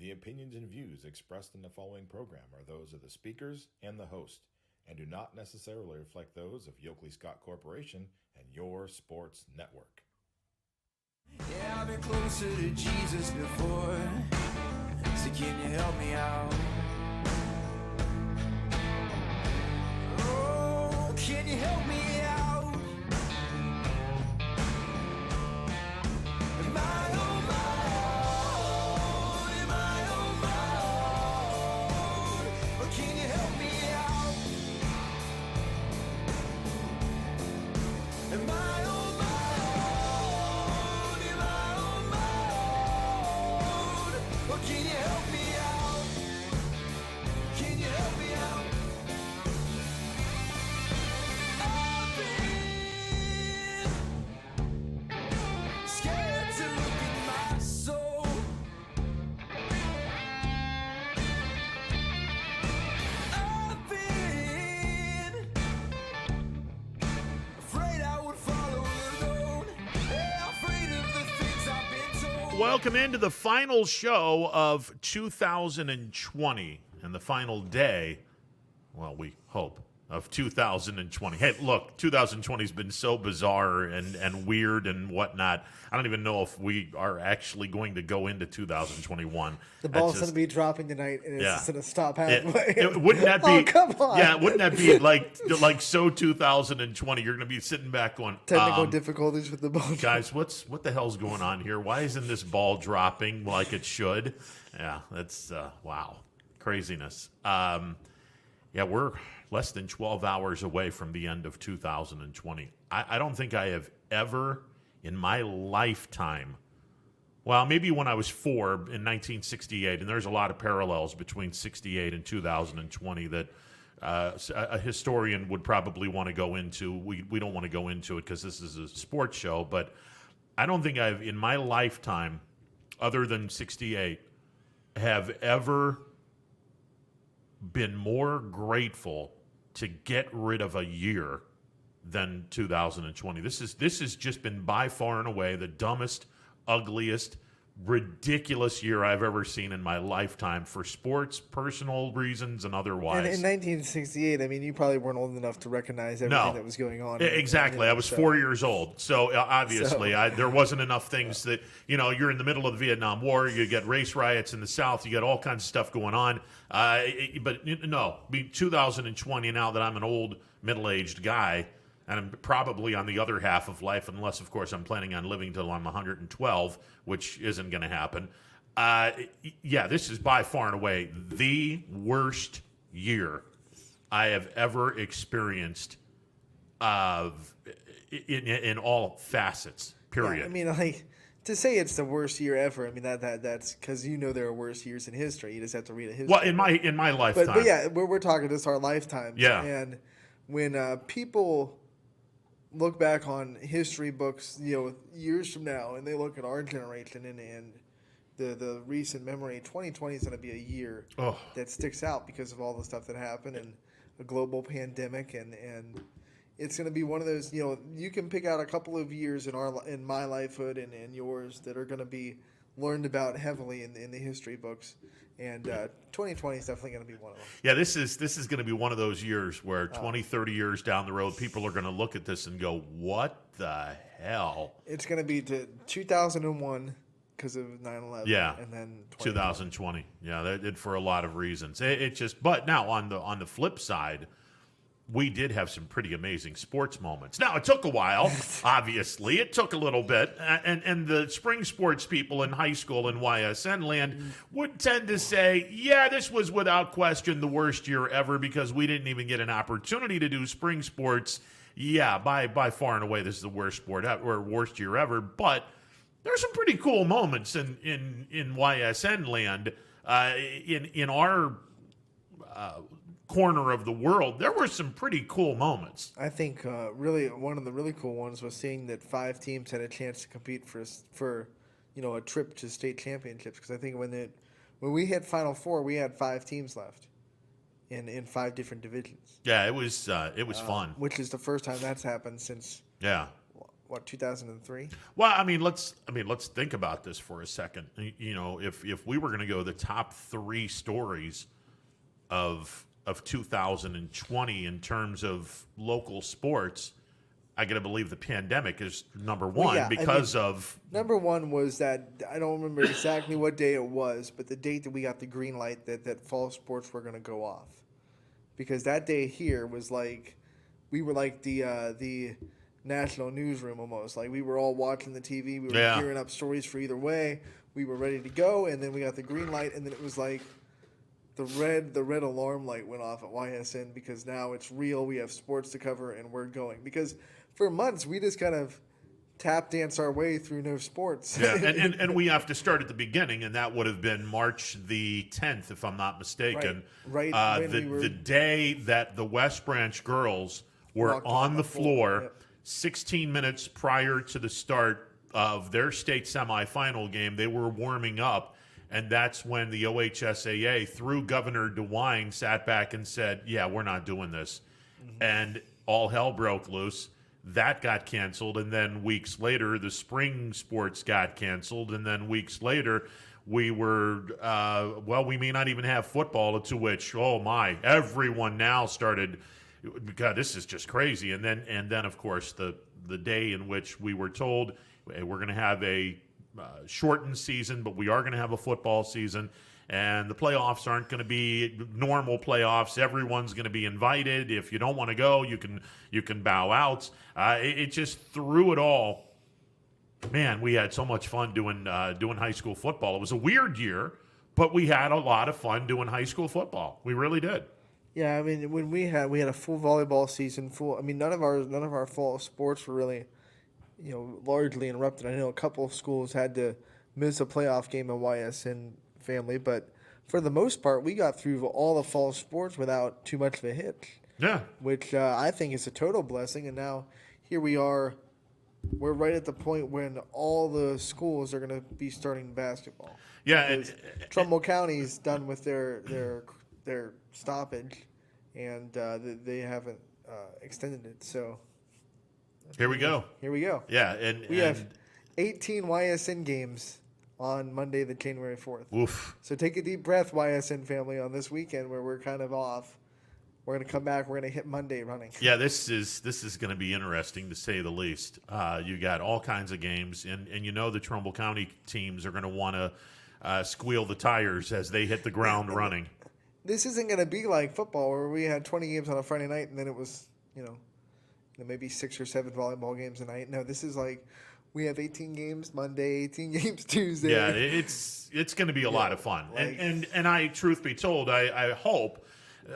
The opinions and views expressed in the following program are those of the speakers and the host, and do not necessarily reflect those of Yoakley Scott Corporation and Your Sports Network. Yeah, I've been closer to Jesus before, so can you help me out? Oh, can you help me out? Am I on my own? Am I on my own? Or can you help me out? Am I on my own? Am I on my own? Or can you help me out? Can you help me out? I've been scared to look at my soul. I've been afraid I would follow alone. Yeah, afraid of the things I've been told. Welcome into the final show of 2020 and the final day, well, we hope, of 2020. Hey, look, 2020 has been so bizarre and weird and whatnot. I don't even know if we are actually going to go into 2021. The ball's going to be dropping tonight, and it's Yeah. just going to stop halfway. Wouldn't that be? Oh, come on. Yeah, wouldn't that be like so 2020? You're going to be sitting back going, Technical difficulties with the ball. guys, what the hell's going on here? Why isn't this ball dropping like it should? Yeah, that's wow, craziness. Yeah, we're less than 12 hours away from the end of 2020. I don't think I have ever in my lifetime, well, maybe when I was 4 in 1968, and there's a lot of parallels between 68 and 2020 that a historian would probably want to go into. We don't want to go into it because this is a sports show, but I don't think I've, in my lifetime, other than 68, have ever been more grateful to get rid of a year than 2020. This has just been by far and away the dumbest, ugliest, ridiculous year I've ever seen in my lifetime for sports, personal reasons, and otherwise. And in 1968, I mean, you probably weren't old enough to recognize everything that was going on. Exactly. I was 4 years old. So obviously, there wasn't enough things that, you're in the middle of the Vietnam War, you get race riots in the South, you get all kinds of stuff going on. But no, 2020, now that I'm an old, middle-aged guy, and I'm probably on the other half of life, unless, of course, I'm planning on living till I'm 112, which isn't going to happen. Yeah, this is by far and away the worst year I have ever experienced in all facets, period. Yeah, I mean, like, to say it's the worst year ever, I mean, that's because there are worse years in history. You just have to read a history. Well, in my lifetime. But yeah, we're talking just our lifetime. Yeah. And when people look back on history books, years from now, and they look at our generation and the recent memory, 2020 is going to be a year that sticks out because of all the stuff that happened and a global pandemic, and it's going to be one of those, you can pick out a couple of years in my lifehood and yours that are going to be learned about heavily in the history books. And 2020 is definitely going to be one of them. Yeah, this is going to be one of those years where 20, 30 years down the road, people are going to look at this and go, what the hell? It's going to be to 2001 because of 9/11. Yeah, and then 2020. Yeah, that did for a lot of reasons. It just, but now on the flip side, we did have some pretty amazing sports moments. Now, it took a while, obviously. It took a little bit. And the spring sports people in high school in YSN land would tend to say, yeah, this was without question the worst year ever because we didn't even get an opportunity to do spring sports. Yeah, by far and away, this is the worst sport or worst year ever. But there's some pretty cool moments in YSN land. In our corner of the world, there were some pretty cool moments. I think really one of the really cool ones was seeing that 5 teams had a chance to compete for a trip to state championships. Because I think when we hit Final Four, we had 5 teams left in 5 different divisions. Yeah, it was fun. Which is the first time that's happened since what, 2003? Well, I mean, let's think about this for a second. You know, if we were going to go the top 3 stories of 2020 in terms of local sports, I got to believe the pandemic is number one because of number one was that I don't remember exactly what day it was, but the date that we got the green light that fall sports were going to go off, because that day here was like we were like the national newsroom almost. Like we were all watching the TV, we were gearing up stories for either way. We were ready to go, and then we got the green light, and then it was like the red alarm light went off at YSN because now it's real. We have sports to cover, and we're going. Because for months we just kind of tap dance our way through no sports. Yeah, and we have to start at the beginning, and that would have been March the 10th, if I'm not mistaken. Right. The day that the West Branch girls were on the floor, 16 minutes prior to the start of their state semifinal game, they were warming up, and that's when the OHSAA, through Governor DeWine, sat back and said, yeah, we're not doing this. Mm-hmm. And all hell broke loose. That got canceled, and then weeks later, the spring sports got canceled, and then weeks later, we were, we may not even have football, to which, oh my, everyone now started, God, this is just crazy. And then of course, the day in which we were told, hey, we're going to have a shortened season, but we are going to have a football season, and the playoffs aren't going to be normal playoffs. Everyone's going to be invited. If you don't want to go, you can bow out. It just threw it all. Man, we had so much fun doing high school football. It was a weird year, but we had a lot of fun doing high school football. We really did. Yeah, I mean, when we had a full volleyball season, none of our fall sports were really, largely interrupted. I know a couple of schools had to miss a playoff game in YSN family, but for the most part, we got through all the fall sports without too much of a hitch. Yeah. Which I think is a total blessing. And now here we are. We're right at the point when all the schools are going to be starting basketball. Yeah. Trumbull County's done with their stoppage, and they haven't extended it. So here we go. Yeah, and we have 18 YSN games on Monday, the January 4th. Oof. So take a deep breath, YSN family, on this weekend where we're kind of off. We're going to come back. We're going to hit Monday running. Yeah, this is going to be interesting, to say the least. You got all kinds of games, and the Trumbull County teams are going to want to squeal the tires as they hit the ground running. This isn't going to be like football where we had 20 games on a Friday night and then it was, maybe 6 or 7 volleyball games a night. No, this is like we have 18 games Monday, 18 games Tuesday. Yeah, it's going to be a lot of fun. And I, truth be told, I hope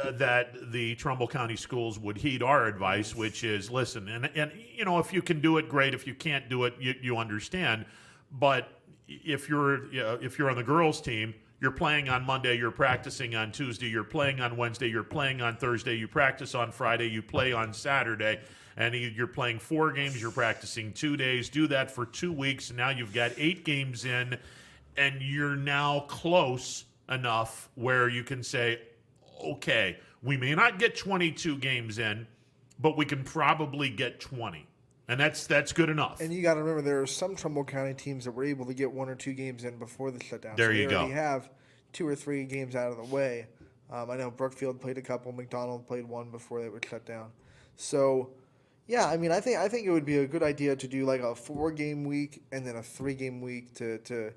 that the Trumbull County schools would heed our advice, which is listen, and if you can do it, great. If you can't do it, you understand. But if you're on the girls' team, you're playing on Monday, you're practicing on Tuesday, you're playing on Wednesday, you're playing on Thursday, you practice on Friday, you play on Saturday, and you're playing 4 games, you're practicing 2 days. Do that for 2 weeks, and now you've got 8 games in, and you're now close enough where you can say, okay, we may not get 22 games in, but we can probably get 20. And that's good enough. And you got to remember, there are some Trumbull County teams that were able to get 1 or 2 games in before the shutdown. There you go. They already have 2 or 3 games out of the way. I know Brookfield played a couple. McDonald played 1 before they were shut down. So, yeah, I mean, I think it would be a good idea to do like a 4-game week and then a 3-game week to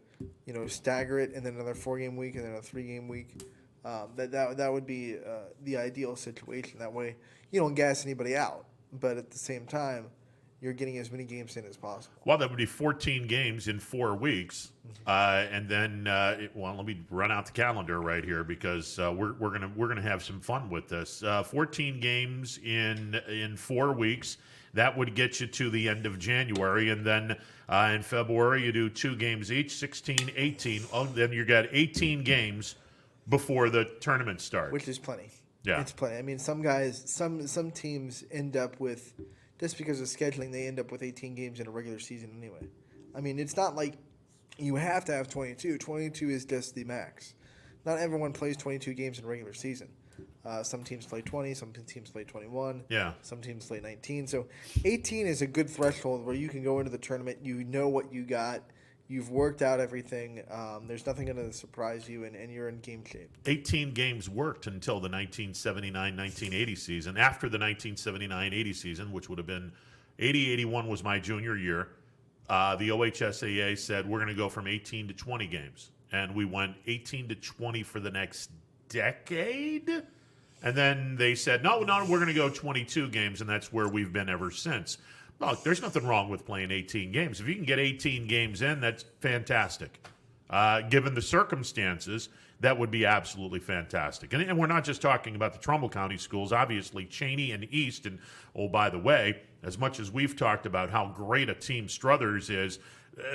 stagger it, and then another 4-game week and then a 3-game week. That would be the ideal situation. That way, you don't gas anybody out, but at the same time, you're getting as many games in as possible. Well, that would be 14 games in 4 weeks, and then let me run out the calendar right here because we're gonna have some fun with this. 14 games in 4 weeks. That would get you to the end of January, and then in February you do 2 games each, 16, 18. Oh, then you got 18 games before the tournament starts, which is plenty. Yeah, it's plenty. I mean, some teams end up with. Just because of scheduling, they end up with 18 games in a regular season anyway. I mean, it's not like you have to have 22. 22 is just the max. Not everyone plays 22 games in a regular season. Some teams play 20, some teams play 21, Yeah. some teams play 19. So 18 is a good threshold where you can go into the tournament, you know what you got, you've worked out everything, there's nothing going to surprise you, and you're in game shape. 18 games worked until the 1979-1980 season. After the 1979-80 season, which would have been 80-81 was my junior year, the OHSAA said we're going to go from 18 to 20 games. And we went 18 to 20 for the next decade. And then they said, no, we're going to go 22 games, and that's where we've been ever since. Look, there's nothing wrong with playing 18 games. If you can get 18 games in, that's fantastic. Given the circumstances, that would be absolutely fantastic. And we're not just talking about the Trumbull County schools. Obviously, Cheney and East, and oh, by the way, as much as we've talked about how great a team Struthers is,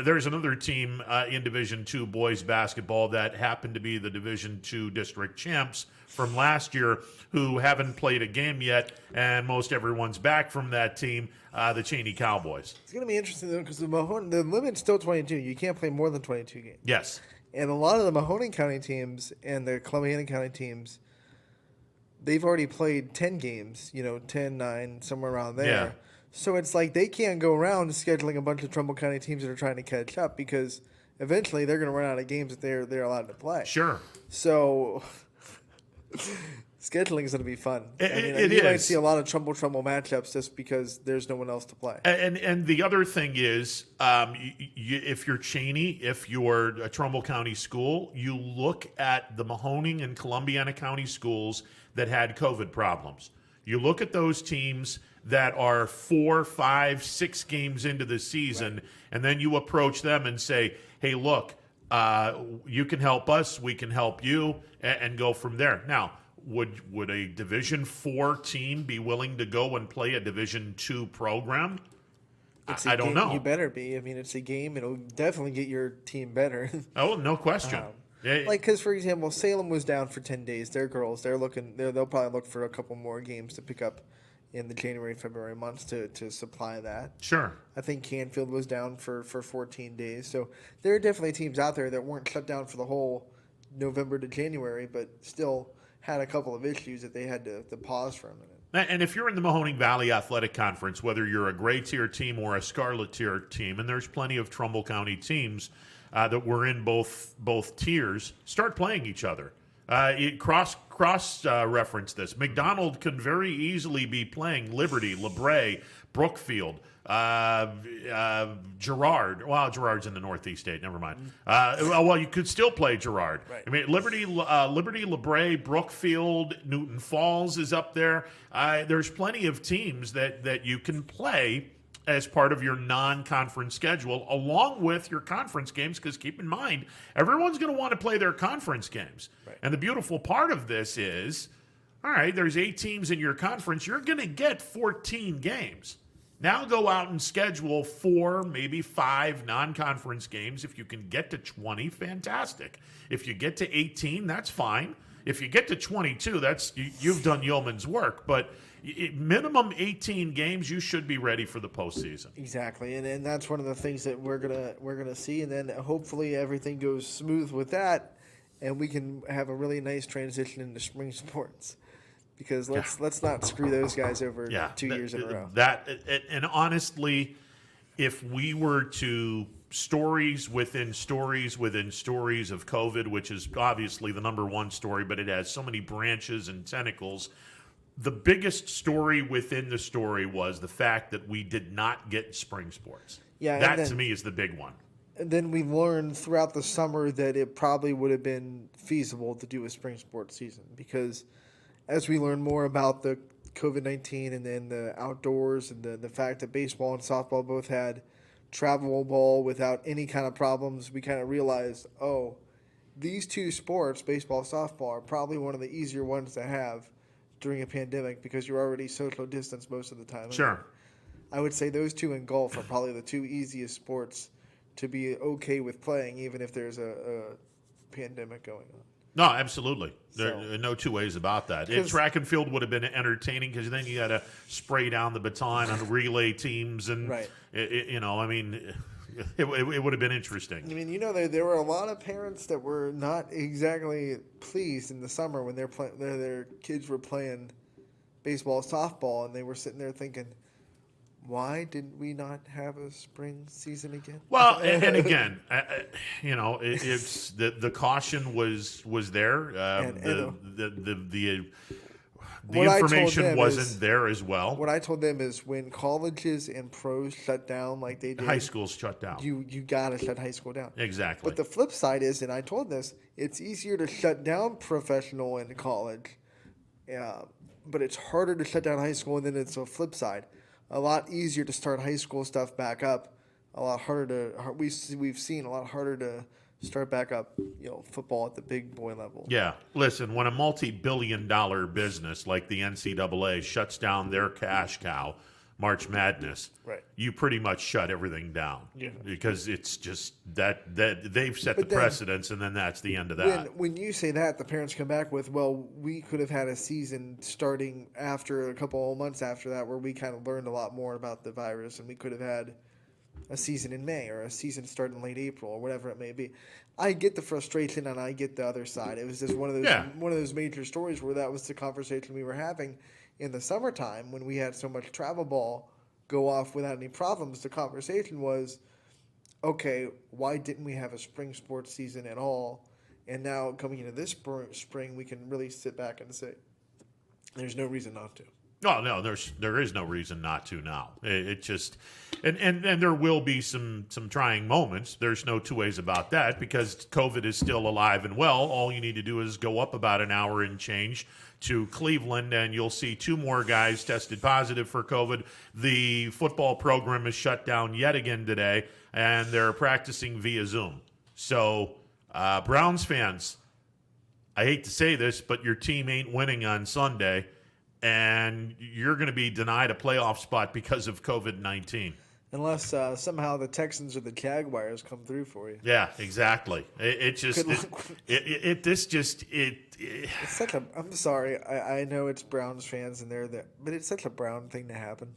there's another team in Division II boys basketball that happened to be the Division II district champs from last year who haven't played a game yet, and most everyone's back from that team, the Cheney Cowboys. It's going to be interesting, though, because the limit's still 22. You can't play more than 22 games. Yes. And a lot of the Mahoning County teams and the Columbiana County teams, they've already played 10 games, 10, 9, somewhere around there. Yeah. So it's like they can't go around scheduling a bunch of Trumbull County teams that are trying to catch up because eventually they're going to run out of games that they're allowed to play. Sure. So scheduling is going to be fun. You might is. see a lot of Trumbull matchups just because there's no one else to play. And the other thing is, if you're Cheney, if you're a Trumbull County school, you look at the Mahoning and Columbiana County schools that had COVID problems. You look at those teams that are 4, 5, 6 games into the season, right, and then you approach them and say, hey, look, you can help us, we can help you, and go from there. Now, would a Division IV team be willing to go and play a Division II program? I don't know. You better be. I mean, it's a game. It'll definitely get your team better. Oh, no question. Because, for example, Salem was down for 10 days. They're girls. They'll probably look for a couple more games to pick up in the January, February months to supply that. Sure. I think Canfield was down for 14 days. So there are definitely teams out there that weren't shut down for the whole November to January, but still had a couple of issues that they had to pause for a minute. And if you're in the Mahoning Valley Athletic Conference, whether you're a gray tier team or a scarlet tier team, and there's plenty of Trumbull County teams that were in both tiers, start playing each other. Cross reference this. McDonald could very easily be playing Liberty, LeBray, Brookfield, Girard. Well, Girard's in the Northeast state. Never mind. Well, you could still play Girard. Right. I mean, Liberty, LeBray, Brookfield, Newton Falls is up there. There's plenty of teams that you can play as part of your non-conference schedule, along with your conference games, because keep in mind, everyone's going to want to play their conference games. Right. And the beautiful part of this is, all right, there's 8 teams in your conference. You're going to get 14 games. Now go out and schedule 4, maybe 5 non-conference games. If you can get to 20, fantastic. If you get to 18, that's fine. If you get to 22, you've done yeoman's work. But minimum 18 games, you should be ready for the postseason. Exactly, and that's one of the things that we're gonna see, and then hopefully everything goes smooth with that, and we can have a really nice transition into spring sports. Because let's not screw those guys over 2 years in a row. And honestly, if we were to stories within stories within stories of COVID, which is obviously the number one story, but it has so many branches and tentacles. The biggest story within the story was the fact that we did not get spring sports. Yeah, that to me is the big one. And then we learned throughout the summer that it probably would have been feasible to do a spring sports season because as we learn more about the COVID-19 and then the outdoors and the fact that baseball and softball both had travel ball without any kind of problems, we kind of realized, these two sports, baseball, softball, are probably one of the easier ones to have during a pandemic because you're already social distance most of the time. Sure. I would say those two in golf are probably the two easiest sports to be okay with playing, even if there's a pandemic going on. No, absolutely. There are no two ways about that. Track and field would have been entertaining because then you got to spray down the baton on relay teams and, right. it would have been interesting. I mean, there were a lot of parents that were not exactly pleased in the summer when their kids were playing baseball, softball, and they were sitting there thinking, why did we not have a spring season again? Well, and again, it's the caution was there. The information wasn't there as well. What I told them is when colleges and pros shut down like they did, High schools shut down. You gotta shut high school down. Exactly. But the flip side is, and I told this, it's easier to shut down professional and college, but it's harder to shut down high school. And then it's a flip side. A lot easier to start high school stuff back up. A lot harder to we've seen a lot harder to start back up, football at the big boy level. Yeah. Listen, when a multi-billion-dollar business like the NCAA shuts down their cash cow, March Madness, right, you pretty much shut everything down. Yeah. Because it's just that they've set the precedence, and then that's the end of that. When you say that, the parents come back with, well, we could have had a season starting after a couple of months after that where we kind of learned a lot more about the virus, and we could have had a season in May or a season starting late April or whatever it may be. I get the frustration and I get the other side. It was just one of those major stories where that was the conversation we were having in the summertime when we had so much travel ball go off without any problems. The conversation was, okay, why didn't we have a spring sports season at all? And now coming into this spring, we can really sit back and say, there's no reason not to. No, there is no reason not to now. It just and there will be some trying moments. There's no two ways about that because COVID is still alive and well. All you need to do is go up about an hour and change to Cleveland, and you'll see 2 more guys tested positive for COVID. The football program is shut down yet again today, and they're practicing via Zoom. So, Browns fans, I hate to say this, but your team ain't winning on Sunday. And you're going to be denied a playoff spot because of COVID-19. Unless somehow the Texans or the Jaguars come through for you. Yeah, exactly. It's such a. I'm sorry. I know it's Browns fans and they're there, but it's such a Brown thing to happen.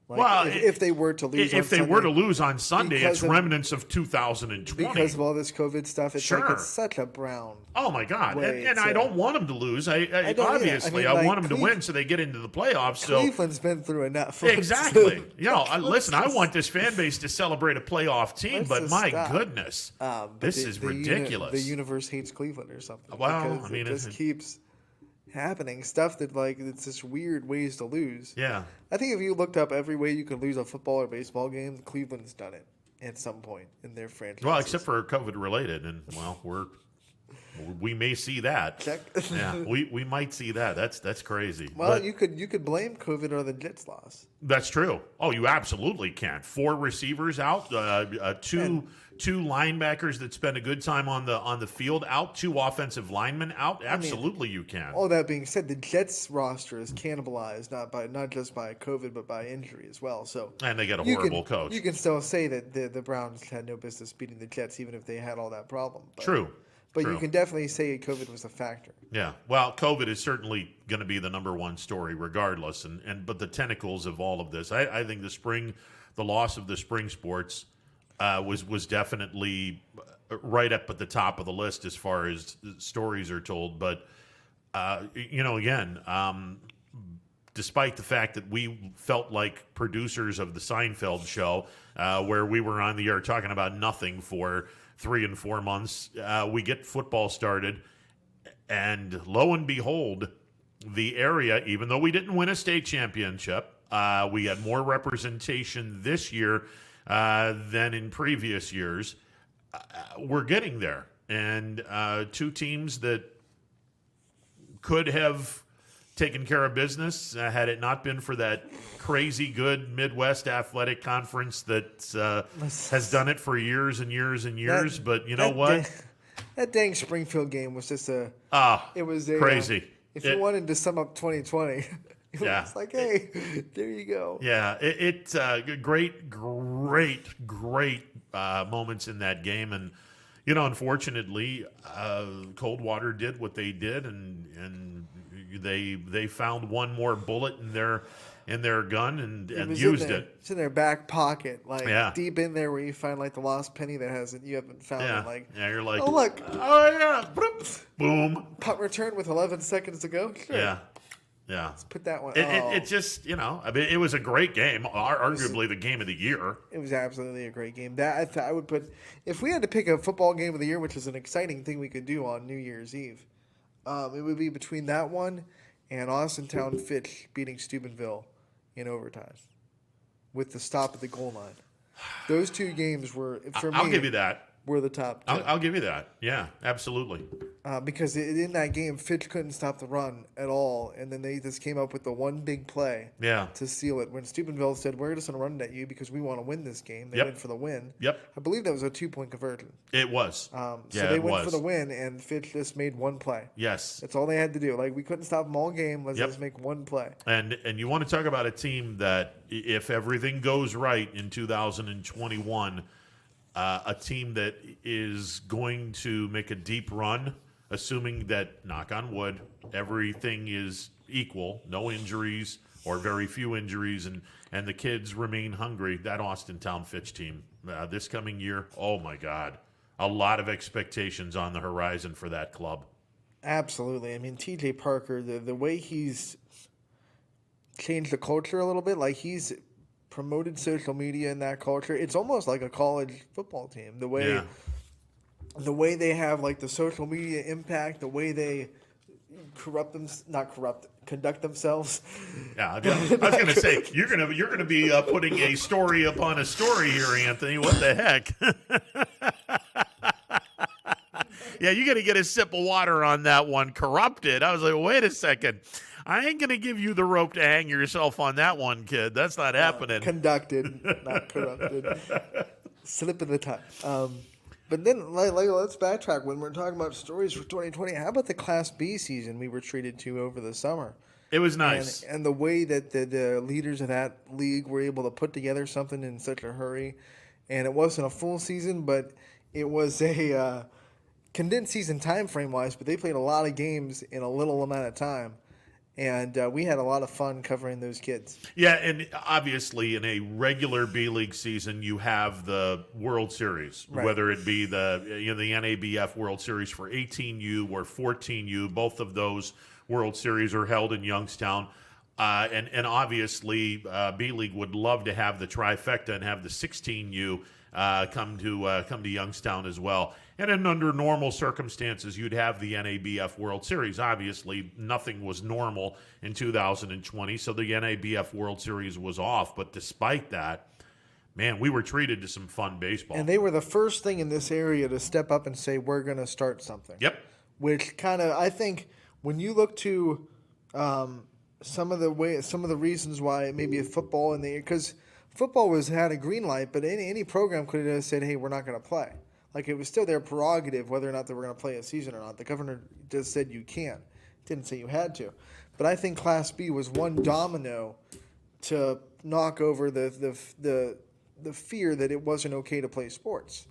Like, well, if they were to lose, on Sunday, it's remnants of 2020 because of all this COVID stuff. It's sure. Like it's such a Brown. Oh my God! And I don't want them to lose. I obviously want them to win so they get into the playoffs. So Cleveland's been through enough. Exactly. Listen, I want this fan base to celebrate a playoff team, but my goodness, this is ridiculous. The universe hates Cleveland or something. Well, I mean, it just keeps happening stuff that it's just weird ways to lose. Yeah. I think if you looked up every way you could lose a football or baseball game, Cleveland's done it at some point in their franchise. Well, except for COVID related, and we may see that. Check. Yeah, we might see that. That's crazy. Well, you could blame COVID on the Jets loss. That's true. Oh, you absolutely can. 4 receivers out, two linebackers that spend a good time on the field out, 2 offensive linemen out. Absolutely, you can. All that being said, the Jets roster is cannibalized not just by COVID but by injury as well. So and they got a horrible coach. You can still say that the Browns had no business beating the Jets even if they had all that problem. True. But you can definitely say COVID was a factor. Yeah. Well, COVID is certainly going to be the number one story regardless. But the tentacles of all of this, I think the loss of the spring sports was definitely right up at the top of the list as far as stories are told. But, again, despite the fact that we felt like producers of the Seinfeld show, where we were on the air talking about nothing for 3 and 4 months, we get football started, and lo and behold, the area, even though we didn't win a state championship, we had more representation this year than in previous years. We're getting there, and 2 teams that could have taken care of business had it not been for that crazy good Midwest Athletic Conference that has done it for years and years and years. But you know what? That dang Springfield game was just it was crazy. If you wanted to sum up 2020, it was like, hey, there you go. Yeah, it's great moments in that game. And, unfortunately, Coldwater did what they did, and they found one more bullet in their in their gun and was used in their, it. It's in their back pocket, like Yeah. deep in there where you find like the lost penny you haven't found Yeah, it. Like, yeah, you're like, oh look, oh yeah, Bloop. Boom, punt return with 11 seconds to go. Sure. yeah, yeah. Put that one. It just, I mean, it was a great game, arguably the game of the year. It was absolutely a great game. That I would put, if we had to pick a football game of the year, which is an exciting thing we could do on New Year's Eve, it would be between that one and Austintown Fitch beating Steubenville in overtime with the stop at the goal line. Those two games were, for me, I'll give you that. were the top two. I'll give you that. Yeah, absolutely. Because in that game, Fitch couldn't stop the run at all, and then they just came up with the one big play Yeah. to seal it. When Steubenville said, "We're just going to run it at you because we want to win this game," they Yep. went for the win. Yep. I believe that was a 2-point conversion. It was. So Yeah, they it went was. for the win, and Fitch just made one play. Yes. That's all they had to do. Like, we couldn't stop them all game. Let's Yep. just make one play. And you want to talk about a team that, if everything goes right in 2021, a team that is going to make a deep run, assuming that, knock on wood, everything is equal, no injuries or very few injuries, and the kids remain hungry. That Austintown Fitch team this coming year, oh my God, a lot of expectations on the horizon for that club. Absolutely. I mean, TJ Parker, the way he's changed the culture a little bit, like he's promoted social media in that culture. It's almost like a college football team. The way they have like the social media impact, the way they conduct themselves. Yeah, I was going to say you're going to be putting a story upon a story here, Anthony. What the heck? Yeah, you got to get a sip of water on that one. Corrupted. I was like, wait a second. I ain't going to give you the rope to hang yourself on that one, kid. That's not happening. Conducted, not corrupted. Slip of the tongue. But then, let's backtrack. When we're talking about stories for 2020, how about the Class B season we were treated to over the summer? It was nice. And the way that the leaders of that league were able to put together something in such a hurry. And it wasn't a full season, but it was a condensed season time frame-wise, but they played a lot of games in a little amount of time. And we had a lot of fun covering those kids. Yeah, and obviously in a regular B-League season, you have the World Series, Right. whether it be the NABF World Series for 18U or 14U. Both of those World Series are held in Youngstown. And obviously, B-League would love to have the trifecta and have the 16U come to Youngstown as well. And in under normal circumstances, you'd have the NABF World Series. Obviously, nothing was normal in 2020, so the NABF World Series was off. But despite that, man, we were treated to some fun baseball. And they were the first thing in this area to step up and say, we're going to start something. Yep. Which kind of, I think, when you look to some of the reasons why maybe football in the, because football had a green light, but any program could have said, hey, we're not going to play. Like, it was still their prerogative whether or not they were going to play a season or not. The governor just said you can. Didn't say you had to. But I think Class B was one domino to knock over the fear that it wasn't okay to play sports.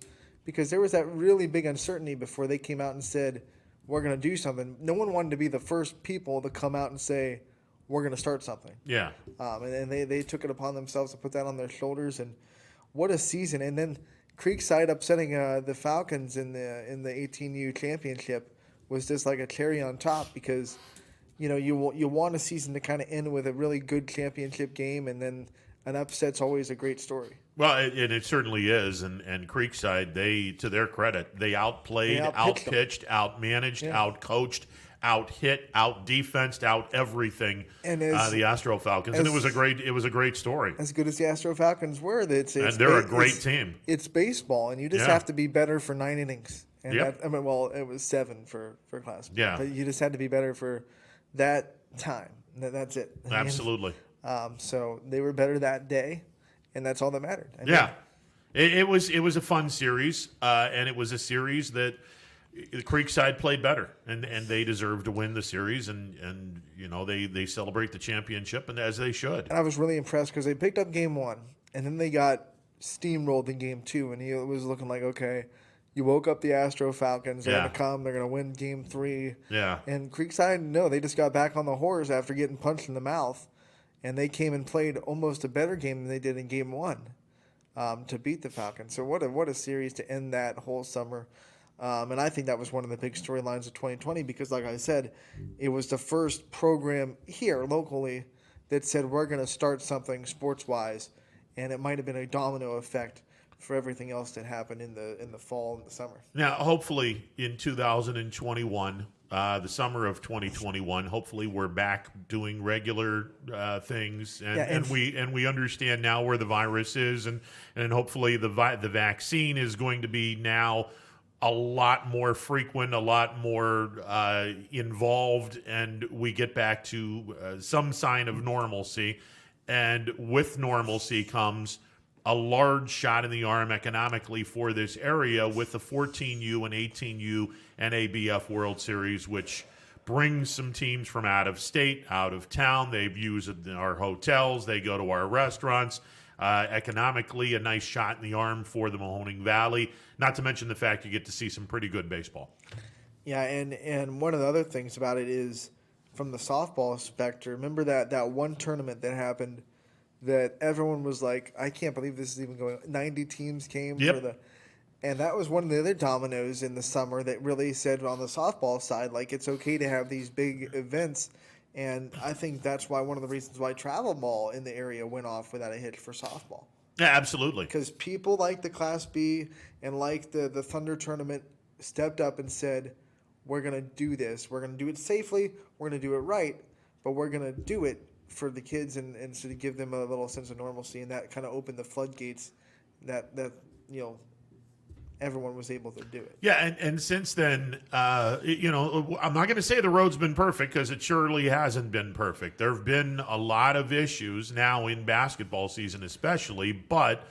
Because there was that really big uncertainty before they came out and said, we're going to do something. No one wanted to be the first people to come out and say, we're going to start something. Yeah. And they took it upon themselves to put that on their shoulders. And what a season. And then Creekside upsetting the Falcons in the 18U championship was just like a cherry on top because, you want a season to kind of end with a really good championship game, and then an upset's always a great story. Well, it certainly is, and Creekside, to their credit, they outplayed, outpitched, outmanaged, outcoached, out-hit, out-defensed, out-everything the Astro Falcons, and it was a great story. As good as the Astro Falcons were, and they're a great team. It's baseball, and you just have to be better for 9 innings. And Yep. it was 7 for Class B. Yeah. But you just had to be better for that time. That's it. Absolutely. So they were better that day, and that's all that mattered. It was a fun series, and it was a series that the Creekside played better, and they deserved to win the series, and they celebrate the championship, and as they should. And I was really impressed because they picked up game 1, and then they got steamrolled in game 2, and it was looking like, okay, you woke up the Astro Falcons. They're going to come. They're going to win game 3. Yeah. And Creekside, no, they just got back on the horse after getting punched in the mouth and they came and played almost a better game than they did in Game 1 to beat the Falcons. So what a series to end that whole summer. And I think that was one of the big storylines of 2020 because, like I said, it was the first program here locally that said we're going to start something sports-wise, and it might have been a domino effect for everything else that happened in the fall and the summer. Now, hopefully in 2021, the summer of 2021, hopefully we're back doing regular things, and we understand now where the virus is, and hopefully the vaccine is going to be now a lot more frequent, a lot more involved, and we get back to some sign of normalcy. And with normalcy comes a large shot in the arm economically for this area with the 14U and 18U NABF World Series, which brings some teams from out of state, out of town. They've used our hotels. They go to our restaurants. Economically, a nice shot in the arm for the Mahoning Valley, not to mention the fact you get to see some pretty good baseball. Yeah, and one of the other things about it is from the softball spectrum, remember that one tournament that happened that everyone was like, I can't believe this is even going on. 90 teams came Yep. and that was one of the other dominoes in the summer that really said on the softball side, like, it's okay to have these big events. And I think that's why one of the reasons why Travel Mall in the area went off without a hitch for softball. Yeah, absolutely. Because people like the Class B and like the Thunder tournament stepped up and said, we're going to do this. We're going to do it safely. We're going to do it right. But we're going to do it for the kids and so to give them a little sense of normalcy. And that kind of opened the floodgates that everyone was able to do it. Yeah, and since then, I'm not going to say the road's been perfect because it surely hasn't been perfect. There have been a lot of issues now in basketball season especially, but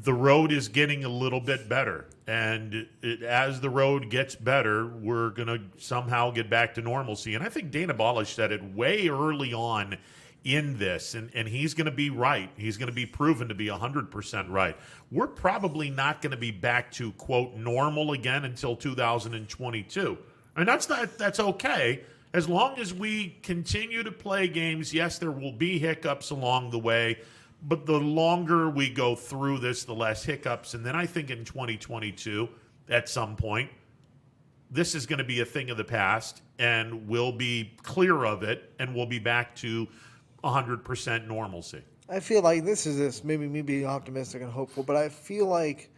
the road is getting a little bit better. And as the road gets better, we're going to somehow get back to normalcy. And I think Dana Balish said it way early on in this, and he's going to be right. He's going to be proven to be 100% right. We're probably not going to be back to, quote, normal again until 2022. And that's okay. As long as we continue to play games, yes, there will be hiccups along the way, but the longer we go through this, the less hiccups. And then I think in 2022, at some point, this is going to be a thing of the past, and we'll be clear of it, and we'll be back to 100% normalcy. I feel like this maybe me being optimistic and hopeful, but I feel like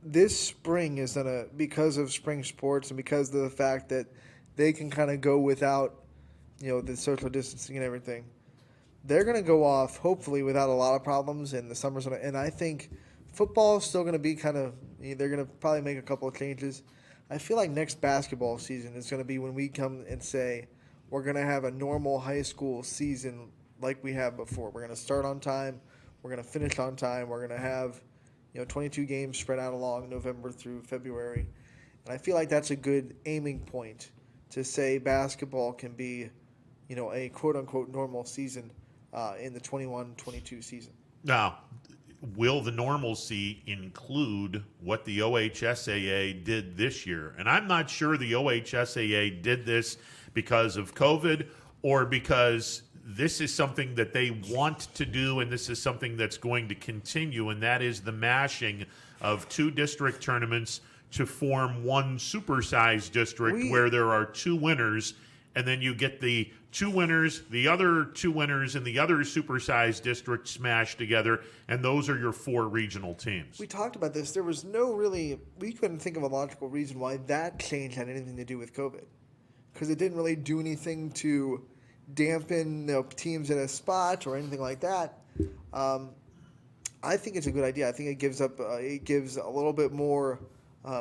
this spring is because of spring sports and because of the fact that they can kind of go without, the social distancing and everything. They're going to go off hopefully without a lot of problems, and the summer's going to. And I think football is still going to be they're going to probably make a couple of changes. I feel like next basketball season is going to be when we come and say, we're going to have a normal high school season like we have before. We're going to start on time. We're going to finish on time. We're going to have 22 games spread out along November through February. And I feel like that's a good aiming point to say basketball can be a quote-unquote normal season in the 21-22 season. Now, will the normalcy include what the OHSAA did this year? And I'm not sure the OHSAA did this because of COVID or because this is something that they want to do and this is something that's going to continue, and that is the mashing of two district tournaments to form one supersized district where there are two winners, and then you get the two winners, the other two winners, and the other supersized district smashed together, and those are your four regional teams. We talked about this. There was we couldn't think of a logical reason why that change had anything to do with COVID. Because it didn't really do anything to dampen teams in a spot or anything like that. I think it's a good idea. I think it gives a little bit more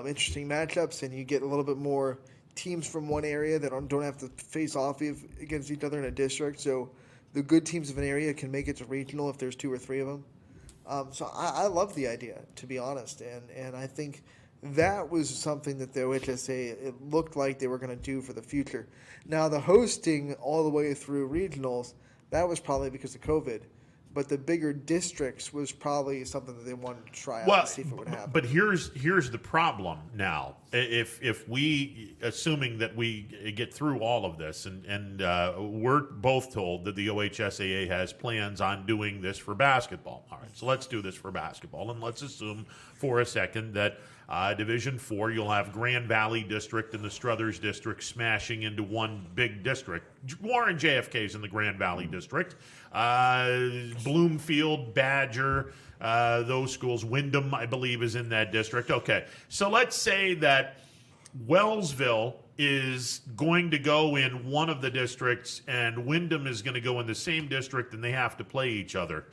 interesting matchups, and you get a little bit more teams from one area that don't have to face off against each other in a district. So the good teams of an area can make it to regional if there's two or three of them. So I love the idea, to be honest, and I think that was something that the OHSA, it looked like they were going to do for the future. Now, the hosting all the way through regionals, that was probably because of COVID. but the bigger districts was probably something that they wanted to try out Well, and see if it would happen. but here's the problem now. If we, assuming that we get through all of this, and we're both told that the OHSAA has plans on doing this for basketball. All right, so let's do this for basketball, and let's assume for a second that Division IV, you'll have Grand Valley District and the Struthers District smashing into one big district. Warren JFK's in the Grand Valley District. Bloomfield, Badger, those schools. Wyndham, I believe, is in that district. Okay, so let's say that Wellsville is going to go in one of the districts and Wyndham is going to go in the same district and they have to play each other.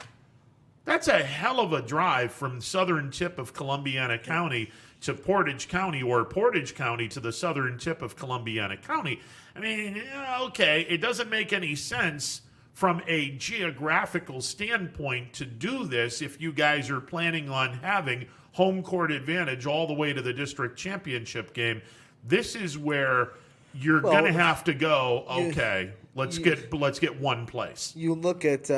That's a hell of a drive from southern tip of Columbiana County to Portage County, or Portage County to the southern tip of Columbiana County. I mean, okay, it doesn't make any sense from a geographical standpoint to do this if you guys are planning on having home court advantage all the way to the district championship game. This is where you're going to have to go, okay, let's get one place. You look at,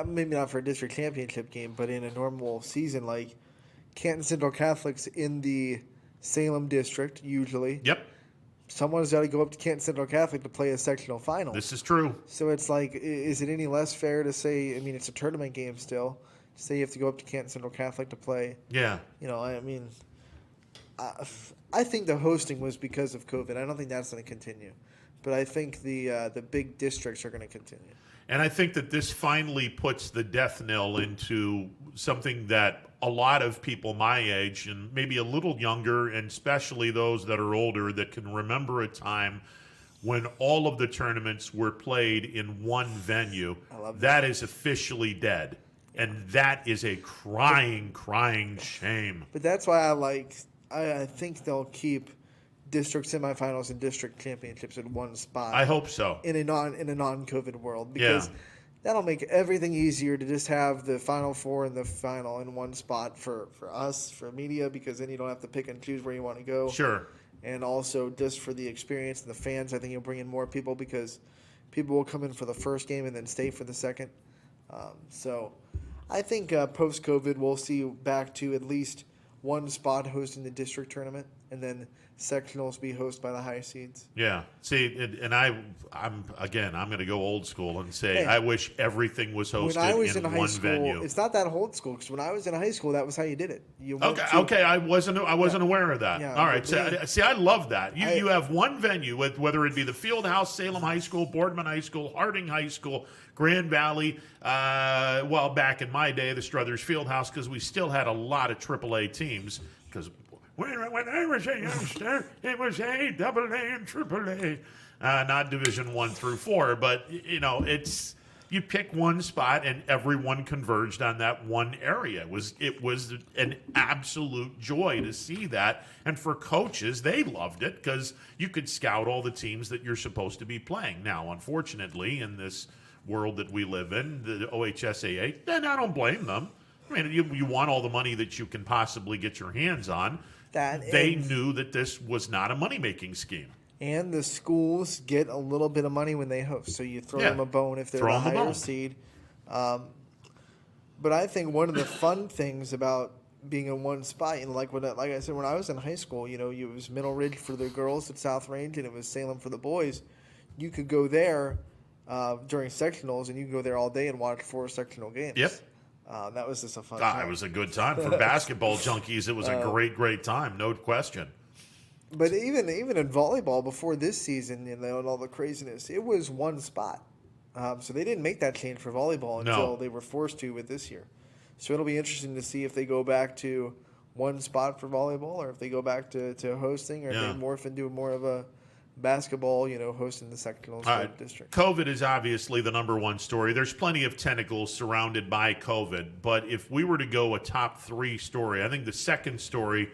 maybe not for a district championship game, but in a normal season, like Canton Central Catholic's in the Salem district, usually. Yep. Someone's got to go up to Canton Central Catholic to play a sectional final. This is true. So it's like, is it any less fair to say, I mean, it's a tournament game still, to say you have to go up to Canton Central Catholic to play? Yeah. I think the hosting was because of COVID. I don't think that's going to continue. But I think the big districts are going to continue. And I think that this finally puts the death knell into something that a lot of people my age and maybe a little younger, and especially those that are older, that can remember a time when all of the tournaments were played in one venue. That is officially dead. And that is a crying shame. But that's why I think they'll keep district semifinals and district championships in one spot. I hope so. In a non-COVID world, because that'll make everything easier to just have the Final Four and the final in one spot for us, for media, because then you don't have to pick and choose where you want to go. Sure. And also just for the experience and the fans, I think you'll bring in more people because people will come in for the first game and then stay for the second. So I think post-COVID we'll see going to at least one spot hosting the district tournament, and then sectionals be hosted by the high seeds. Yeah. See, and I'm going to go old school and say I wish everything was hosted in one venue. It's not that old school, because when I was in high school, that was how you did it. Okay. I wasn't aware of that. Yeah, all right. See, I love that. You have one venue, whether it be the Fieldhouse, Salem High School, Boardman High School, Harding High School, Grand Valley. Back in my day, the Struthers Fieldhouse, because we still had a lot of AAA teams. Because when I was a youngster, it was AA and AAA, not Division 1 through 4. But it's you pick one spot and everyone converged on that one area. It was an absolute joy to see that, and for coaches, they loved it because you could scout all the teams that you're supposed to be playing. Now, unfortunately, in this world that we live in, the OHSAA, and I don't blame them. I mean, you want all the money that you can possibly get your hands on. They knew that this was not a money-making scheme. And the schools get a little bit of money when they host, so you throw them a bone if they're the higher seed. But I think one of the fun things about being in one spot, like I said, when I was in high school, it was Middle Ridge for the girls at South Range, and it was Salem for the boys. You could go there during sectionals, and you could go there all day and watch 4 sectional games. Yep. That was just a fun time. It was a good time. For basketball junkies, it was a great time, no question. But even in volleyball before this season, and all the craziness, it was one spot. So they didn't make that change for volleyball until they were forced to with this year. So it'll be interesting to see if they go back to one spot for volleyball, or if they go back to hosting, or if they morph into more of a basketball, hosting the sectionals district. COVID is obviously the number one story. There's plenty of tentacles surrounded by COVID, but if we were to go a top 3 story, I think the second story,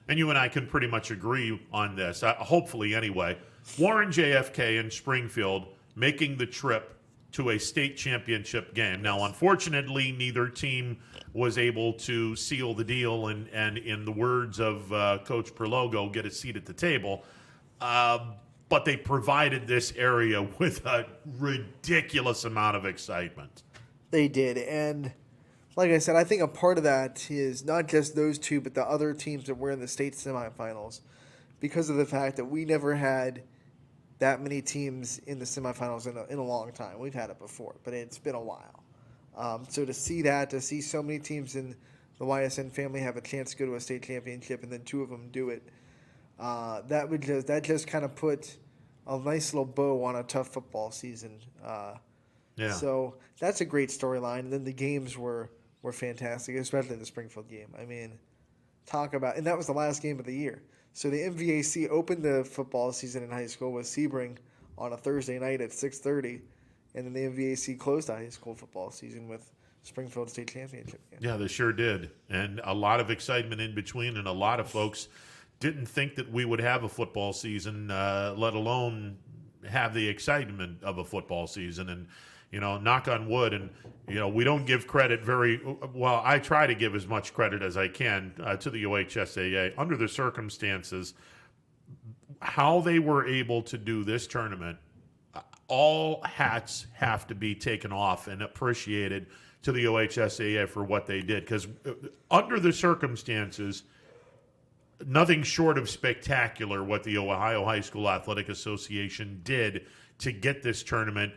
and you and I can pretty much agree on this, hopefully anyway, Warren JFK and Springfield making the trip to a state championship game. Now, unfortunately, neither team was able to seal the deal and in the words of Coach Perlogo, get a seat at the table. But they provided this area with a ridiculous amount of excitement. They did, and like I said, I think a part of that is not just those two, but the other teams that were in the state semifinals, because of the fact that we never had that many teams in the semifinals in a long time. We've had it before, but it's been a while. So to see so many teams in the YSN family have a chance to go to a state championship, and then two of them do it, that just kind of put a nice little bow on a tough football season. Yeah. So that's a great storyline. And then the games were fantastic, especially the Springfield game. I mean, and that was the last game of the year. So the MVAC opened the football season in high school with Sebring on a Thursday night at 6:30, and then the MVAC closed the high school football season with Springfield State Championship game. Yeah, they sure did. And a lot of excitement in between, and a lot of folks didn't think that we would have a football season, let alone have the excitement of a football season. And, knock on wood, and, we don't give credit well. I try to give as much credit as I can to the OHSAA. Under the circumstances, how they were able to do this tournament, all hats have to be taken off and appreciated to the OHSAA for what they did. Because under the circumstances, nothing short of spectacular what the Ohio High School Athletic Association did to get this tournament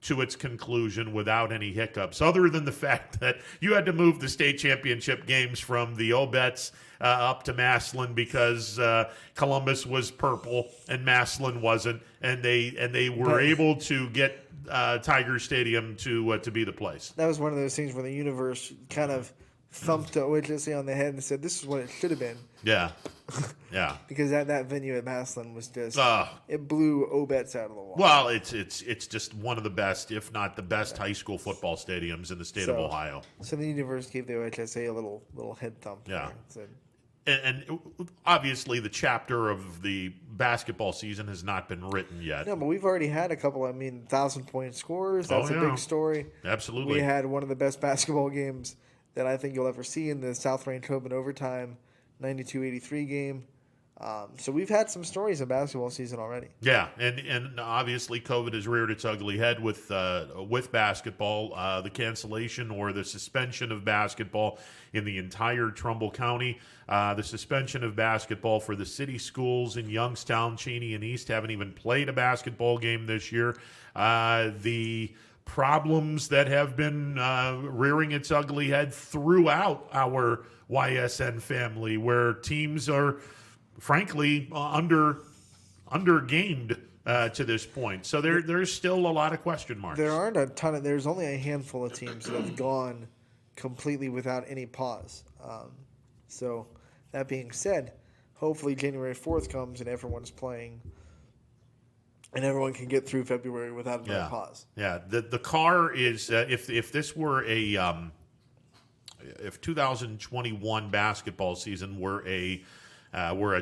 to its conclusion without any hiccups, other than the fact that you had to move the state championship games from the Obets up to Massillon because Columbus was purple and Massillon wasn't, and they were able to get Tiger Stadium to be the place. That was one of those things where the universe kind of thumped OHSA on the head and said, "This is what it should have been." Yeah, yeah. Because that venue at Massillon was just it blew Obets out of the water. Well, it's just one of the best, if not the best, high school football stadiums in the state of Ohio. So the universe gave the OHSA a little head thump. Yeah. There. And obviously the chapter of the basketball season has not been written yet. No, but we've already had a couple. 1,000-point scorers. That's a big story. Absolutely. We had one of the best basketball games that I think you'll ever see in the South Range Hoban overtime 92-83 game. So we've had some stories in basketball season already. Yeah, and obviously COVID has reared its ugly head with basketball, the cancellation or the suspension of basketball in the entire Trumbull County, the suspension of basketball for the city schools in Youngstown, Cheney, and East haven't even played a basketball game this year. The problems that have been rearing its ugly head throughout our YSN family, where teams are frankly under-gamed to this point. So there's still a lot of question marks. There aren't a ton there's only a handful of teams that have gone completely without any pause. So that being said, hopefully January 4th comes and everyone's playing and everyone can get through February without another pause. Yeah, the car is if this were if 2021 basketball season were a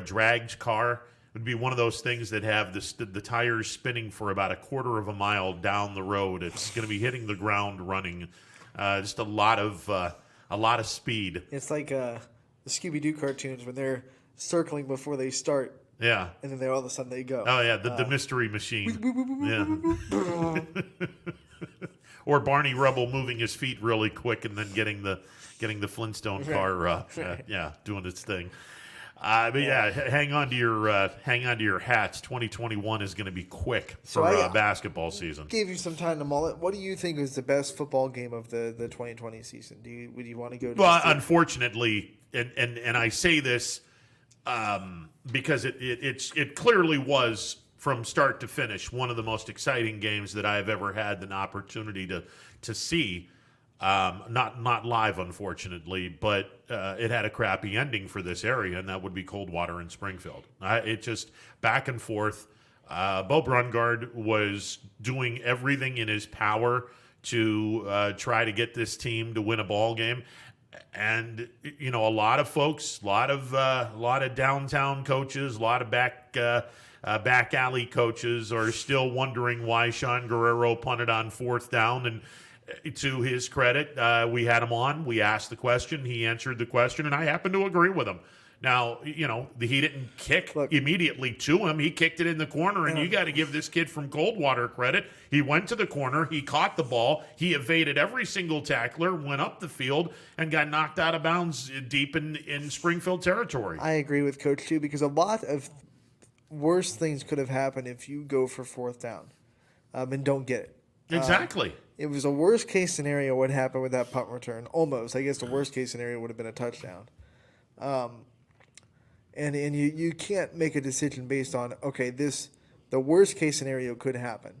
dragged car, it would be one of those things that have the tires spinning for about a quarter of a mile down the road. It's going to be hitting the ground running, just a lot of speed. It's like the Scooby-Doo cartoons when they're circling before they start. Yeah. And then all of a sudden they go. Oh, yeah, the mystery machine. Yeah. Or Barney Rubble moving his feet really quick and then getting the Flintstone car, doing its thing. But hang on to your hats. 2021 is going to be quick for basketball season. Gave you some time to mull it. What do you think is the best football game of the 2020 season? Would you want to go to? Well, unfortunately, and I say this because it clearly was from start to finish one of the most exciting games that I have ever had an opportunity to see. Not live, unfortunately, but it had a crappy ending for this area, and that would be Coldwater and Springfield. It just back and forth. Bo Brungard was doing everything in his power to try to get this team to win a ball game. And a lot of folks, a lot of downtown coaches, a lot of back alley coaches are still wondering why Sean Guerrero punted on fourth down. And to his credit, we had him on. We asked the question. He answered the question, and I happen to agree with him. Now, he didn't kick Look. immediately to him. He kicked it in the corner, and you got to give this kid from Coldwater credit. He went to the corner. He caught the ball. He evaded every single tackler, went up the field, and got knocked out of bounds deep in Springfield territory. I agree with Coach too, because a lot of worse things could have happened if you go for fourth down and don't get it. Exactly. It was a worst case scenario what happened with that punt return. Almost. I guess the worst case scenario would have been a touchdown. And you can't make a decision based on, okay, the worst case scenario could happen.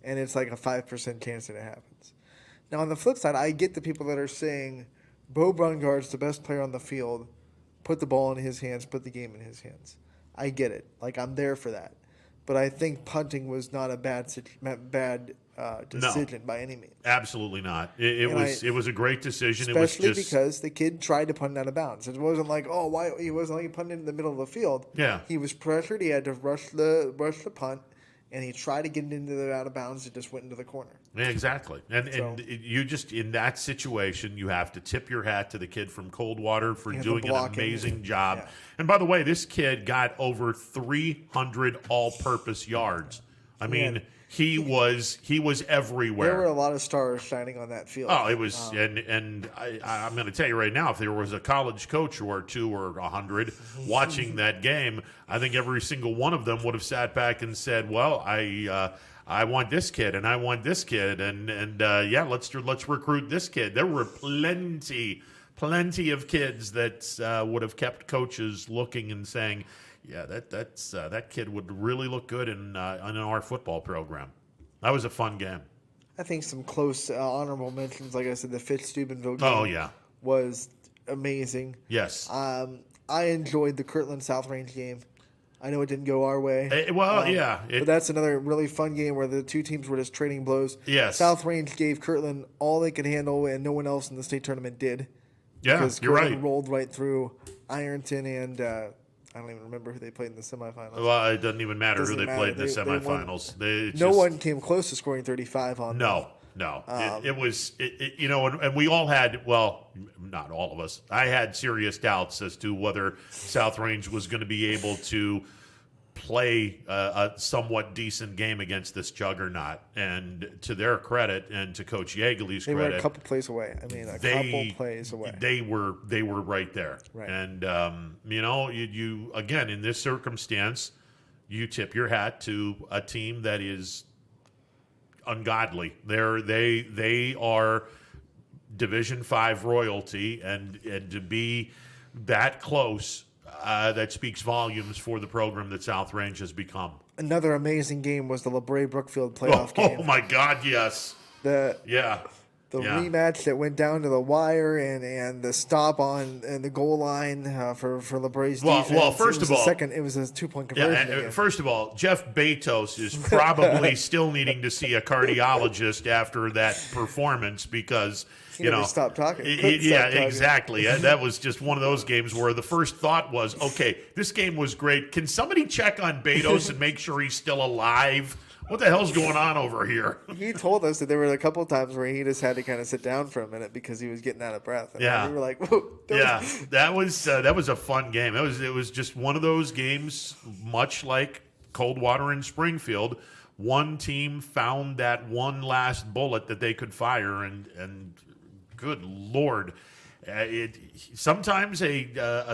And it's like a 5% chance that it happens. Now, on the flip side, I get the people that are saying, Bo Brungard's the best player on the field. Put the ball in his hands. Put the game in his hands. I get it. Like, I'm there for that. But I think punting was not a bad decision by any means. Absolutely not. It was a great decision. Especially it was just, because the kid tried to punt out of bounds. It wasn't like, why he wasn't like punting in the middle of the field. Yeah. He was pressured. He had to rush the punt, and he tried to get it into the out of bounds. It just went into the corner. Yeah, exactly. And So- you just, in that situation, you have to tip your hat to the kid from Coldwater for Yeah, the doing an blocking. amazing job. Yeah. And by the way, this kid got over 300 all-purpose yards. I mean, he was everywhere. There were a lot of stars shining on that field. Oh, it was, and I'm going to tell you right now, if there was a college coach or two or 100 watching that game, I think every single one of them would have sat back and said, "Well, I want this kid, and I want this kid, and yeah, let's recruit this kid." There were plenty of kids that would have kept coaches looking and saying, "Yeah, that kid would really look good in our football program." That was a fun game. I think some close honorable mentions, like I said, the Fitz-Steubenville game Oh yeah, was amazing. yes. I enjoyed the Kirtland South Range game. I know it didn't go our way. Yeah. But that's another really fun game where the two teams were just trading blows. Yes. South Range gave Kirtland all they could handle, and no one else in the state tournament did. Yeah, Because you're Kirtland right. rolled right through Ironton and I don't even remember who they played in the semifinals. Well, it doesn't even matter who Doesn't they played in the matter. They won. semifinals. It's No just- one came close to scoring 35 on them. No. It was, and we all had, well, not all of us. I had serious doubts as to whether South Range was going to be able to play a somewhat decent game against this juggernaut. And to their credit, and to Coach Yeagley's They were credit, a couple plays away. I mean, a couple plays away. They were right there. Right. And you again, in this circumstance, you tip your hat to a team that is ungodly. They are Division 5 royalty, and to be that close, that speaks volumes for the program that South Range has become. Another amazing game was the LeBray Brookfield playoff game. Oh my God, yes. The Yeah. rematch that went down to the wire and the stop on and the goal line for LeBray's defense. Well, first it was of all- it was a 2-point Yeah, conversion. and, again. first of all, Jeff Bezos is probably still needing to see a cardiologist after that performance because He never stopped talking. Couldn't stop yeah, talking. exactly. That was just one of those games where the first thought was, okay, this game was great. Can somebody check on Bezos and make sure he's still alive? What the hell's going on over here? He told us that there were a couple of times where he just had to kind of sit down for a minute because he was getting out of breath. And Yeah. we were like, whoa. Yeah, that was a fun game. It was just one of those games, much like Coldwater and Springfield. One team found that one last bullet that they could fire, and good Lord, sometimes a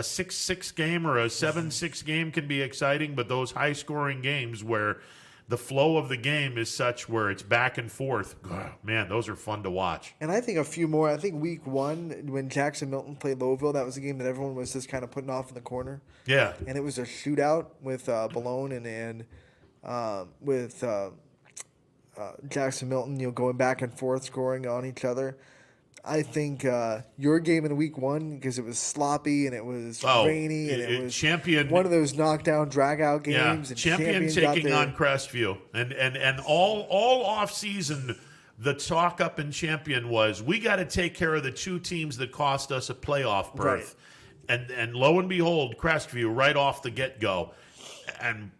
6-6 game or a 7-6 game can be exciting, but those high scoring games where the flow of the game is such where it's back and forth, man, those are fun to watch. And I think a few more. I think week 1, when Jackson Milton played Lowville, that was a game that everyone was just kind of putting off in the corner. Yeah. And it was a shootout with Ballone and with Jackson Milton, going back and forth, scoring on each other. I think your game in week 1, because it was sloppy and it was rainy and it was Champion, one of those knockdown drag-out games. yeah, And Champion got taking their- on Crestview, and all off season, the talk up in Champion was we got to take care of the two teams that cost us a playoff berth, and lo and behold, Crestview right off the get go, and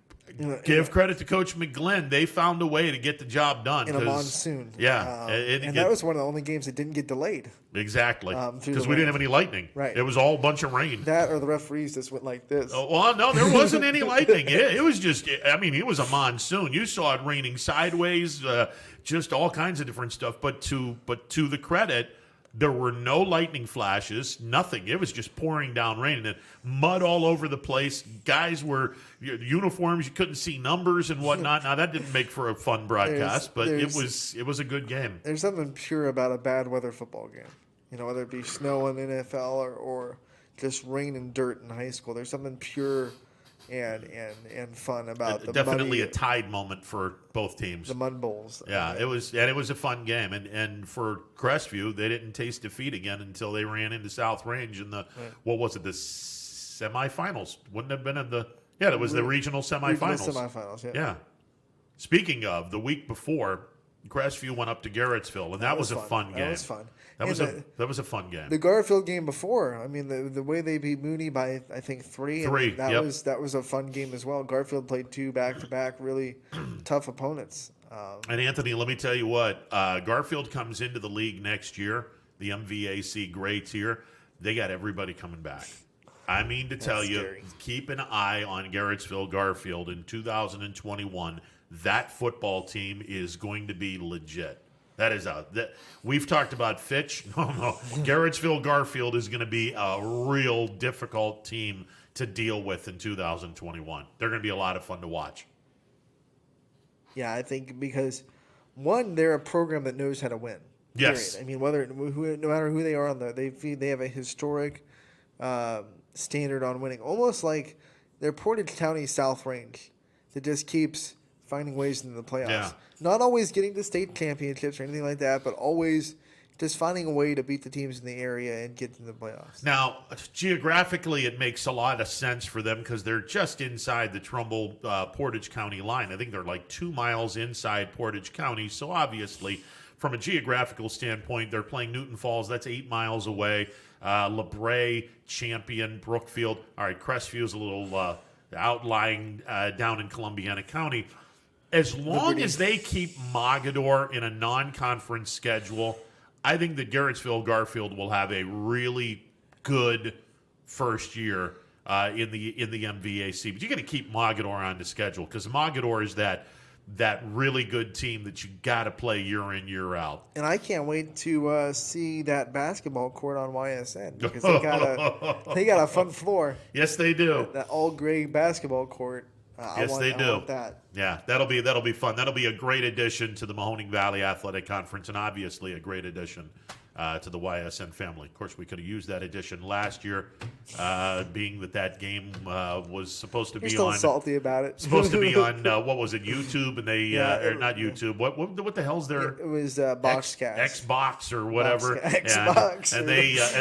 Give credit to Coach McGlynn. They found a way to get the job done. in a monsoon. Yeah. And that was one of the only games that didn't get delayed. Exactly. through Because the we didn't rain. have any lightning. Right. It was all a bunch of rain. That or the referees just went like this. Oh, well, no, there wasn't any lightning. It was just, I mean, it was a monsoon. You saw it raining sideways, just all kinds of different stuff. But to the credit, there were no lightning flashes, nothing. It was just pouring down rain and mud all over the place. Guys were uniforms, you couldn't see numbers and whatnot. Now that didn't make for a fun broadcast, but it was a good game. There's something pure about a bad weather football game. You know, whether it be snow in the NFL or just rain and dirt in high school. There's something pure and fun about the Definitely muddy, a tide moment for both teams. the mud bowls. Yeah, it was a fun game, and for Crestview, they didn't taste defeat again until they ran into South Range in the what was it, the semifinals? Wouldn't have been in the that was the regional semifinals. Semifinals, yeah. Yeah. Speaking of, the week before, Crestview went up to Garrettsville, and that was a fun game. That was fun. That And was a fun game. the Garfield game before. I mean, the way they beat Mooney by I think 3. and Three, That yep. was a fun game as well. Garfield played 2 back-to-back really tough opponents. And Anthony, let me tell you what, Garfield comes into the league next year, the MVAC grade tier. They got everybody coming back. I mean to tell you, scary. keep an eye on Garrettsville Garfield in 2021. That football team is going to be legit. That is we've talked about Fitch. No. Garrettsville Garfield is going to be a real difficult team to deal with in 2021. They're going to be a lot of fun to watch. Yeah, I think because one, they're a program that knows how to win. Yes. Period. I mean, no matter who they are they have a historic standard on winning, almost like they're Portage County South Range that just keeps finding ways into the playoffs. Yeah. Not always getting to state championships or anything like that, but always just finding a way to beat the teams in the area and get to the playoffs. Now, geographically, it makes a lot of sense for them because they're just inside the Trumbull Portage County line. I think they're like 2 miles inside Portage County. So obviously, from a geographical standpoint, they're playing Newton Falls. That's 8 miles away. LeBray, Champion, Brookfield. All right, Crestview is a little outlying down in Columbiana County. As long as they keep Mogador in a non-conference schedule, I think that Garrettsville Garfield will have a really good first year in the MVAC. But you got to keep Mogador on the schedule because Mogador is that really good team that you got to play year in, year out. And I can't wait to see that basketball court on YSN because they got a fun floor. Yes, they do. That all gray basketball court. Yes, they do. I want that. Yeah, that'll be fun. That'll be a great addition to the Mahoning Valley Athletic Conference, and obviously a great addition to the YSN family. Of course, we could have used that addition last year, being that game was supposed to You're be still on. salty about it. Supposed to be on what was it, YouTube, and they Yeah, or not YouTube. What the hell's their It was Boxcast. Xbox or whatever. Xbox. And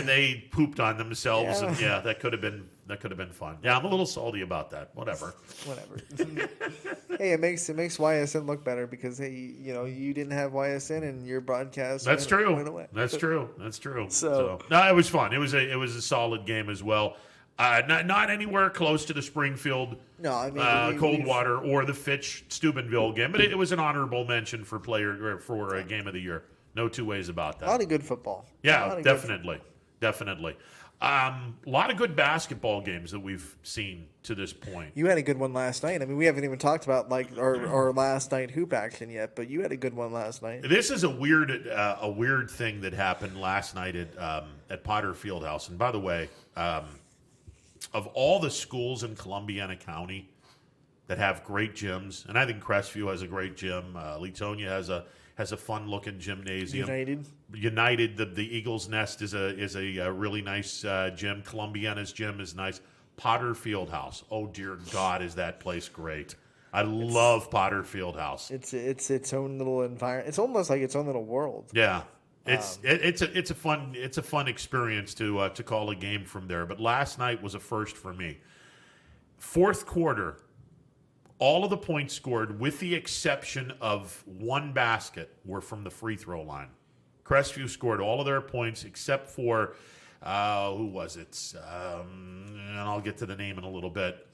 they pooped on themselves, Yeah. and that could have been fun. Yeah, I'm a little salty about that. Whatever. Hey, it makes YSN look better because you didn't have YSN and your broadcast. That's went true. away. That's true. So- no, it was fun. It was a solid game as well. Not anywhere close to the Springfield No, I mean Coldwater or the Fitch Steubenville game, but it was an honorable mention for a game of the year. No two ways about a lot that. of good football. A lot Yeah, of good definitely. A lot of good basketball games that we've seen to this point. You had a good one last night. I mean, we haven't even talked about like our last night hoop action yet, but you had a good one last night. This is a weird thing that happened last night at Potter Fieldhouse. And by the way, of all the schools in Columbiana County that have great gyms, and I think Crestview has a great gym. Leetonia has a fun looking gymnasium. United, the Eagles Nest is a really nice gym. Columbiana's gym is nice. Potter Fieldhouse. Oh dear God, is that place great? I love Potter Fieldhouse. It's its own little environment. It's almost like its own little world. Yeah, it's a fun experience to call a game from there. But last night was a first for me. Fourth quarter, all of the points scored, with the exception of one basket, were from the free throw line. Crestview scored all of their points except for who was it? And I'll get to the name in a little bit.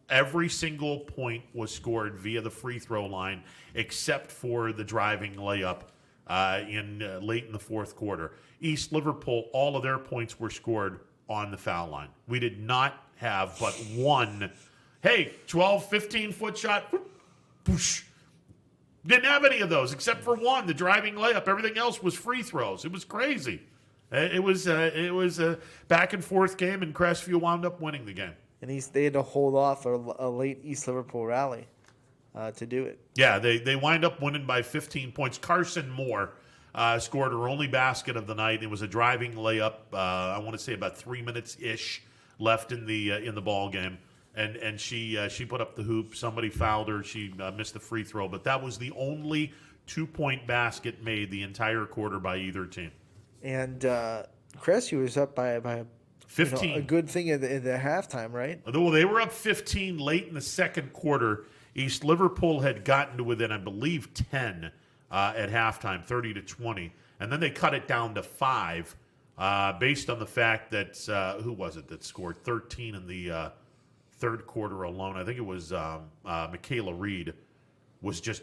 Every single point was scored via the free throw line, except for the driving layup late in the fourth quarter. East Liverpool, all of their points were scored on the foul line. We did not have but one, 12, 15-foot shot, whoosh. Didn't have any of those except for one, the driving layup. Everything else was free throws. It was crazy. It was a back and forth game, and Crestview wound up winning the game. And they had to hold off a late East Liverpool rally to do it. Yeah, they wind up winning by 15 points. Carson Moore scored her only basket of the night. It was a driving layup. I want to say about 3 minutes-ish left in the ball game, and she put up the hoop. Somebody fouled her. She missed the free throw, but that was the only 2-point basket made the entire quarter by either team. And Crestview was up by 15. A good thing in the halftime, right? Although they were up 15 late in the second quarter, East Liverpool had gotten to within, I believe, 10 at halftime, 30-20, and then they cut it down to 5, based on the fact that who was it that scored 13 in the third quarter alone? I think it was Michaela Reed was just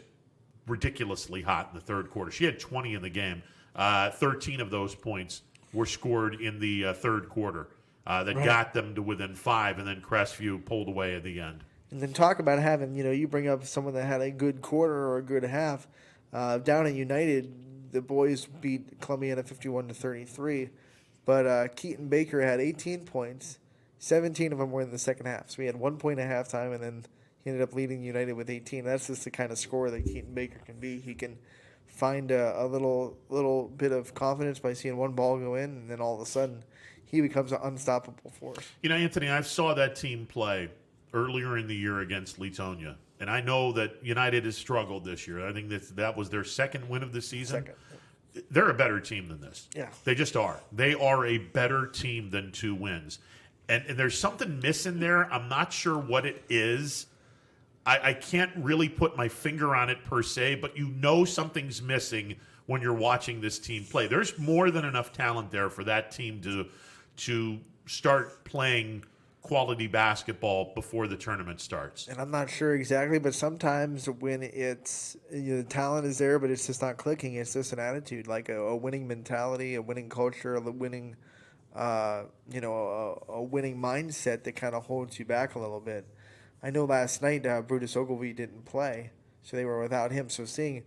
ridiculously hot in the third quarter. She had 20 in the game. 13 of those points were scored in the third quarter. That got them to within 5, and then Crestview pulled away at the end. And then talk about having, you bring up someone that had a good quarter or a good half. Down at United, the boys beat Columbiana 51-33, but Keaton Baker had 18 points. 17 of them were in the second half. So he had 1 point at halftime, and then he ended up leading United with 18. That's just the kind of scorer that Keaton Baker can be. He can find a little bit of confidence by seeing one ball go in, and then all of a sudden he becomes an unstoppable force. Anthony, I saw that team play earlier in the year against Leetonia, and I know that United has struggled this year. I think that was their second win of the season. Second. They're a better team than this. Yeah. They just are. They are a better team than 2 wins. And there's something missing there. I'm not sure what it is. I can't really put my finger on it per se, but something's missing when you're watching this team play. There's more than enough talent there for that team to start playing quality basketball before the tournament starts. And I'm not sure exactly, but sometimes when it's the talent is there, but it's just not clicking, it's just an attitude, like a winning mentality, a winning culture, a winning a winning mindset that kind of holds you back a little bit. I know last night Brutus Ogilvie didn't play, so they were without him. So seeing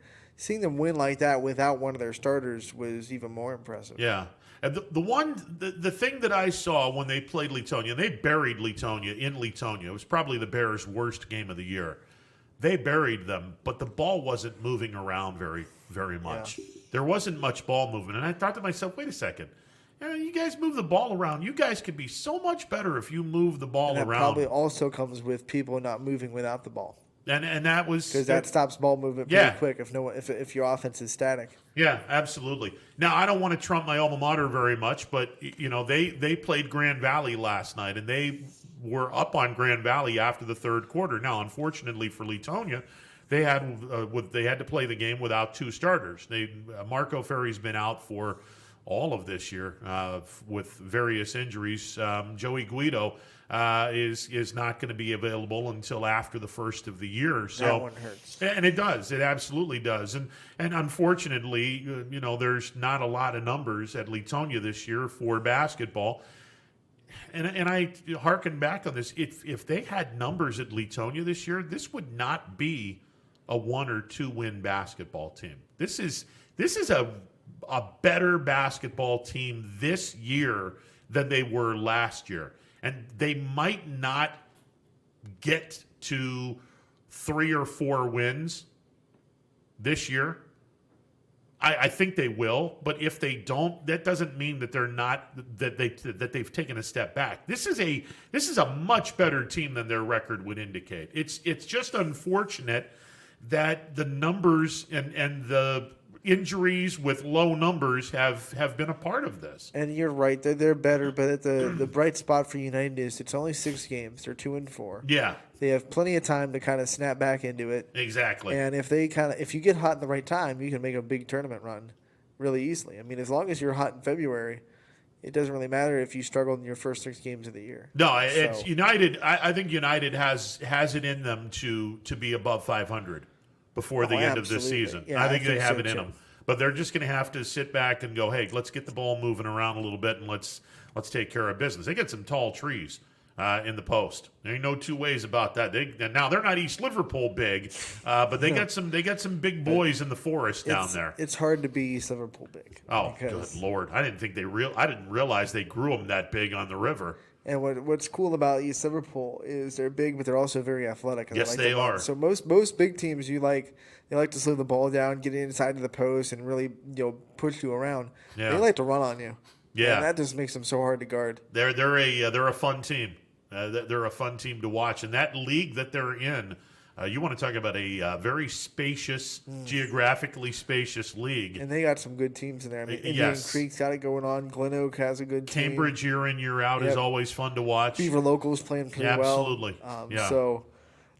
them win like that without one of their starters was even more impressive. Yeah. And the thing that I saw when they played Leetonia, they buried Leetonia in Leetonia. It was probably the Bears' worst game of the year. They buried them, but the ball wasn't moving around very, very much. Yeah. There wasn't much ball movement. And I thought to myself, wait a second. You guys move the ball around. You guys could be so much better if you move the ball and that around. Probably also comes with people not moving without the ball. And that was because that stops ball movement pretty quick if your offense is static. Yeah, absolutely. Now I don't want to trump my alma mater very much, but they played Grand Valley last night and they were up on Grand Valley after the third quarter. Now, unfortunately for Leetonia, they had to play the game without 2 starters. Marco Ferry's been out for all of this year with various injuries. Joey Guido is not going to be available until after the first of the year. So that one hurts. And it does. It absolutely does. And unfortunately, there's not a lot of numbers at Leetonia this year for basketball. And I harken back on this. If they had numbers at Leetonia this year, this would not be a 1 or 2 win basketball team. This is a better basketball team this year than they were last year. And they might not get to 3 or 4 wins this year. I think they will, but if they don't, that doesn't mean that they're not that they've taken a step back. This is a much better team than their record would indicate. It's just unfortunate that the numbers and the injuries with low numbers have been a part of this. And you're right, they're better, but the bright spot for United is it's only 6 games. They're 2-4. Yeah. They have plenty of time to kind of snap back into it. Exactly. And if you get hot at the right time, you can make a big tournament run really easily. I mean, as long as you're hot in February, it doesn't really matter if you struggled in your first 6 games of the year. No, it's So- United. I think United has it in them to be above 500 before the end of the absolutely. season. Yeah, I think they have so, it in too. them. But they're just going to have to sit back and go, hey, let's get the ball moving around a little bit and let's take care of business. They get some tall trees in the post. There ain't no two ways about that. Now they're not East Liverpool big, but they got some big boys in the forest down there. It's hard to be East Liverpool big. Oh, because- good Lord! I didn't realize they grew them that big on the river. And what's cool about East Liverpool is they're big, but they're also very athletic. And Yes, like they to run. are. So most big teams, they like to slow the ball down, get inside of the post, and really push you around. Yeah. They like to run on you. Yeah. And that just makes them so hard to guard. They're a fun team. They're a fun team to watch, and that league that they're in, you want to talk about a very spacious, geographically spacious league. And they got some good teams in there. I mean, Indian Yes. Creek's got it going on. Glen Oak has a good team. Cambridge year in year out is Yep. always fun to watch. Beaver Locals playing pretty Yeah, well. absolutely. Yeah. So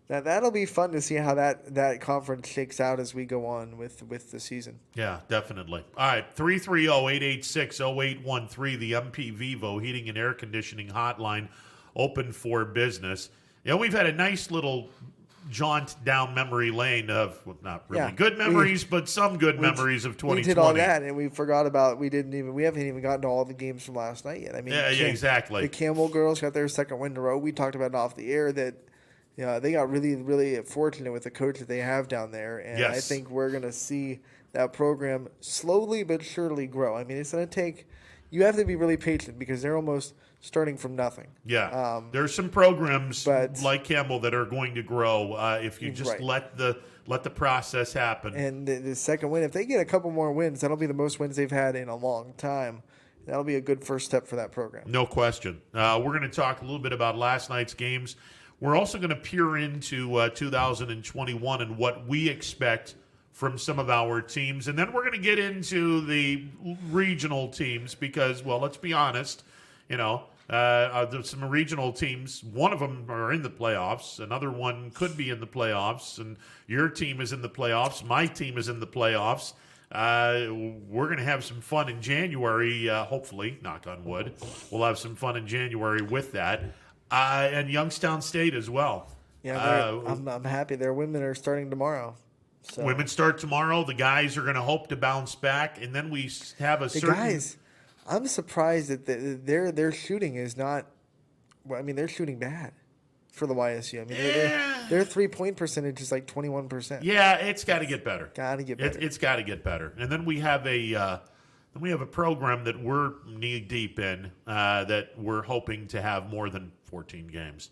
that'll be fun to see how that conference shakes out as we go on with the season. Yeah, definitely. All right, 330-886-0813, the MP Vivo Heating and Air Conditioning Hotline, open for business. We've had a nice little jaunt down memory lane of, well, not really Yeah, good memories, but some good memories of 2020. We did all that, and we forgot about we haven't even gotten to all the games from last night yet. I mean, Yeah, exactly. The Camel girls got their second win in a row. We talked about it off the air that they got really, really fortunate with the coach that they have down there, and I Yes. think we're gonna see that program slowly but surely grow. I mean, it's gonna take. You have to be really patient because they're almost starting from nothing. Yeah, there's some programs but- like Campbell that are going to grow if you just Right. let the process happen. And the second win, if they get a couple more wins, that'll be the most wins they've had in a long time. That'll be a good first step for that program. No question. We're going to talk a little bit about last night's games. We're also going to peer into 2021 and what we expect from some of our teams. And then we're going to get into the regional teams because, well, let's be honest, there's some regional teams. One of them are in the playoffs. Another one could be in the playoffs. And your team is in the playoffs. My team is in the playoffs. We're going to have some fun in January, hopefully, knock on wood. We'll have some fun in January with that. And Youngstown State as well. Yeah, I'm happy. Their women are starting tomorrow. So. Women start tomorrow. The guys are going to hope to bounce back. And then we have a The certain... guys, I'm surprised that their shooting is not. Well, I mean, they're shooting bad for the YSU. I mean, their 3-point percentage is like 21%. Yeah, it's got to get better. Got to get better. It's got to get better. And then we have a program that we're knee deep in that we're hoping to have more than 14 games,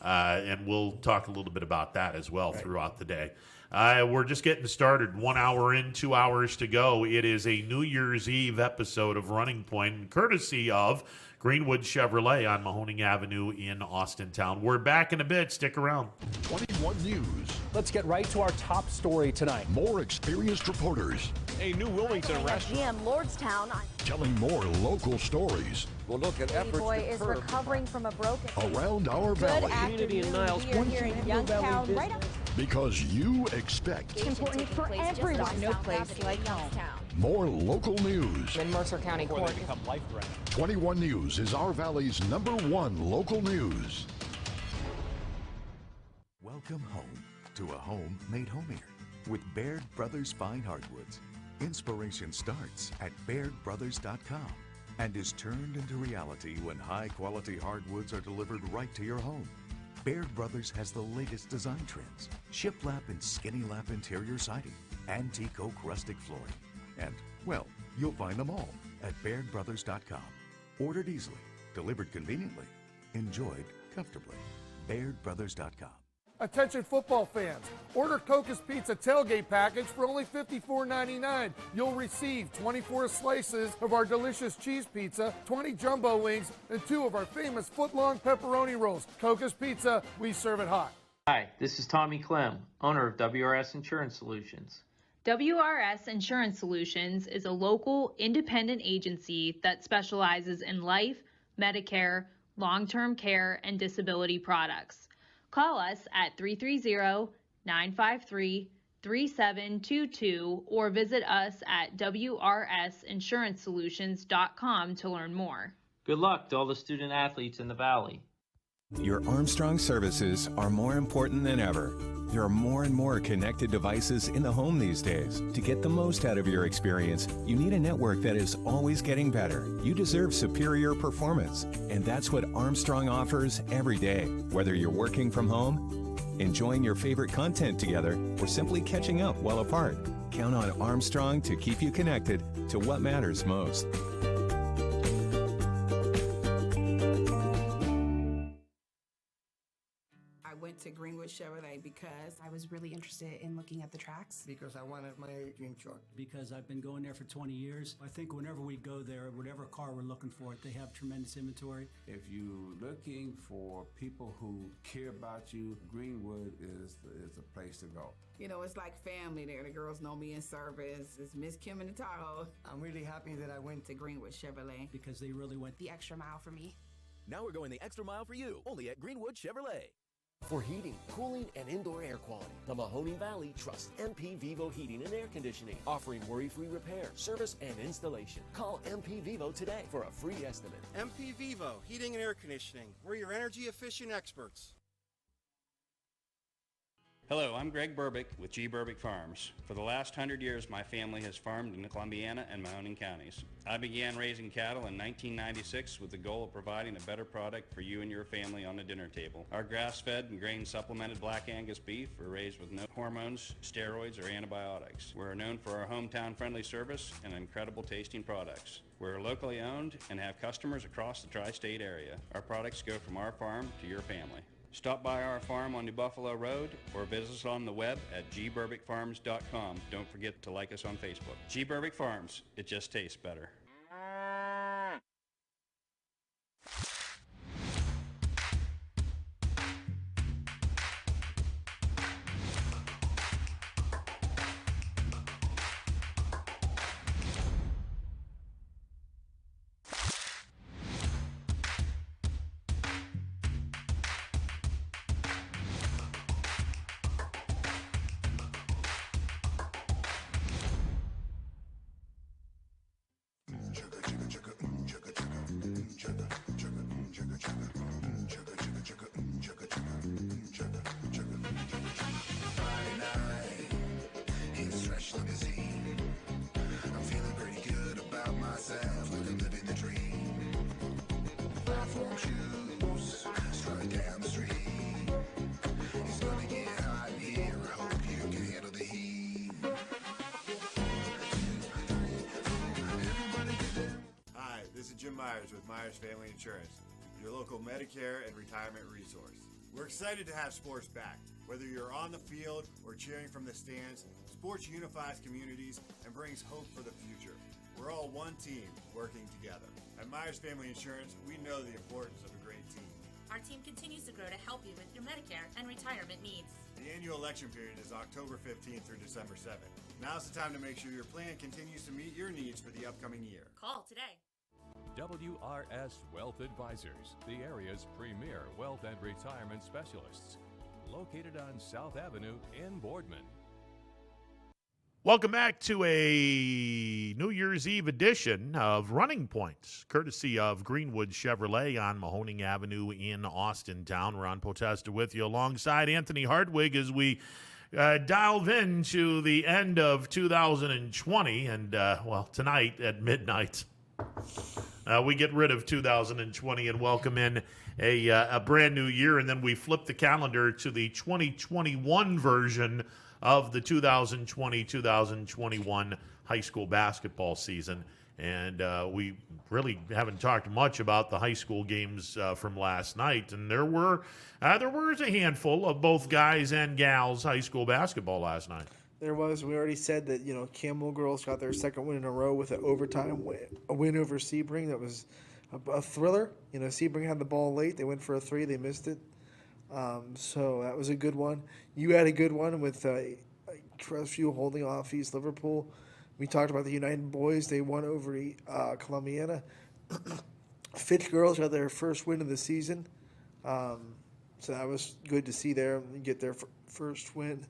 and we'll talk a little bit about that as well throughout the day. We're just getting started. 1 hour in, 2 hours to go. It is a New Year's Eve episode of Running Point, courtesy of Greenwood Chevrolet on Mahoning Avenue in Austintown. We're back in a bit. Stick around. 21 News. Let's get right to our top story tonight. More experienced reporters A new Wilmington restaurant. GM Lordstown. telling more local stories We'll look at Baby efforts boy to is curb recovering from a broken. around our Good valley afternoon. We are here in Youngstown, right up. because you expect It's important for everyone. No place like home. more local news. In Mercer County Before Court. they become life-threatening. 21 News is our valley's #1 local news. Welcome home to a home made homier with Baird Brothers Fine Hardwoods. Inspiration starts at BairdBrothers.com and is turned into reality when high-quality hardwoods are delivered right to your home. Baird Brothers has the latest design trends, shiplap and skinny lap interior siding, antique oak rustic flooring, and, well, you'll find them all at BairdBrothers.com. Ordered easily, delivered conveniently, enjoyed comfortably. BairdBrothers.com. Attention football fans, order Coca's Pizza tailgate package for only $54.99. You'll receive 24 slices of our delicious cheese pizza, 20 jumbo wings, and 2 of our famous foot-long pepperoni rolls. Coca's Pizza, we serve it hot. Hi, this is Tommy Clem, owner of WRS Insurance Solutions. WRS Insurance Solutions is a local independent agency that specializes in life, Medicare, long-term care, and disability products. Call us at 330-953-2323 3722 or visit us at wrsinsuranceSolutions.com to learn more. Good luck to all the student athletes in the Valley. Your Armstrong services are more important than ever. There are more and more connected devices in the home these days. To get the most out of your experience, you need a network that is always getting better. You deserve superior performance, and that's what Armstrong offers every day. Whether you're working from home, enjoying your favorite content together, or simply catching up while apart, count on Armstrong to keep you connected to what matters most. I went to Greenwood Chevrolet because I was really interested in looking at the tracks. Because I wanted my dream truck. Because I've been going there for 20 years. I think whenever we go there, whatever car we're looking for, they have tremendous inventory. If you're looking for people who care about you, Greenwood is the place to go. You know, it's like family there. The girls know me in service. It's Miss Kim in the Tahoe. I'm really happy that I went to Greenwood Chevrolet. Because they really went the extra mile for me. Now we're going the extra mile for you, only at Greenwood Chevrolet. For heating, cooling, and indoor air quality, the Mahoning Valley trusts MP Vivo Heating and Air Conditioning, offering worry-free repair, service, and installation. Call MP Vivo today for a free estimate. MP Vivo Heating and Air Conditioning. We're your energy-efficient experts. Hello, I'm Greg Burbick with G. Burbick Farms. For the last 100 years, my family has farmed in the Columbiana and Mahoning counties. I began raising cattle in 1996 with the goal of providing a better product for you and your family on the dinner table. Our grass-fed and grain-supplemented Black Angus beef are raised with no hormones, steroids, or antibiotics. We're known for our hometown-friendly service and incredible tasting products. We're locally owned and have customers across the tri-state area. Our products go from our farm to your family. Stop by our farm on New Buffalo Road or visit us on the web at gburbickfarms.com. Don't forget to like us on Facebook. G. Burbick Farms, it just tastes better. Jim Myers with Myers Family Insurance, your local Medicare and retirement resource. We're excited to have sports back. Whether you're on the field or cheering from the stands, sports unifies communities and brings hope for the future. We're all one team working together. At Myers Family Insurance, we know the importance of a great team. Our team continues to grow to help you with your Medicare and retirement needs. The annual election period is October 15th through December 7th. Now's the time to make sure your plan continues to meet your needs for the upcoming year. Call today. WRS Wealth Advisors, the area's premier wealth and retirement specialists. Located on South Avenue in Boardman. Welcome back to a New Year's Eve edition of Running Points, courtesy of Greenwood Chevrolet on Mahoning Avenue in Austintown. Ron Potesta with you alongside Anthony Hardwig as we dive into the end of 2020. And, tonight at midnight, we get rid of 2020 and welcome in a brand new year, and then we flip the calendar to the 2021 version of the 2020-2021 high school basketball season. And we really haven't talked much about the high school games from last night. And there was a handful of both guys and gals high school basketball last night. There was. We already said that, Campbell girls got their second win in a row with an overtime a win over Sebring. That was a thriller. Sebring had the ball late. They went for a three. They missed it. So that was a good one. You had a good one with Crestview holding off East Liverpool. We talked about the United boys. They won over Columbiana. Fitch girls got their first win of the season. So that was good to see them get their first win.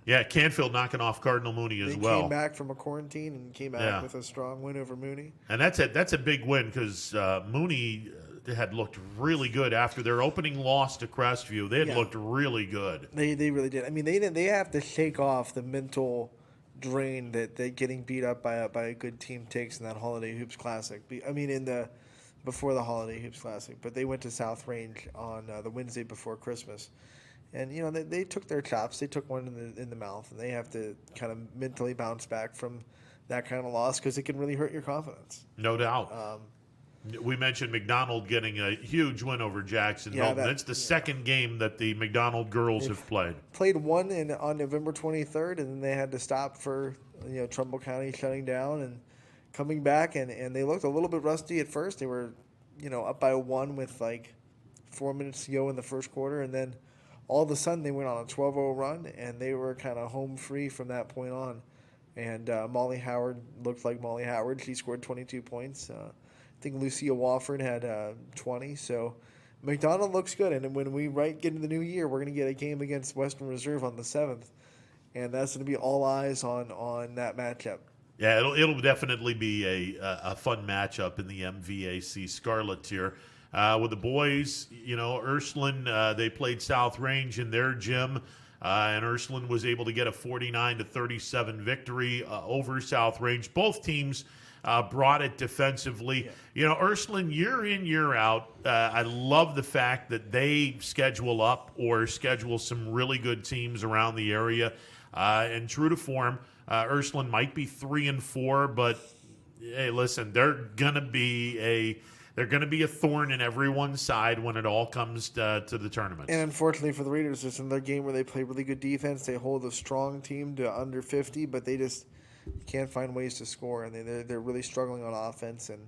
Yeah, Canfield knocking off Cardinal Mooney as They well. came back from a quarantine and came back with a strong win over Mooney. And that's a big win because Mooney had looked really good after their opening loss to Crestview. They had looked really good. They really did. I mean, they have to shake off the mental drain that getting beat up by a good team takes in that Holiday Hoops Classic. I mean, before the Holiday Hoops Classic, but they went to South Range on the Wednesday before Christmas. And, you know, they took their chops. They took one in the mouth, and they have to kind of mentally bounce back from that kind of loss because it can really hurt your confidence. No doubt. We mentioned McDonald getting a huge win over Jacksonville. That's the second game that the McDonald girls have played. Played one on November 23rd, and then they had to stop for, you know, Trumbull County shutting down and coming back, and they looked a little bit rusty at first. They were, you know, up by one with like 4 minutes to go in the first quarter, and then all of a sudden they went on a 12-0 run, and they were kind of home free from that point on. And Molly Howard looked like Molly Howard. She scored 22 points. I think Lucia Wofford had 20. So McDonald looks good. And when we get into the new year, we're going to get a game against Western Reserve on the 7th. And that's going to be all eyes on that matchup. Yeah, it'll definitely be a fun matchup in the MVAC Scarlet tier. With the boys, you know, Ursuline, they played South Range in their gym, and Ursuline was able to get a 49-37 victory over South Range. Both teams brought it defensively. Yeah. You know, Ursuline, year in, year out, I love the fact that they schedule up or schedule some really good teams around the area. And true to form, Ursuline might be 3-4, but hey, listen, they're gonna be a thorn in everyone's side when it all comes to the tournament. And unfortunately for the Raiders, it's another game where they play really good defense. They hold a strong team to under 50, but they just can't find ways to score, and they're really struggling on offense. And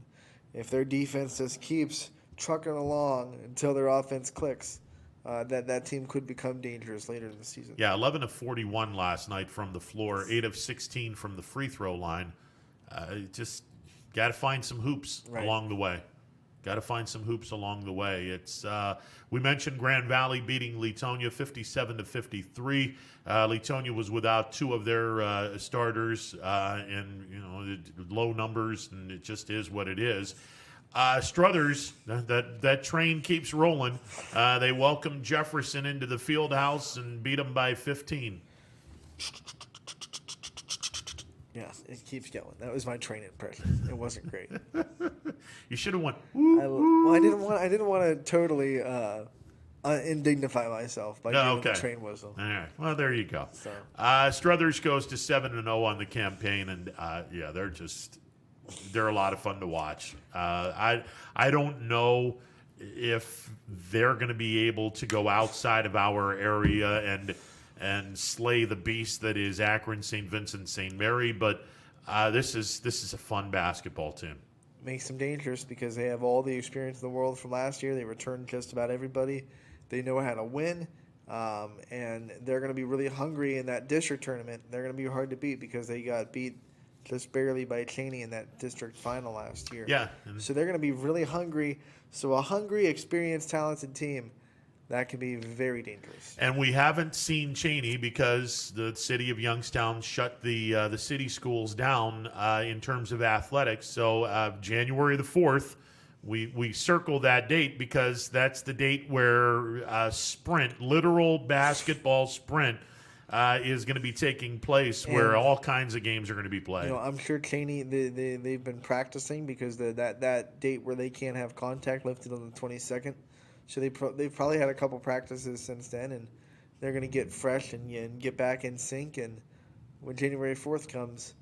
if their defense just keeps trucking along until their offense clicks, that team could become dangerous later in the season. Yeah, 11 of 41 last night from the floor, 8 of 16 from the free throw line. Just got to find some hoops along the way. Got to find some hoops along the way. It's we mentioned Grand Valley beating Leetonia 57-53. Leetonia was without two of their starters, and you know, low numbers, and it just is what it is. Struthers, that train keeps rolling. They welcomed Jefferson into the field house and beat them by 15. Yeah, it keeps going. That was my train impression. It wasn't great. You should have went. I didn't want to totally indignify myself by doing the train whistle. All right. Well, there you go. So. Struthers goes to 7-0 on the campaign, and yeah, they're a lot of fun to watch. I don't know if they're going to be able to go outside of our area and slay the beast that is Akron, St. Vincent, St. Mary, but this is a fun basketball team. Makes them dangerous because they have all the experience in the world from last year. They returned just about everybody. They know how to win, and they're going to be really hungry in that district tournament. They're going to be hard to beat because they got beat just barely by Cheney in that district final last year. Yeah. So they're going to be really hungry. So a hungry, experienced, talented team, that can be very dangerous. And we haven't seen Cheney because the city of Youngstown shut the city schools down in terms of athletics. So January the 4th, we circle that date because that's the date where sprint, literal basketball sprint, is going to be taking place, where all kinds of games are going to be played. You know, I'm sure Cheney, they've been practicing because that date where they can't have contact lifted on the 22nd. So they've probably had a couple practices since then, and they're going to get fresh and get back in sync. And when January 4th comes,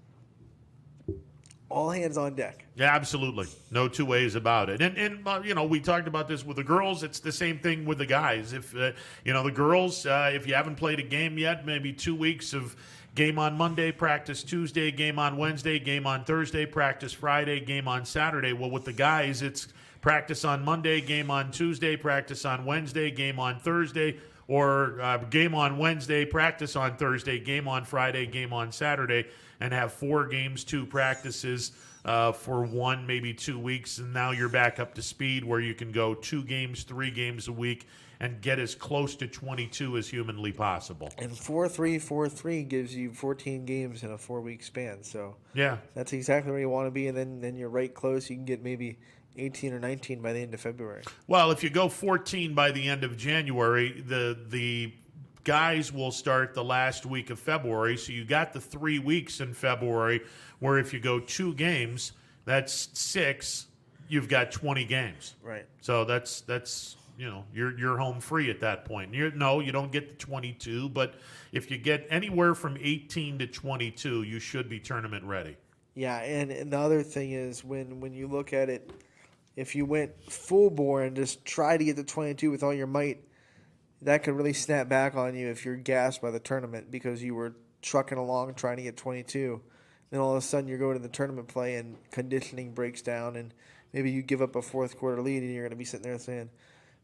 all hands on deck. Yeah, absolutely. No two ways about it. And you know, we talked about this with the girls. It's the same thing with the guys. If you know, the girls, if you haven't played a game yet, maybe 2 weeks of game on Monday, practice Tuesday, game on Wednesday, game on Thursday, practice Friday, game on Saturday. Well, with the guys, it's practice on Monday, game on Tuesday, practice on Wednesday, game on Thursday, or game on Wednesday, practice on Thursday, game on Friday, game on Saturday, and have 4 games, 2 practices for 1, maybe 2 weeks. And now you're back up to speed where you can go 2 games, 3 games a week and get as close to 22 as humanly possible. And 4-3-4-3 gives you 14 games in a 4-week span. So yeah, that's exactly where you want to be. And then you're right close. You can get maybe 18 or 19 by the end of February. Well, if you go 14 by the end of January, the guys will start the last week of February. So you got the 3 weeks in February where if you go 2 games, that's 6. You've got 20 games. Right. So that's you're home free at that point. You don't get the 22, but if you get anywhere from 18 to 22, you should be tournament ready. Yeah, and the other thing is when you look at it, if you went full bore and just try to get to 22 with all your might, that could really snap back on you if you're gassed by the tournament because you were trucking along trying to get 22. Then all of a sudden you're going to the tournament play and conditioning breaks down and maybe you give up a fourth quarter lead and you're going to be sitting there saying,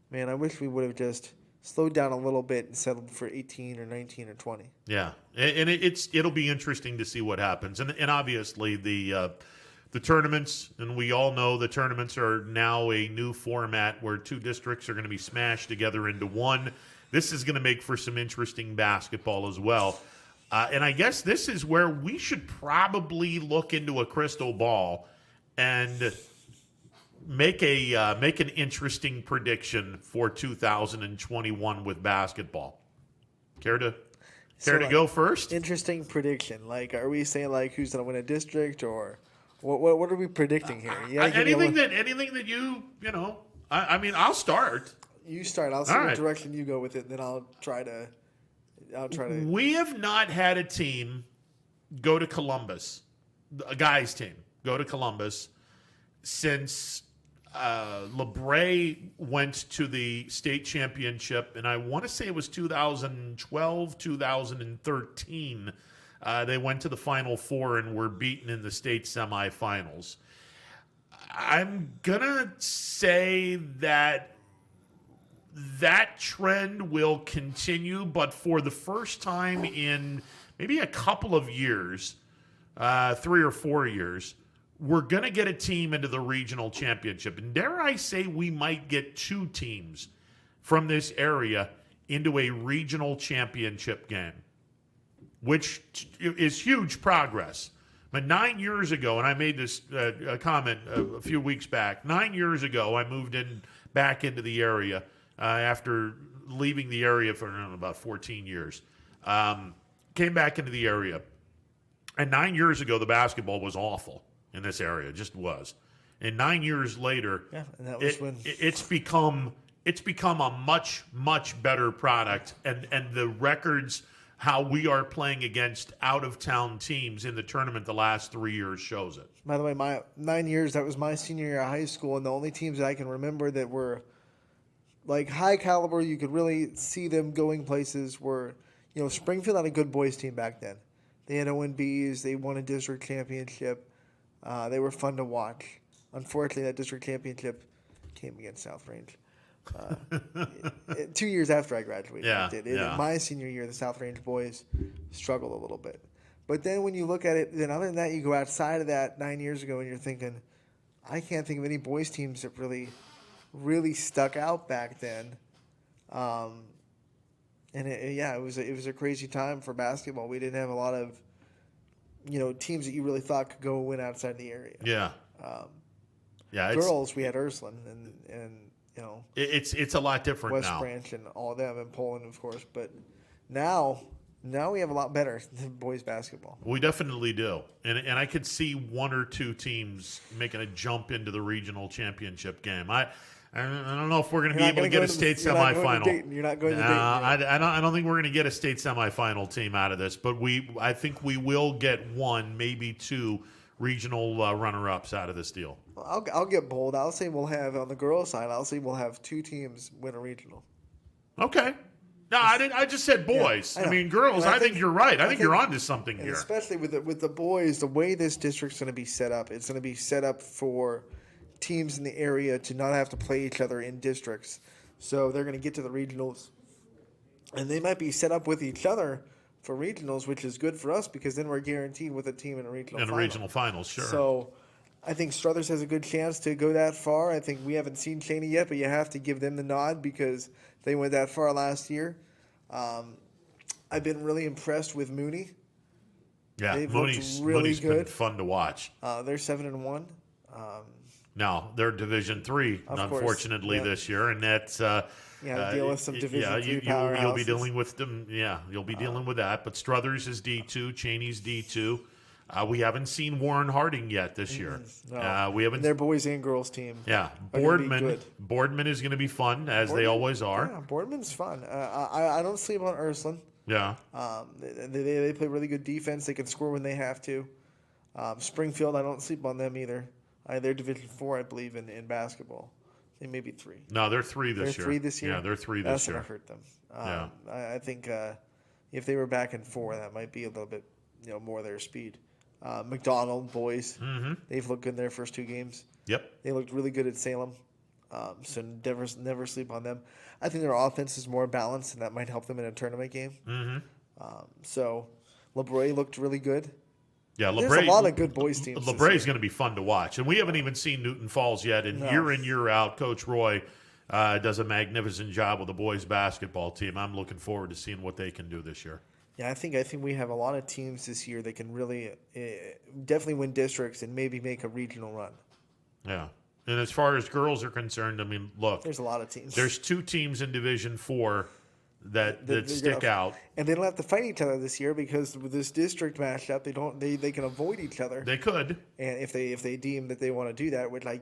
man, I wish we would have just slowed down a little bit and settled for 18 or 19 or 20. Yeah, and it'll be interesting to see what happens. And obviously the tournaments, and we all know the tournaments are now a new format where 2 districts are going to be smashed together into one. This is going to make for some interesting basketball as well. And I guess this is where we should probably look into a crystal ball and make an interesting prediction for 2021 with basketball. Care to go first? Interesting prediction. Like, are we saying like who's going to win a district or what are we predicting here? Anything that you know. I mean, I'll start. You start. I'll see what direction you go with it, and then I'll try to. We have not had a team go to Columbus, a guys' team go to Columbus since LeBray went to the state championship, and I want to say it was 2012, 2013. They went to the Final Four and were beaten in the state semifinals. I'm going to say that trend will continue, but for the first time in maybe a couple of years, 3 or 4 years, we're going to get a team into the regional championship. And dare I say we might get 2 teams from this area into a regional championship game, which is huge progress. But 9 years ago, and I made this comment a few weeks back, 9 years ago I moved back into the area after leaving the area for about 14 years. Came back into the area. And 9 years ago, the basketball was awful in this area. It just was. And 9 years later, and that was it's become a much, much better product. And the records, how we are playing against out-of-town teams in the tournament the last 3 years shows it. By the way, my 9 years, that was my senior year of high school, and the only teams that I can remember that were like high caliber, you could really see them going places were, Springfield had a good boys team back then. They had ONBs. They won a district championship. They were fun to watch. Unfortunately, that district championship came against South Range 2 years after I graduated. Yeah, My senior year, the South Range boys struggled a little bit. But then when you look at it, then other than that, you go outside of that 9 years ago and you're thinking, I can't think of any boys teams that really stuck out back then. And it was a crazy time for basketball. We didn't have a lot of, teams that you really thought could go win outside the area. Yeah. Girls, we had Ursuline and it's a lot different West now. Branch and all of them, and Poland, of course. But now we have a lot better than boys basketball. We definitely do, and I could see 1 or 2 teams making a jump into the regional championship game. I don't know if we're going to be able to get a state semifinal. You're not going to Dayton. I don't think we're going to get a state semifinal team out of this, but I think we will get 1, maybe 2 regional runner-ups out of this deal. I'll get bold. I'll say we'll have, on the girls' side, we'll have 2 teams win a regional. Okay. No, I just said boys. Yeah, I mean, girls, I think you're right. I think you're onto something and here. Especially with the boys, the way this district's going to be set up, it's going to be set up for teams in the area to not have to play each other in districts. So they're going to get to the regionals, and they might be set up with each other for regionals, which is good for us because then we're guaranteed with a team in a regional final. Regional finals, sure. So I think Struthers has a good chance to go that far. I think we haven't seen Cheney yet, but you have to give them the nod because they went that far last year. I've been really impressed with Mooney. Yeah, They've Mooney's looked really been good. fun to watch. They're 7-1. Now they're Division III, Of course, unfortunately, yeah. this year, and that's deal with some Division III you'll be powerhouses. dealing with them. Yeah, you'll be dealing with that. But Struthers is D2, Cheney's D2. We haven't seen Warren Harding yet this year. No. We haven't. Their boys and girls team. Yeah, are gonna be Boardman. good. Boardman is going to be fun as they always are. Yeah, Boardman's fun. I don't sleep on Ursuline. Yeah. They play really good defense. They can score when they have to. Springfield, I don't sleep on them either. They're Division IV, I believe, in basketball. They may be 3. No, they're 3 this year. They're 3 this year? Yeah, they're 3 That's this year. That's going to hurt them. Yeah. I think if they were back in 4, that might be a little bit more their speed. McDonald boys, they've looked good in their first 2 games. Yep. They looked really good at Salem. So never sleep on them. I think their offense is more balanced, and that might help them in a tournament game. So LeBray looked really good. Yeah, There's a lot of good boys teams. LeBray's going to be fun to watch, and we haven't even seen Newton Falls yet. And year in, year out, Coach Roy does a magnificent job with the boys basketball team. I'm looking forward to seeing what they can do this year. Yeah, I think we have a lot of teams this year that can really definitely win districts and maybe make a regional run. Yeah. And as far as girls are concerned, I mean, look. There's a lot of teams. There's 2 teams in Division IV that stick out. And they don't have to fight each other this year because with this district matchup, they can avoid each other. They could. And if they deem that they want to do that, which I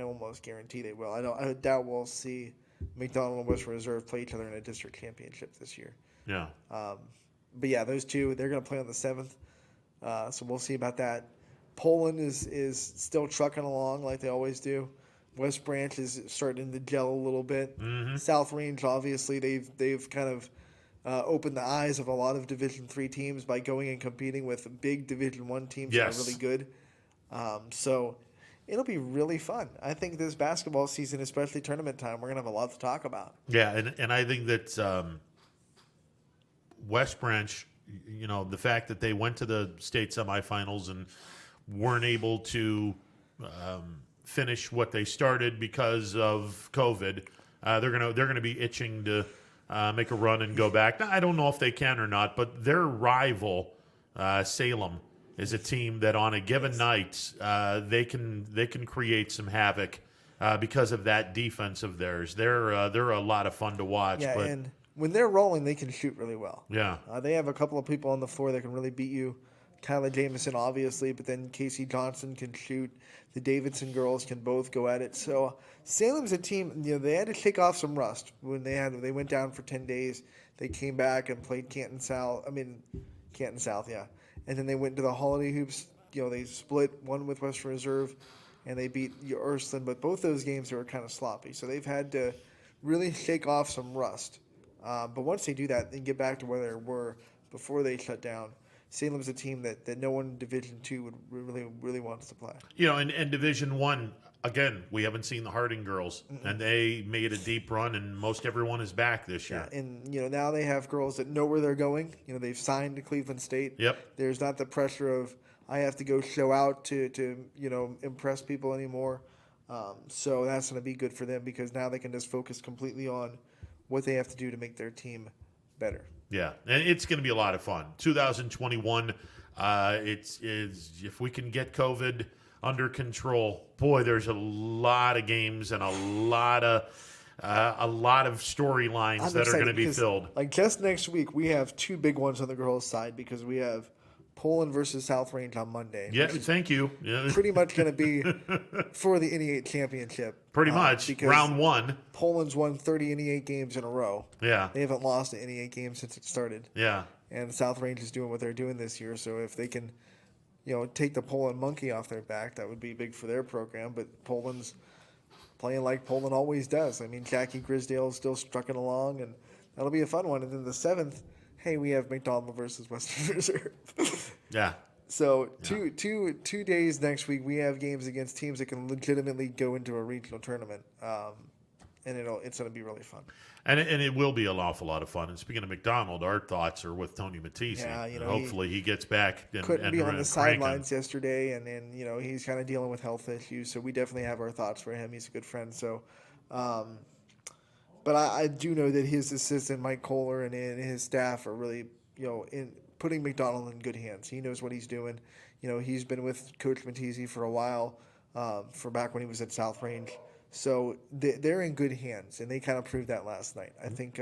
almost guarantee they will. I doubt we'll see McDonald and Western Reserve play each other in a district championship this year. Yeah. But yeah, those 2, they're going to play on the 7th. So we'll see about that. Poland is still trucking along like they always do. West Branch is starting to gel a little bit. South Range, obviously, they've kind of opened the eyes of a lot of Division III teams by going and competing with big Division I teams that are really good. So it'll be really fun. I think this basketball season, especially tournament time, we're going to have a lot to talk about. Yeah, and I think that West Branch, the fact that they went to the state semifinals and weren't able to finish what they started because of COVID, they're gonna be itching to make a run and go back. Now, I don't know if they can or not, but their rival Salem is a team that on a given night they can create some havoc because of that defense of theirs. They're a lot of fun to watch. Yeah, but and when they're rolling, they can shoot really well. Yeah. They have a couple of people on the floor that can really beat you. Kyla Jameson, obviously, but then Casey Johnson can shoot. The Davidson girls can both go at it. So Salem's a team, they had to shake off some rust when they went down for 10 days. They came back and played Canton South, yeah. And then they went to the Holiday Hoops. They split one with Western Reserve, and they beat Ursuline. But both those games were kind of sloppy. So they've had to really shake off some rust. But once they do that, they get back to where they were before they shut down. Salem's a team that no one in Division II would really wants to play. And Division I, again, we haven't seen the Harding girls, and they made a deep run, and most everyone is back this year. Yeah, and now they have girls that know where they're going. They've signed to Cleveland State. Yep. There's not the pressure of I have to go show out to impress people anymore. So that's going to be good for them because now they can just focus completely on what they have to do to make their team better. Yeah, and it's going to be a lot of fun. 2021, it's if we can get COVID under control, boy, there's a lot of games and a lot of storylines that are going to be filled. Like just next week, we have 2 big ones on the girls' side because we have Poland versus South Range on Monday. Yeah, thank you. Yeah. Pretty much going to be for the NE8 championship. Pretty much. Round 1. Poland's won 30 NE8 games in a row. Yeah. They haven't lost an NE8 game since it started. Yeah. And South Range is doing what they're doing this year. So if they can, take the Poland monkey off their back, that would be big for their program. But Poland's playing like Poland always does. I mean, Jackie Grisdale is still strucking along, and that'll be a fun one. And then the 7th, hey, we have McDonald versus Western Reserve. Yeah. So two days next week, we have games against teams that can legitimately go into a regional tournament. and it's going to be really fun. And it will be an awful lot of fun. And speaking of McDonald, our thoughts are with Tony Matisse. Yeah, and hopefully he gets back. And couldn't be on the cranking. sidelines yesterday, and he's kind of dealing with health issues. So we definitely have our thoughts for him. He's a good friend. So, but I do know that his assistant Mike Kohler and his staff are really in putting McDonald in good hands. He knows what he's doing. He's been with Coach Matisse for a while, for back when he was at South Range. So they're in good hands, and they kind of proved that last night. I think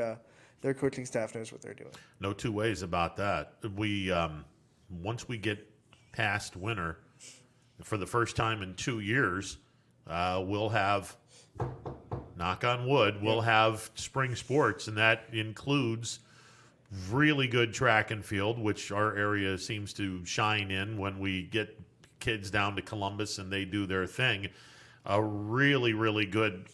their coaching staff knows what they're doing. No two ways about that. We once we get past winter, for the first time in 2 years, we'll have, knock on wood, we'll have spring sports, and that includes really good track and field, which our area seems to shine in when we get kids down to Columbus and they do their thing. A really, really good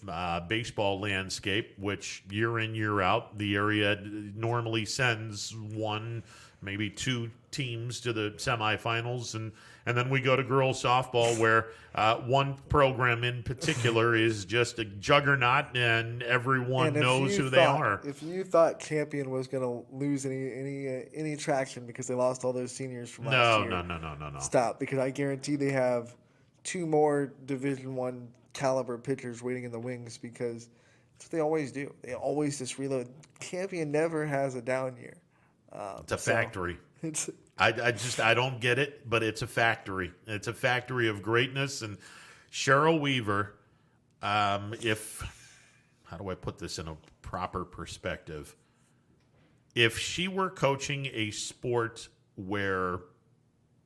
baseball landscape, which year in, year out, the area normally sends one, maybe two teams to the semifinals. And then we go to girls softball, where one program in particular is just a juggernaut, and everyone knows who they are. If you thought Champion was going to lose any traction because they lost all those seniors from last year, no. Stop, because I guarantee they have 2 more Division I caliber pitchers waiting in the wings, because that's what they always do. They always just reload. Champion never has a down year. It's a factory. I don't get it, but it's a factory. It's a factory of greatness. And Cheryl Weaver, how do I put this in a proper perspective? If she were coaching a sport where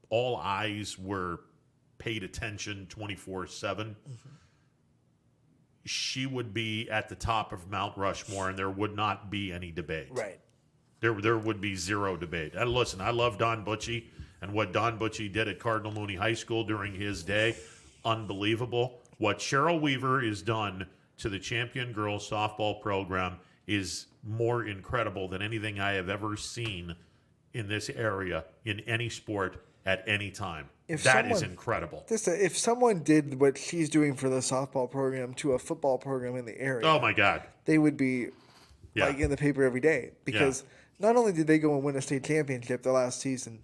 all eyes were paid attention 24/7, she would be at the top of Mount Rushmore, and there would not be any debate. Right. There would be zero debate. And listen, I love Don Butchie, and what Don Butchie did at Cardinal Mooney High School during his day, unbelievable. What Cheryl Weaver has done to the Champion girls softball program is more incredible than anything I have ever seen in this area in any sport at any time. That is incredible. If someone did what she's doing for the softball program to a football program in the area, oh my God, they would be like in the paper every day, because not only did they go and win a state championship the last season,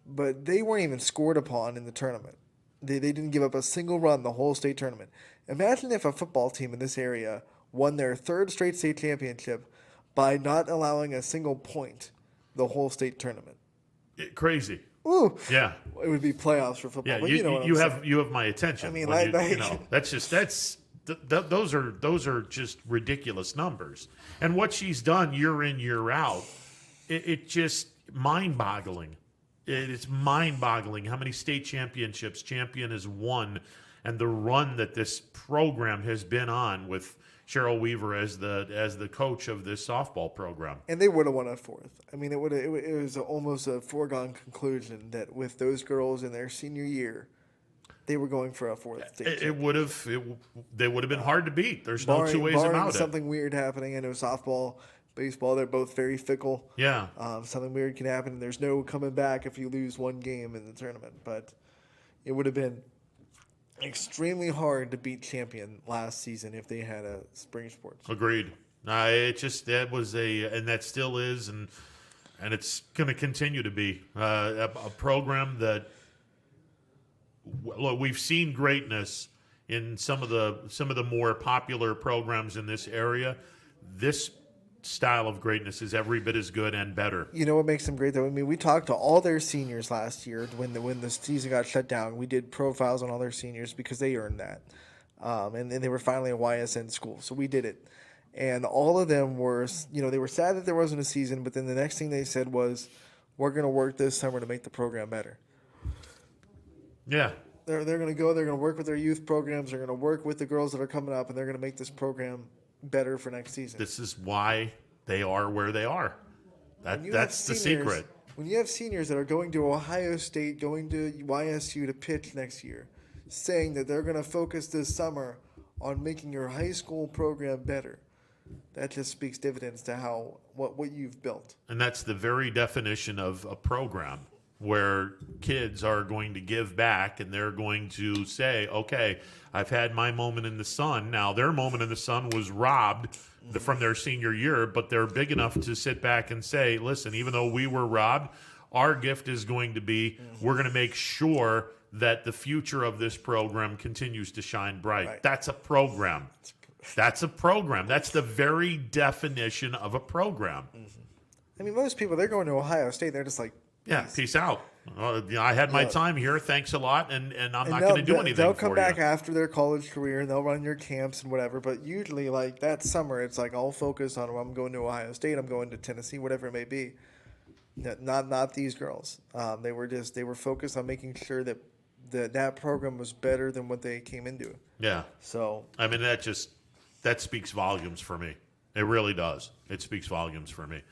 but they weren't even scored upon in the tournament. They didn't give up a single run the whole state tournament. Imagine if a football team in this area won their 3rd straight state championship by not allowing a single point the whole state tournament. Crazy. Ooh. Yeah. It would be playoffs for football. Yeah, but you have my attention. I mean, those are just ridiculous numbers. And what she's done year in, year out, it just mind-boggling. It's mind-boggling how many state championships Champion has won, and the run that this program has been on with Cheryl Weaver as the coach of this softball program. And they would have won a 4th. I mean, it was almost a foregone conclusion that with those girls in their senior year, they were going for a 4th state. They would have been hard to beat. There's no two ways about it. Something weird happening. I know softball, baseball, they're both very fickle. Yeah. Something weird can happen. There's no coming back if you lose one game in the tournament. But it would have been extremely hard to beat Champion last season if they had a spring sports. Agreed. And that still is, and it's going to continue to be a program that, look, we've seen greatness in some of the more popular programs in this area. This style of greatness is every bit as good and better. You know what makes them great, though? I mean, we talked to all their seniors last year when the season got shut down. We did profiles on all their seniors because they earned that. And they were finally a YSN school, so we did it. And all of them were, they were sad that there wasn't a season, but then the next thing they said was, we're going to work this summer to make the program better. Yeah. They're going to go, they're going to work with their youth programs, they're going to work with the girls that are coming up, and they're going to make this program better for next season. This is why they are where they are. That's the secret. When you have seniors that are going to Ohio State, going to YSU to pitch next year, saying that they're going to focus this summer on making your high school program better, that just speaks dividends to what you've built. And that's the very definition of a program. where kids are going to give back and they're going to say, okay, I've had my moment in the sun. Now, their moment in the sun was robbed from their senior year, but they're big enough to sit back and say, listen, even though we were robbed, our gift is going to be, we're going to make sure that the future of this program continues to shine bright. Right. That's a program. That's a program. That's the very definition of a program. I mean, most people, they're going to Ohio State. They're just like, yeah, peace out. I had my time here. Thanks a lot, and I'm not going to do anything They'll for come back you. after their college career, and they'll run your camps and whatever. But usually, like that summer, it's like all focused on, I'm going to Ohio State, I'm going to Tennessee, whatever it may be. Not these girls. They were focused on making sure that that program was better than what they came into. Yeah. So I mean, that speaks volumes for me. It really does. It speaks volumes for me.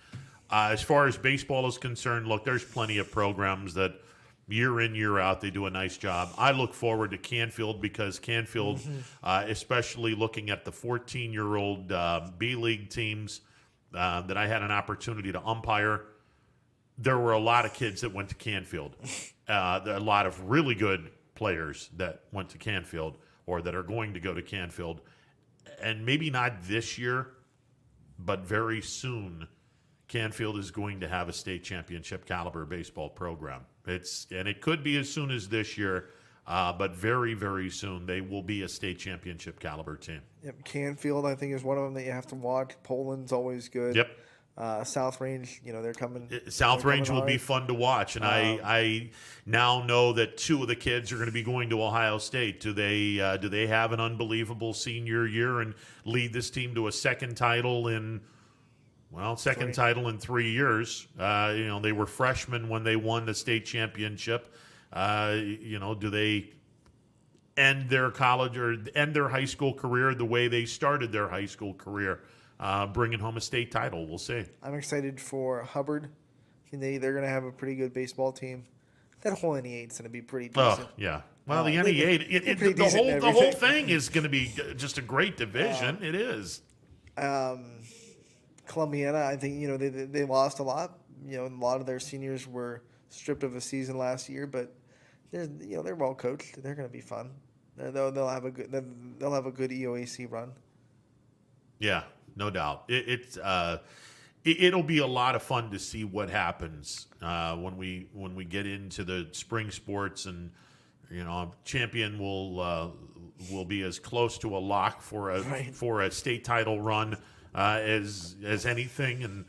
As far as baseball is concerned, look, there's plenty of programs that year in, year out, they do a nice job. I look forward to Canfield because Canfield, especially looking at the 14-year-old B-League teams that I had an opportunity to umpire, there were a lot of kids that went to Canfield. There are a lot of really good players that went to Canfield or that are going to go to Canfield. And maybe not this year, but very soon, Canfield is going to have a state championship caliber baseball program. And it could be as soon as this year, but very, very soon they will be a state championship caliber team. Yep, Canfield, I think, is one of them that you have to watch. Poland's always good. Yep. South Range, they're coming. South Range will be hard. fun to watch, and I now know that two of the kids are going to be going to Ohio State. Do they have an unbelievable senior year and lead this team to a second title in? Well, second title in 3 years. They were freshmen when they won the state championship. Do they end their college or end their high school career the way they started their high school career, bringing home a state title? We'll see. I'm excited for Hubbard. They're going to have a pretty good baseball team. That whole NE8 is going to be pretty decent. Oh, yeah. Well, the NE8, the whole thing is going to be just a great division. It is. Columbiana, I think, they lost a lot. A lot of their seniors were stripped of a season last year, but they're well coached. They're going to be fun. They'll have a good EOAC run. Yeah, no doubt. It'll be a lot of fun to see what happens when we get into the spring sports, and Champion will be as close to a lock for a state title run as anything, and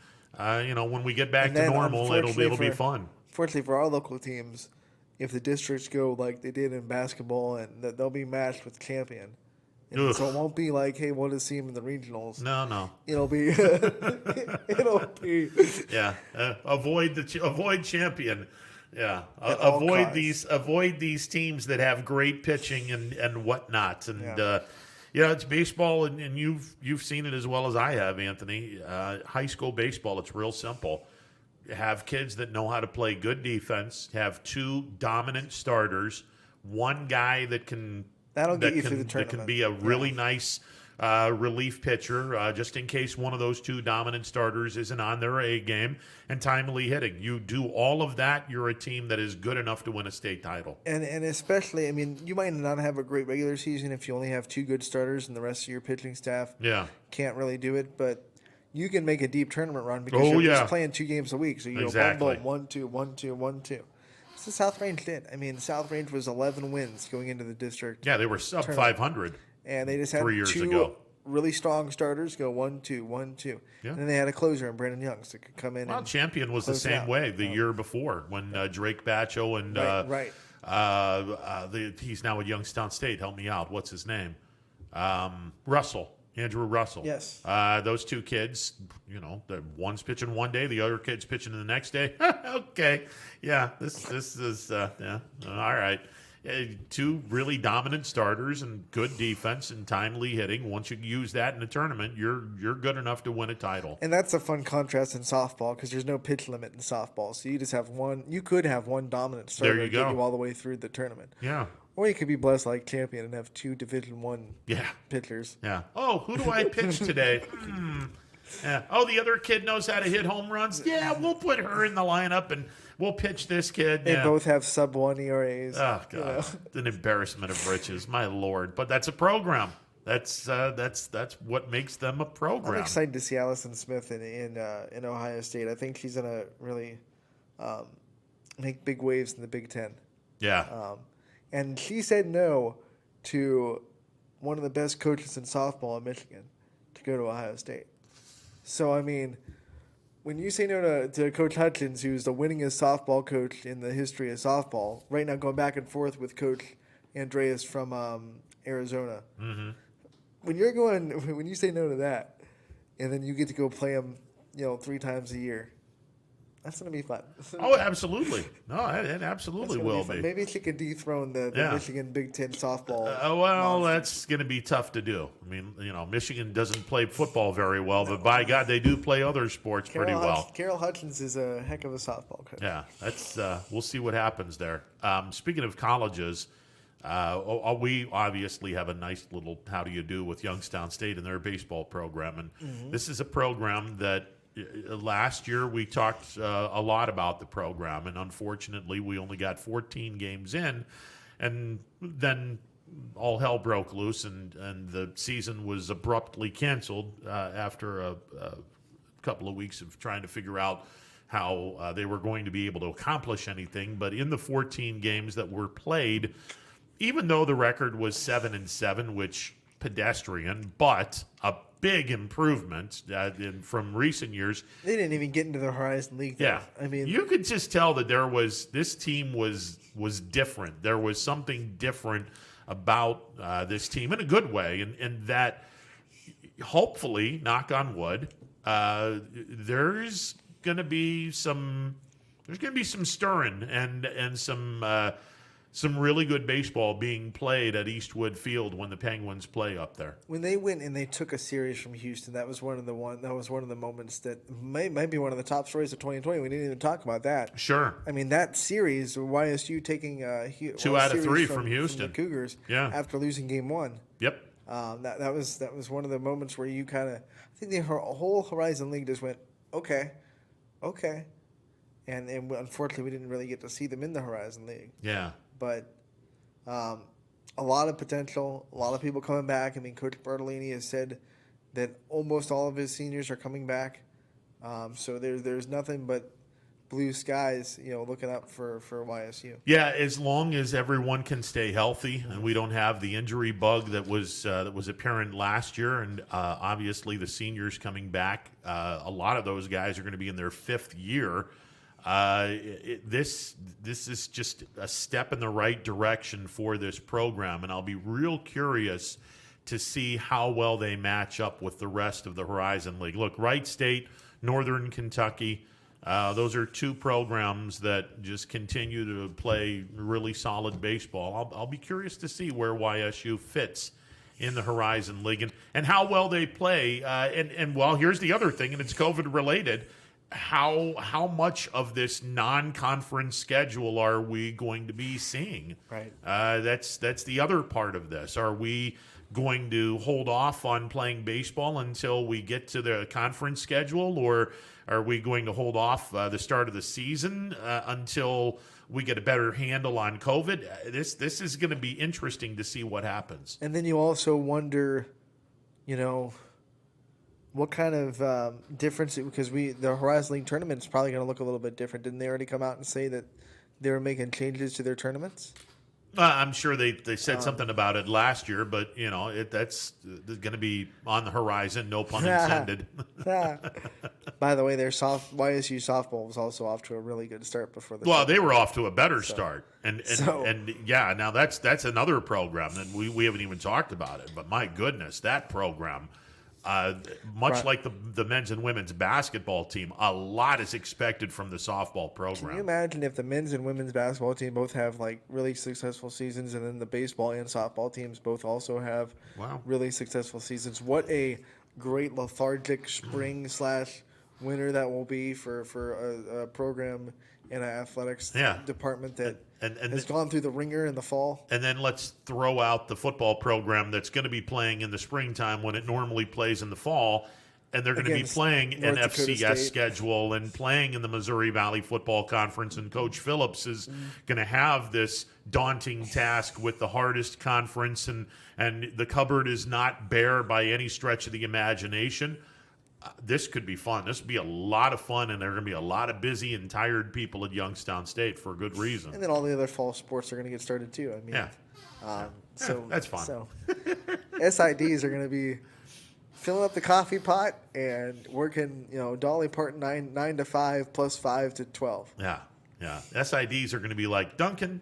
when we get back to normal, it'll be fun. Fortunately for our local teams, if the districts go like they did in basketball, and they'll be matched with Champion, and so it won't be like, hey, we'll just see them in the regionals. No. It'll be yeah. Avoid Champion. Yeah, avoid these teams that have great pitching and whatnot, and. It's baseball, and you've seen it as well as I have, Anthony. High school baseball, it's real simple. Have kids that know how to play good defense, have two dominant starters, one guy that can get you through the tournament. That can be a really nice relief pitcher, just in case one of those two dominant starters isn't on their A game, and timely hitting. You do all of that, you're a team that is good enough to win a state title. And especially, I mean, you might not have a great regular season if you only have two good starters and the rest of your pitching staff can't really do it, but you can make a deep tournament run because you're just playing 2 games a week. So you go 1, 2, 1, 2, 1, 2. That's what South Range did. I mean, South Range was 11 wins going into the district. Yeah, they were sub 500. And they just had 3 years two ago. Really strong starters go 1, 2, 1, 2. Yeah. And then they had a closer in Brandon Youngs that could come in. Well, Champion was the same way the year before when Drake Bacho and he's now at Youngstown State. Help me out. What's his name? Andrew Russell. Yes. Those two kids, the one's pitching one day, the other kid's pitching the next day. Okay. Yeah, this is all right. Two really dominant starters and good defense and timely hitting. Once you use that in a tournament, you're good enough to win a title. And that's a fun contrast in softball because there's no pitch limit in softball. So you just have one. You could have one dominant starter there you get go. you all the way through the tournament. Yeah. Or you could be blessed like Champion and have 2 Division I pitchers. Yeah. Oh, who do I pitch today? Yeah. Oh, the other kid knows how to hit home runs. Yeah, we'll put her in the lineup and we'll pitch this kid. They Yeah. both have sub-1 ERAs. Oh God, you know. an embarrassment of riches, my lord. But that's a program. That's what makes them a I'm program. excited to see Allison Smith in Ohio State. I think she's gonna really make big waves in the Big Ten. Yeah. And she said no to one of the best coaches in softball in Michigan to go to Ohio State. So I mean, when you say no to Coach Hutchins, who's the winningest softball coach in the history of softball, right now going back and forth with Coach Andreas from Arizona. Mm-hmm. When you say no to that, and then you get to go play them, 3 times a year, that's gonna be fun. Oh, absolutely. No, it absolutely will be. Maybe she could dethrone the Michigan Big Ten softball. Well, that's going to be tough to do. I mean, Michigan doesn't play football very well, but by God, they do play other sports pretty well. Carol Hutchins is a heck of a softball coach. Yeah, that's. We'll see what happens there. Speaking of colleges, we obviously have a nice little how do you do with Youngstown State and their baseball program, and this is a program that. Last year, we talked a lot about the program, and unfortunately, we only got 14 games in, and then all hell broke loose, and the season was abruptly canceled after a couple of weeks of trying to figure out how they were going to be able to accomplish anything. But in the 14 games that were played, even though the record was 7-7, which pedestrian, but a big improvement from recent years. They didn't even get into the Horizon League. Though. Yeah, I mean, you could just tell that this team was different. There was something different about this team in a good way, and that hopefully, knock on wood, there's going to be some stirring and some really good baseball being played at Eastwood Field when the Penguins play up there. When they went and they took a series from Houston, that was one of the moments that might be one of the top stories of 2020. We didn't even talk about that. Sure. I mean, that series, YSU taking 2 out of 3 from Houston, from the Cougars, after losing Game 1. Yep. That was one of the moments where you kind of, I think the whole Horizon League just went, okay. And unfortunately, we didn't really get to see them in the Horizon League. Yeah. But a lot of potential, a lot of people coming back. I mean, Coach Bertolini has said that almost all of his seniors are coming back. So there's nothing but blue skies, looking up for YSU. Yeah, as long as everyone can stay healthy and we don't have the injury bug that was apparent last year, and obviously the seniors coming back, a lot of those guys are going to be in their 5th year. This is just a step in the right direction for this program, and I'll be real curious to see how well they match up with the rest of the Horizon League. Look, Wright State, Northern Kentucky, those are 2 programs that just continue to play really solid baseball. I'll be curious to see where YSU fits in the Horizon League and how well they play. And well, here's the other thing, and it's COVID related. How much of this non-conference schedule are we going to be seeing? Right. That's the other part of this. Are we going to hold off on playing baseball until we get to the conference schedule, or are we going to hold off the start of the season until we get a better handle on COVID? This is going to be interesting to see what happens. And then you also wonder, what kind of difference, because the Horizon League tournament is probably going to look a little bit different. Didn't they already come out and say that they were making changes to their tournaments? I'm sure they said something about it last year, but that's going to be on the horizon. No pun intended. By the way, their YSU softball was also off to a really good start before the. Well, they were off to a better start, and yeah. Now that's another program that we haven't even talked about it. But my goodness, that program. Much like the men's and women's basketball team, a lot is expected from the softball program. Can you imagine if the men's and women's basketball team both have really successful seasons, and then the baseball and softball teams both also have really successful seasons? What a great lethargic spring / winter that will be for a program in an athletics department that has gone through the ringer in the fall. And then let's throw out the football program that's going to be playing in the springtime when it normally plays in the fall. And they're going to be Against playing an North Dakota FCS State. schedule and playing in the Missouri Valley Football Conference. And Coach Phillips is going to have this daunting task with the hardest conference, and the cupboard is not bare by any stretch of the imagination. This could be fun. This would be a lot of fun, and there are going to be a lot of busy and tired people at Youngstown State for a good reason. And then all the other fall sports are going to get started too. I mean, Yeah. so that's fun. So SIDs are going to be filling up the coffee pot and working, Dolly Parton 9 to 5 plus 5 to 12. Yeah. SIDs are going to be like Duncan.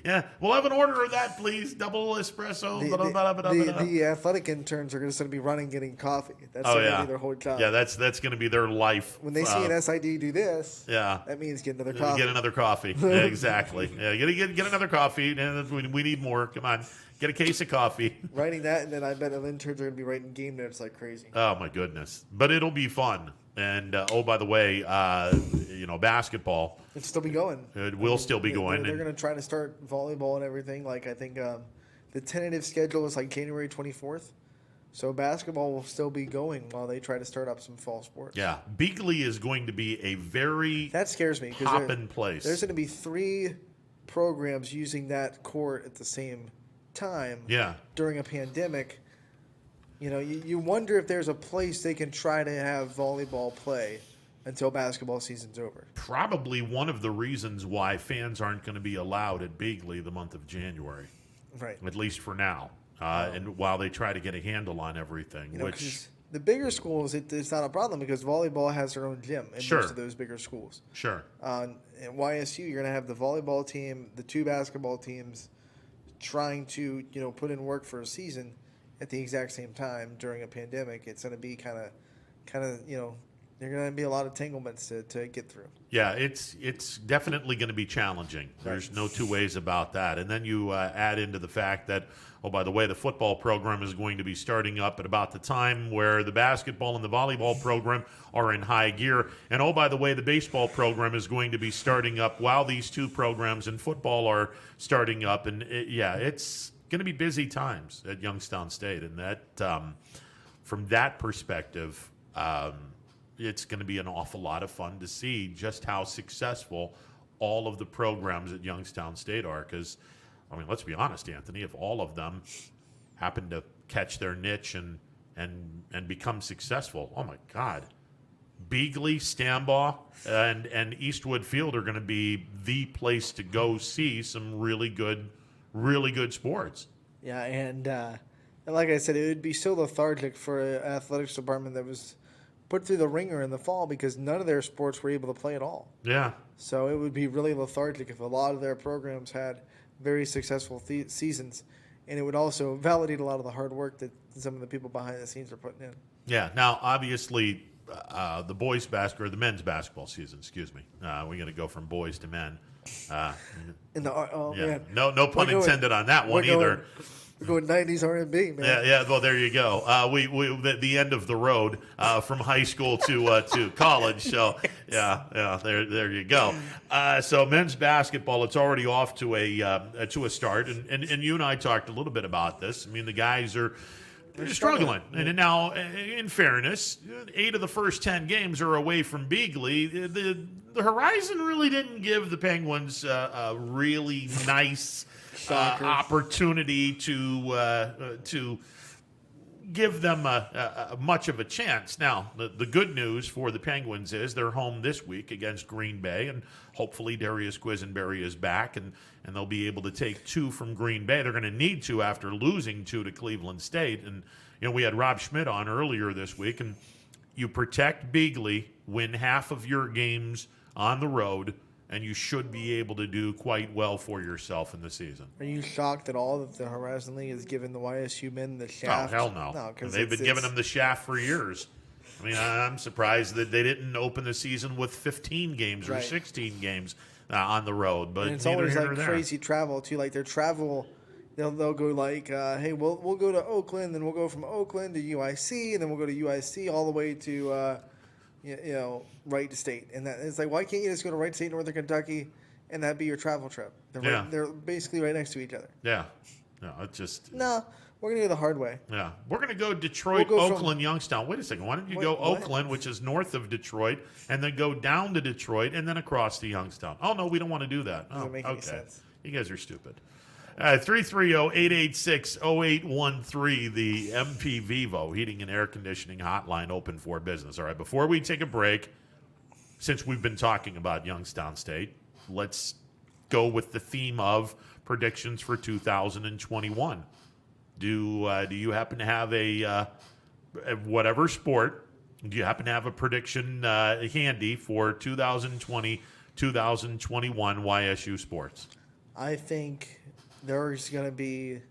Yeah, we'll have an order of that, please. Double espresso. The athletic interns are just going to be running, getting coffee. That's going to be their whole job. Yeah, that's going to be their life. When they see an SID do this, that means get another coffee. Get another coffee. Exactly. Yeah, get another coffee. We need more. Come on, get a case of coffee. Writing that, and then I bet the interns are going to be writing game notes like crazy. Oh my goodness! But it'll be fun. And by the way, basketball. It'll still be going. It will still be going. They're going to try to start volleyball and everything. Like I think the tentative schedule is like January 24th. So basketball will still be going while they try to start up some fall sports. Yeah, Beagley is going to be a very that scares me because hopping place. There's going to be 3 programs using that court at the same time. Yeah. During a pandemic. You wonder if there's a place they can try to have volleyball play until basketball season's over. Probably one of the reasons why fans aren't going to be allowed at Beagley the month of January. Right. At least for now. And while they try to get a handle on everything. Which the bigger schools, it's not a problem because volleyball has their own gym in most of those bigger schools. Sure. At YSU, you're going to have the volleyball team, the 2 basketball teams trying to, put in work for a season at the exact same time during a pandemic. It's going to be kind of, there are going to be a lot of entanglements to get through. Yeah, it's definitely going to be challenging. There's no two ways about that. And then you add into the fact that, by the way, the football program is going to be starting up at about the time where the basketball and the volleyball program are in high gear. And, by the way, the baseball program is going to be starting up while these 2 programs in football are starting up. And, it's going to be busy times at Youngstown State. And that, from that perspective, it's going to be an awful lot of fun to see just how successful all of the programs at Youngstown State are. Because, let's be honest, Anthony, if all of them happen to catch their niche and become successful, oh my God, Beagley, Stambaugh, and Eastwood Field are going to be the place to go see some really good sports. Yeah, and like I said, it would be so lethargic for an athletics department that was put through the ringer in the fall because none of their sports were able to play at all. Yeah. So it would be really lethargic if a lot of their programs had very successful seasons, and it would also validate a lot of the hard work that some of the people behind the scenes are putting in. Yeah. Now, obviously, the men's basketball season. Excuse me. We're going to go from boys to men. Man. No pun intended on that one either. We're going 90s R&B, man. Yeah. Well, there you go. We the end of the road from high school to college. So yeah. There you go. So men's basketball, it's already off to a start, and you and I talked a little bit about this. The guys are. They're struggling. And now, in fairness, 8 of the first 10 games are away from Beagley. The Horizon really didn't give the Penguins a really nice opportunity to give them much of a chance. Now, the good news for the Penguins is they're home this week against Green Bay, and hopefully Darius Quisenberry is back, and they'll be able to take 2 from Green Bay. They're going to need to after losing 2 to Cleveland State. And, we had Rob Schmidt on earlier this week, and you protect Beagley, win half of your games on the road, and you should be able to do quite well for yourself in the season. Are you shocked at all that the Horizon League has given the YSU men the shaft? Oh, hell no. They've been giving them the shaft for years. I'm surprised that they didn't open the season with 15 games or 16 games on the road. But and it's always like crazy travel, too. Like their travel, they'll go like, hey, we'll go to Oakland, then we'll go from Oakland to UIC, and then we'll go to UIC all the way to Wright State. And it's like, why can't you just go to Wright State, Northern Kentucky, and that be your travel trip? They're basically right next to each other. Yeah. No, it just No, we're gonna go the hard way. yeah. We're gonna go Detroit, We'll go from- Oakland, Youngstown. Wait a second. Why don't you Wait, go what? Oakland, which is north of Detroit, and then go down to Detroit and then across to Youngstown? Oh no, we don't want to do that. Doesn't Oh, make any okay. sense. You guys are stupid. 330-886-0813, the MP Vivo Heating and Air Conditioning Hotline, open for business. All right, before we take a break, since we've been talking about Youngstown State, let's go with the theme of predictions for 2021. Do you happen to have a whatever sport, do you happen to have a prediction handy for 2020, 2021 YSU sports? I think there's going to be.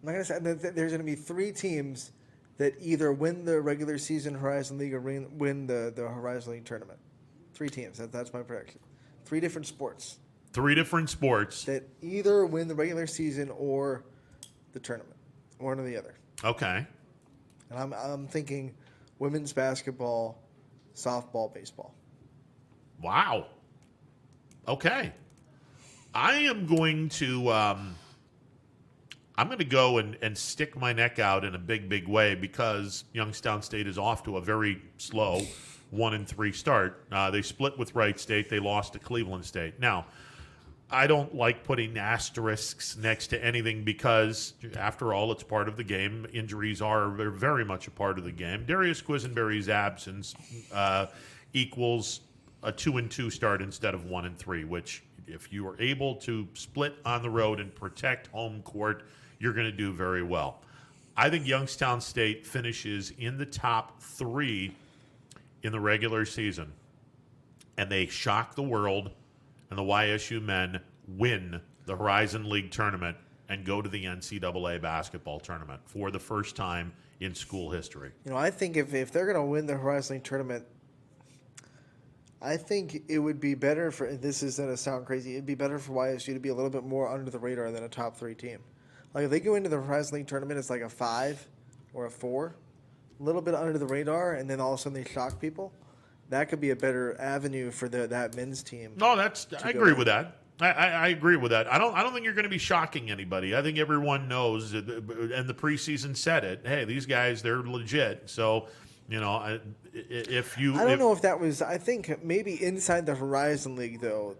I'm not going to say that there's going to be 3 teams that either win the regular season Horizon League or win the Horizon League tournament. 3 teams. That's my prediction. 3 different sports. 3 different sports that either win the regular season or the tournament, one or the other. Okay. And I'm thinking women's basketball, softball, baseball. Wow. Okay. I am going to go and stick my neck out in a big way because Youngstown State is off to a very slow 1-3 start. They split with Wright State. They lost to Cleveland State. Now, I don't like putting asterisks next to anything because, after all, it's part of the game. Injuries are very much a part of the game. Darius Quisenberry's absence equals a 2-2 start instead of 1-3, which, if you are able to split on the road and protect home court, you're going to do very well. I think Youngstown State finishes in the top 3 in the regular season, and they shock the world, and the YSU men win the Horizon League tournament and go to the NCAA basketball tournament for the first time in school history. I think if they're going to win the Horizon League tournament, I think it would be better for, this is going to sound crazy, it'd be better for YSU to be a little bit more under the radar than a top 3 team. Like if they go into the Horizon League tournament, it's like a 5 or a 4, a little bit under the radar, and then all of a sudden they shock people. That could be a better avenue for that men's team. No, I agree with that. I agree with that. I don't think you're going to be shocking anybody. I think everyone knows, and the preseason said it. Hey, these guys, they're legit. So, if you, I don't know if that was. I think maybe inside the Horizon League though,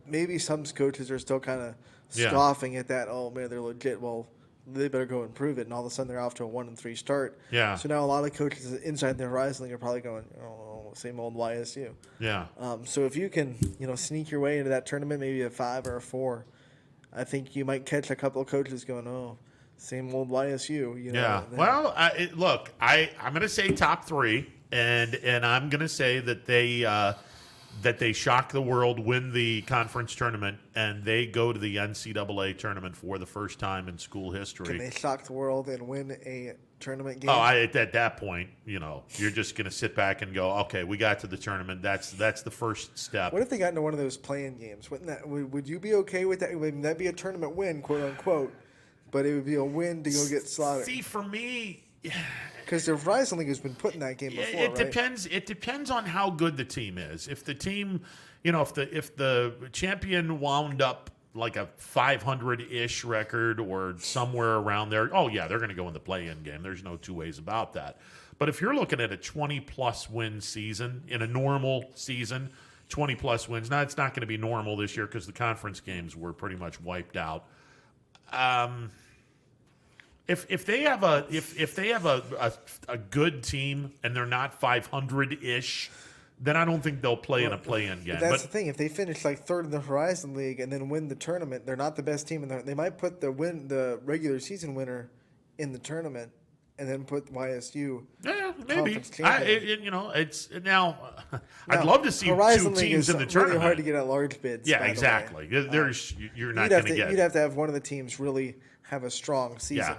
maybe some coaches are still kind of scoffing at that. Oh man, they're legit. Well, they better go and prove it. And all of a sudden they're off to a 1-3 start. Yeah. So now a lot of coaches inside the Horizon League are probably going, oh, same old YSU. Yeah. So if you can, sneak your way into that tournament, maybe a 5 or a 4, I think you might catch a couple of coaches going, oh, same old YSU. Yeah. Well, look, I'm going to say top 3, and I'm going to say that they shock the world, win the conference tournament, and they go to the NCAA tournament for the first time in school history. Can they shock the world and win a tournament game? Oh, at that point, you're just going to sit back and go, okay, we got to the tournament. That's the first step. What if they got into one of those play-in games? Wouldn't that would you be okay with that? Would that be a tournament win, quote unquote? But it would be a win to go get slaughtered. See, for me, because the Horizon League has been put in that game before. It depends. It depends on how good the team is. If the team, if the champion wound up like a 500-ish record or somewhere around there, oh yeah, they're going to go in the play-in game. There's no two ways about that. But if you're looking at a 20-plus win season in a normal season, 20-plus wins. Now it's not going to be normal this year because the conference games were pretty much wiped out. If they have a good team and they're not 500-ish, then I don't think they'll play in a play-in game. But that's the thing. If they finish like 3rd in the Horizon League and then win the tournament, they're not the best team. They might put the regular season winner in the tournament and then put YSU. Yeah, maybe. It's now. I'd love to see Horizon 2 League teams is in the really tournament. hard to get at large bids. Yeah, by the exactly. way. You're not going to get. You'd have to have one of the teams really have a strong season. Yeah.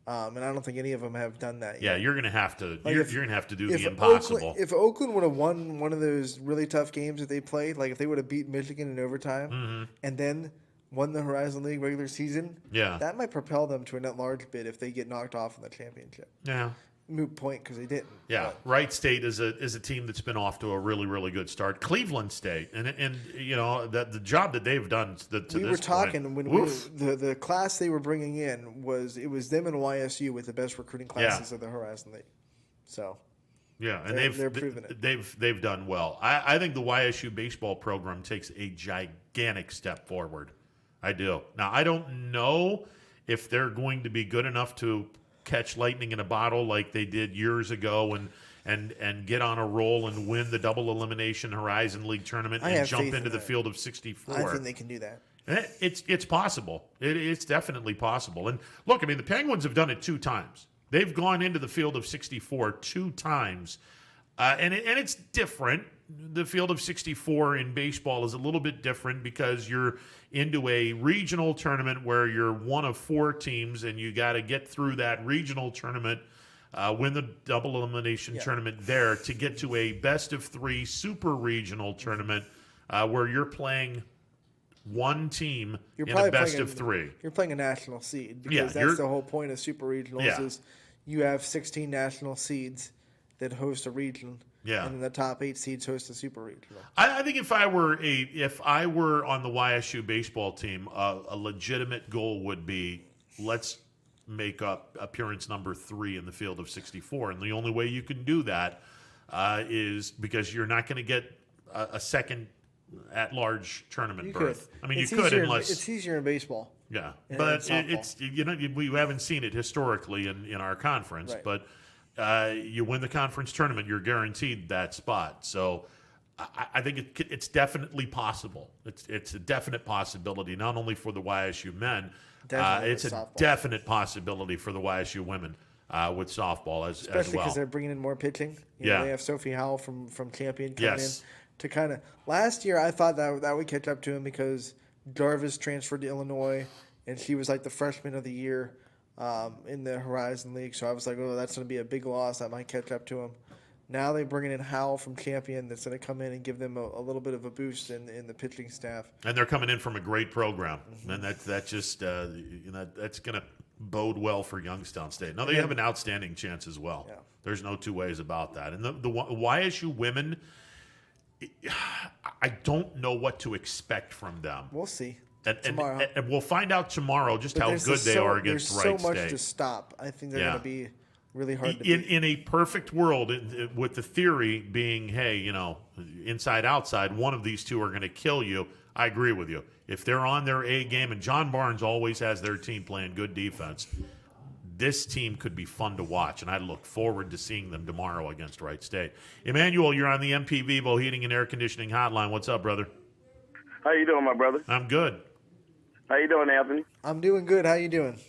And I don't think any of them have done that yet. Yeah, you're going to have to. Like you're going to have to do the impossible. If Oakland would have won one of those really tough games that they played, like if they would have beat Michigan in overtime and then won the Horizon League regular season, that might propel them to a net large bid if they get knocked off in the championship. Yeah. moot point because they didn't. Yeah, Wright State is a team that's been off to a really, really good start. Cleveland State, and you know the job that they've done to we this were talking point, when the class they were bringing in was them and YSU with the best recruiting classes of the Horizon League. So yeah, and they're proving it. They've done well. I think the YSU baseball program takes a gigantic step forward. I do. Now I don't know if they're going to be good enough to catch lightning in a bottle like they did years ago and get on a roll and win the double elimination Horizon League tournament and jump into the field of 64. I think they can do that. It's possible. It's definitely possible. And look, I mean, the Penguins have done it 2 times. They've gone into the field of 64 2 times. And it's different. The field of 64 in baseball is a little bit different because you're into a regional tournament where you're one of 4 teams and you got to get through that regional tournament, win the double elimination tournament there to get to a best of 3 super regional tournament where you're playing one team in a best of 3. You're playing a national seed because that's the whole point of super regionals is you have 16 national seeds that host a region. Yeah, and then the top 8 seeds host a super regional. I think if I were on the YSU baseball team, a legitimate goal would be let's make up appearance number 3 in the field of 64, and the only way you can do that is because you're not going to get a second at-large tournament berth. I mean, you could unless it's easier in baseball. Yeah, but it's we haven't seen it historically in our conference, but. You win the conference tournament, you're guaranteed that spot. So I think it's definitely possible. It's a definite possibility, not only for the YSU men, it's a definite possibility for the YSU women with softball as well. Especially because they're bringing in more pitching. You know, they have Sophie Howell from Champion coming in to kind of – last year I thought that would catch up to him because Jarvis transferred to Illinois, and she was like the freshman of the year. In the Horizon League, so I was like, oh, that's going to be a big loss. That might catch up to him. Now they're bringing in Howell from Champion that's going to come in and give them a little bit of a boost in the pitching staff. And they're coming in from a great program, and that just that's going to bode well for Youngstown State. Now they have an outstanding chance as well. Yeah. There's no 2 ways about that. And the YSU women, I don't know what to expect from them. We'll see. And we'll find out tomorrow just how good they are against Wright State. There's so much to stop. I think they're going to be really hard to beat. In a perfect world, with the theory being, hey, inside, outside, one of these 2 are going to kill you, I agree with you. If they're on their A game, and John Barnes always has their team playing good defense, this team could be fun to watch, and I look forward to seeing them tomorrow against Wright State. Emmanuel, you're on the MP Vivo Heating and Air Conditioning Hotline. What's up, brother? How you doing, my brother? I'm good. How you doing, Anthony? I'm doing good. How you doing?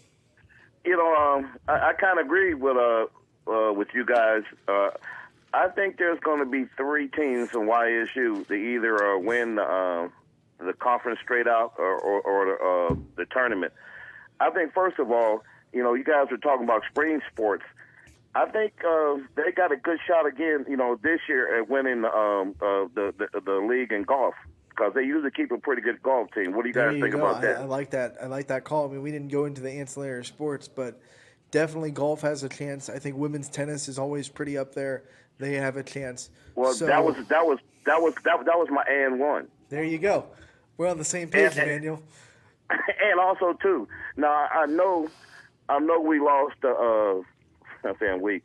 I kind of agree with you guys. I think there's going to be 3 teams in YSU that either win the conference straight out or the tournament. I think, first of all, you guys were talking about spring sports. I think they got a good shot again, this year at winning the league in golf. Because they usually keep a pretty good golf team. What do you guys think about that? I like that. I like that call. I mean, we didn't go into the ancillary sports, but definitely golf has a chance. I think women's tennis is always pretty up there. They have a chance. Well, that was my and1. There you go. We're on the same page, Daniel. And also too. Now I know we lost. I'm saying we.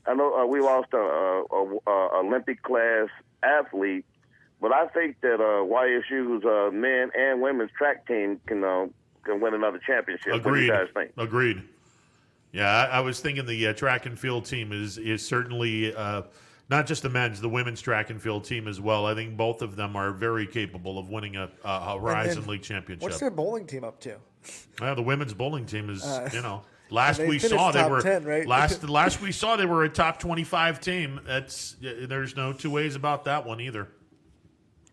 I know we lost a Olympic class athlete. But I think that YSU's men and women's track team can win another championship. Agreed. What do you guys think? Agreed. Yeah, I was thinking the track and field team is certainly not just the men's, the women's track and field team as well. I think both of them are very capable of winning a Horizon League championship. What's their bowling team up to? The women's bowling team is, last we saw they were 10, right? last we saw they were a top 25 team. There's no 2 ways about that one either.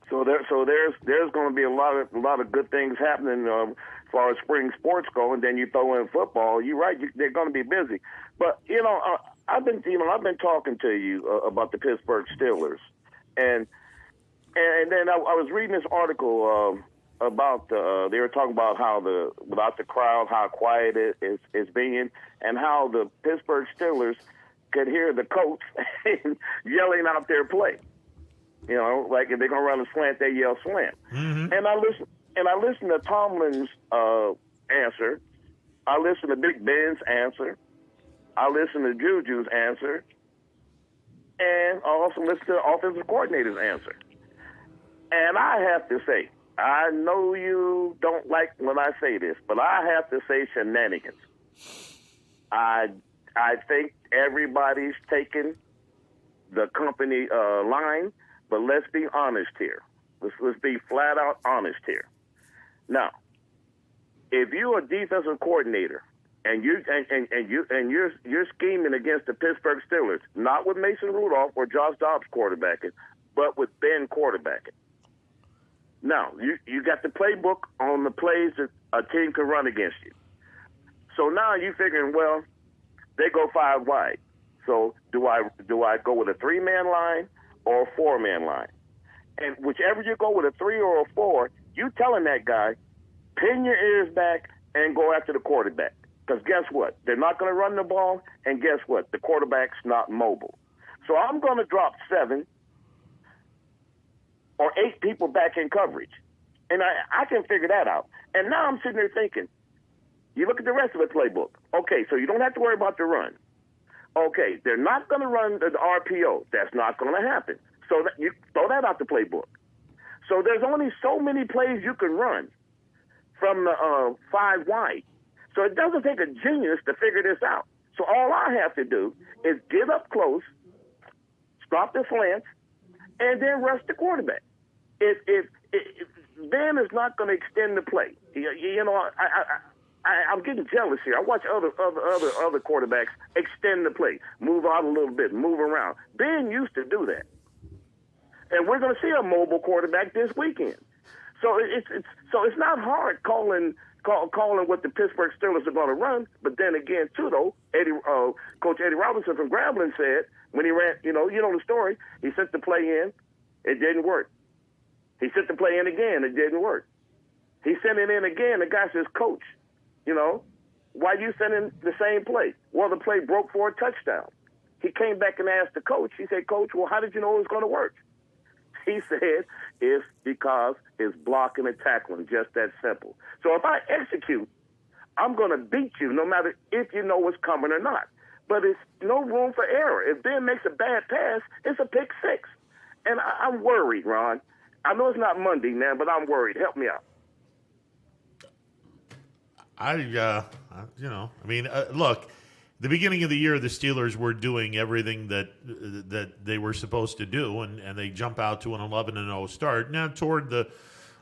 So there's going to be a lot of good things happening as far as spring sports go, and then you throw in football. You're right; they're going to be busy. But I've been talking to you about the Pittsburgh Steelers, and then I was reading this article about they were talking about how without the crowd, how quiet it's being, and how the Pittsburgh Steelers could hear the coach yelling out their play. You know, like if they're gonna run a slant, they yell slant. Mm-hmm. And I listen to Tomlin's answer. I listen to Big Ben's answer. I listen to Juju's answer. And I also listen to the offensive coordinator's answer. And I have to say, I know you don't like when I say this, but I have to say shenanigans. I think everybody's taking the company line, but let's be honest here. Let's be flat out honest here. Now, if you're a defensive coordinator and you're scheming against the Pittsburgh Steelers, not with Mason Rudolph or Josh Dobbs quarterbacking, but with Ben quarterbacking. Now, you got the playbook on the plays that a team can run against you. So now you're figuring, well, they go 5 wide. So do I go with a 3-man line or a 4-man line? And whichever you go with a 3 or a 4, you telling that guy, pin your ears back and go after the quarterback. Because guess what? They're not going to run the ball, and guess what? The quarterback's not mobile. So I'm going to drop 7 or 8 people back in coverage. And I can figure that out. And now I'm sitting there thinking, you look at the rest of the playbook. Okay, so you don't have to worry about the run. Okay, they're not going to run the RPO. That's not going to happen. So you throw that out the playbook. So there's only so many plays you can run from the 5 wide. So it doesn't take a genius to figure this out. So all I have to do is get up close, stop the slants, and then rush the quarterback. If Ben is not going to extend the play, you know, I'm getting jealous here. I watch other quarterbacks extend the play, move out a little bit, move around. Ben used to do that, and we're going to see a mobile quarterback this weekend. So it's not hard calling what the Pittsburgh Steelers are going to run. But then again, too, though, Coach Eddie Robinson from Grambling said when he ran, you know the story. He sent the play in, it didn't work. He sent the play in again, it didn't work. He sent it in again. The guy says, Coach, you know, why you sending the same play? Well, the play broke for a touchdown. He came back and asked the coach. He said, Coach, well, how did you know it was going to work? He said, it's because it's blocking and tackling, just that simple. So if I execute, I'm going to beat you no matter if you know what's coming or not. But it's no room for error. If Ben makes a bad pass, it's a pick 6. And I'm worried, Ron. I know it's not Monday, man, but I'm worried. Help me out. Look, the beginning of the year, the Steelers were doing everything that they were supposed to do, and they jump out to an 11-0 start. Now, toward the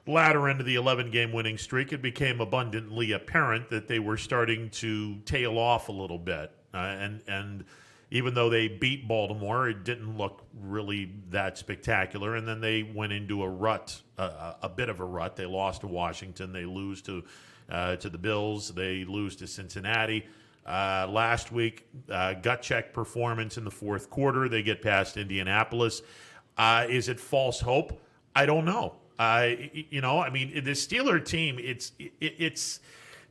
latter end of the 11-game winning streak, it became abundantly apparent that they were starting to tail off a little bit. And even though they beat Baltimore, it didn't look really that spectacular. And then they went into a rut, a bit of a rut. They lost to Washington. They lose to the Bills. They lose to Cincinnati. Last week, gut check performance in the fourth quarter. They get past Indianapolis. Is it false hope? I don't know. The Steeler team,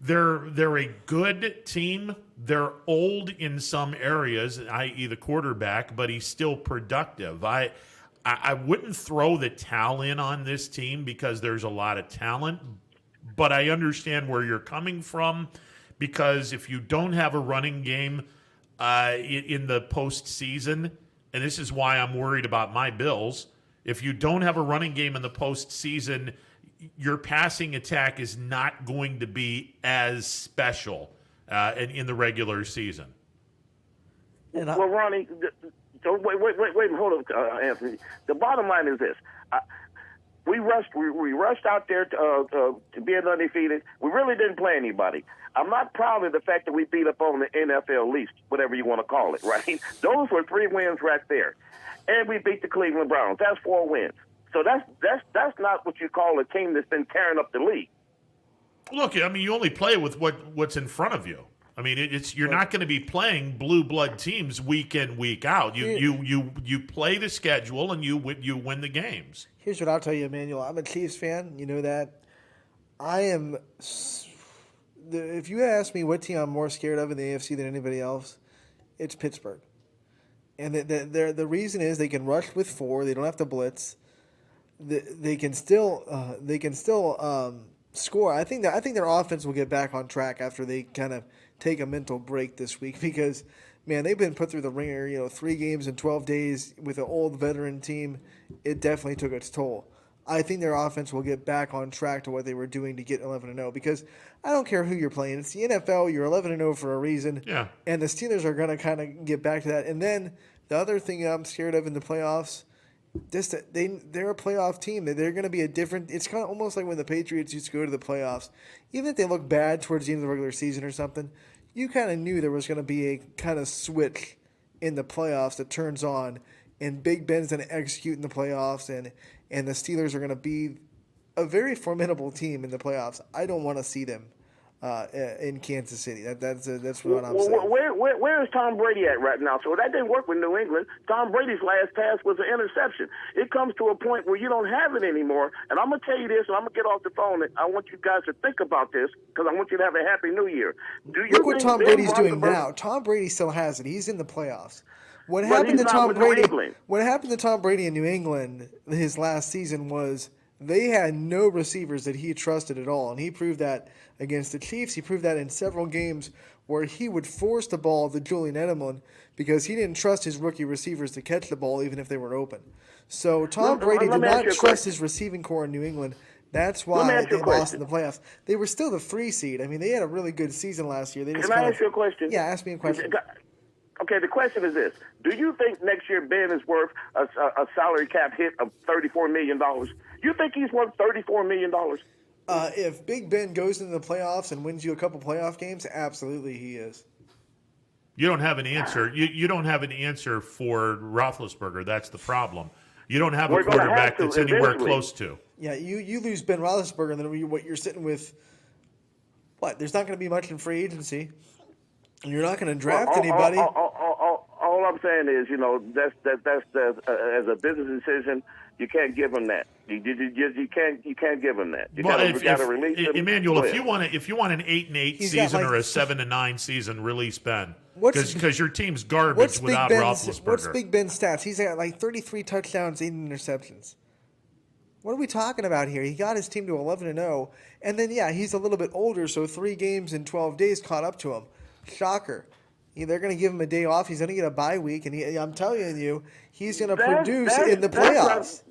they're a good team. They're old in some areas, i.e. the quarterback, but he's still productive. I wouldn't throw the towel in on this team because there's a lot of talent, but I understand where you're coming from, because if you don't have a running game in the postseason, and this is why I'm worried about my Bills, if you don't have a running game in the postseason, your passing attack is not going to be as special in the regular season. Well, Ronnie, wait, hold on, Anthony. The bottom line is this. We rushed out there to be undefeated. We really didn't play anybody. I'm not proud of the fact that we beat up on the NFL East, whatever you want to call it, right? Those were 3 wins right there. And we beat the Cleveland Browns. That's 4 wins. So that's not what you call a team that's been tearing up the league. Look, I mean, you only play with what's in front of you. I mean, you're not going to be playing blue blood teams week in, week out. You play the schedule and you win the games. Here's what I'll tell you, Emmanuel. I'm a Chiefs fan. You know that. I am. If you ask me what team I'm more scared of in the AFC than anybody else, it's Pittsburgh. And the reason is they can rush with 4. They don't have to blitz. They can still score. I think their offense will get back on track after they kind of take a mental break this week because, man, they've been put through the ringer. 3 games in 12 days with an old veteran team. It definitely took its toll. I think their offense will get back on track to what they were doing to get 11-0 because I don't care who you're playing. It's the NFL. You're 11-0 for a reason. Yeah. And the Steelers are going to kind of get back to that. And then the other thing I'm scared of in the playoffs, they're a playoff team. They're going to be a different – it's kind of almost like when the Patriots used to go to the playoffs. Even if they look bad towards the end of the regular season or something, you kind of knew there was going to be a kind of switch in the playoffs that turns on, and Big Ben's going to execute in the playoffs, and the Steelers are going to be a very formidable team in the playoffs. I don't want to see them in Kansas City. That's what I'm saying. Where is Tom Brady at right now? So that didn't work with New England. Tom Brady's last pass was an interception. It comes to a point where you don't have it anymore. And I'm going to tell you this, and I'm going to get off the phone, and I want you guys to think about this because I want you to have a happy New Year. Look what Tom Brady's doing now. Tom Brady still has it. He's in the playoffs. What happened to Tom Brady in New England his last season was they had no receivers that he trusted at all, and he proved that against the Chiefs. He proved that in several games where he would force the ball to Julian Edelman because he didn't trust his rookie receivers to catch the ball even if they were open. So Tom Brady did not trust his receiving core in New England. That's why they lost in the playoffs. They were still the 3 seed. I mean, they had a really good season last year. Can I ask you a question? Yeah, ask me a question. Okay, the question is this. Do you think next year Ben is worth a salary cap hit of $34 million? You think he's worth $34 million? If Big Ben goes into the playoffs and wins you a couple playoff games, absolutely he is. You don't have an answer. You don't have an answer for Roethlisberger. That's the problem. You don't have a quarterback that's anywhere close to. Yeah, you lose Ben Roethlisberger, and then what you're sitting with, what? There's not going to be much in free agency. You're not going to draft anybody. All I'm saying is, that's as a business decision, you can't give him that. You can't give him that. You got to release him. Emmanuel, if you want an 8-8 season or a 7-9 season, release Ben because your team's garbage without Roethlisberger. What's Big Ben's stats? He's got like 33 touchdowns, 8 interceptions. What are we talking about here? He got his team to 11-0, and then he's a little bit older, so 3 games in 12 days caught up to him. Shocker. They're going to give him a day off. He's going to get a bye week, and I'm telling you, he's going to produce in the playoffs.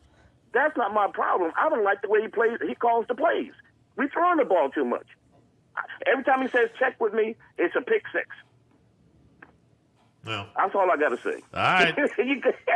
That's not my problem. I don't like the way he plays. He calls the plays. We throwing the ball too much. Every time he says check with me, it's a pick 6. Well, that's all I got to say. All right.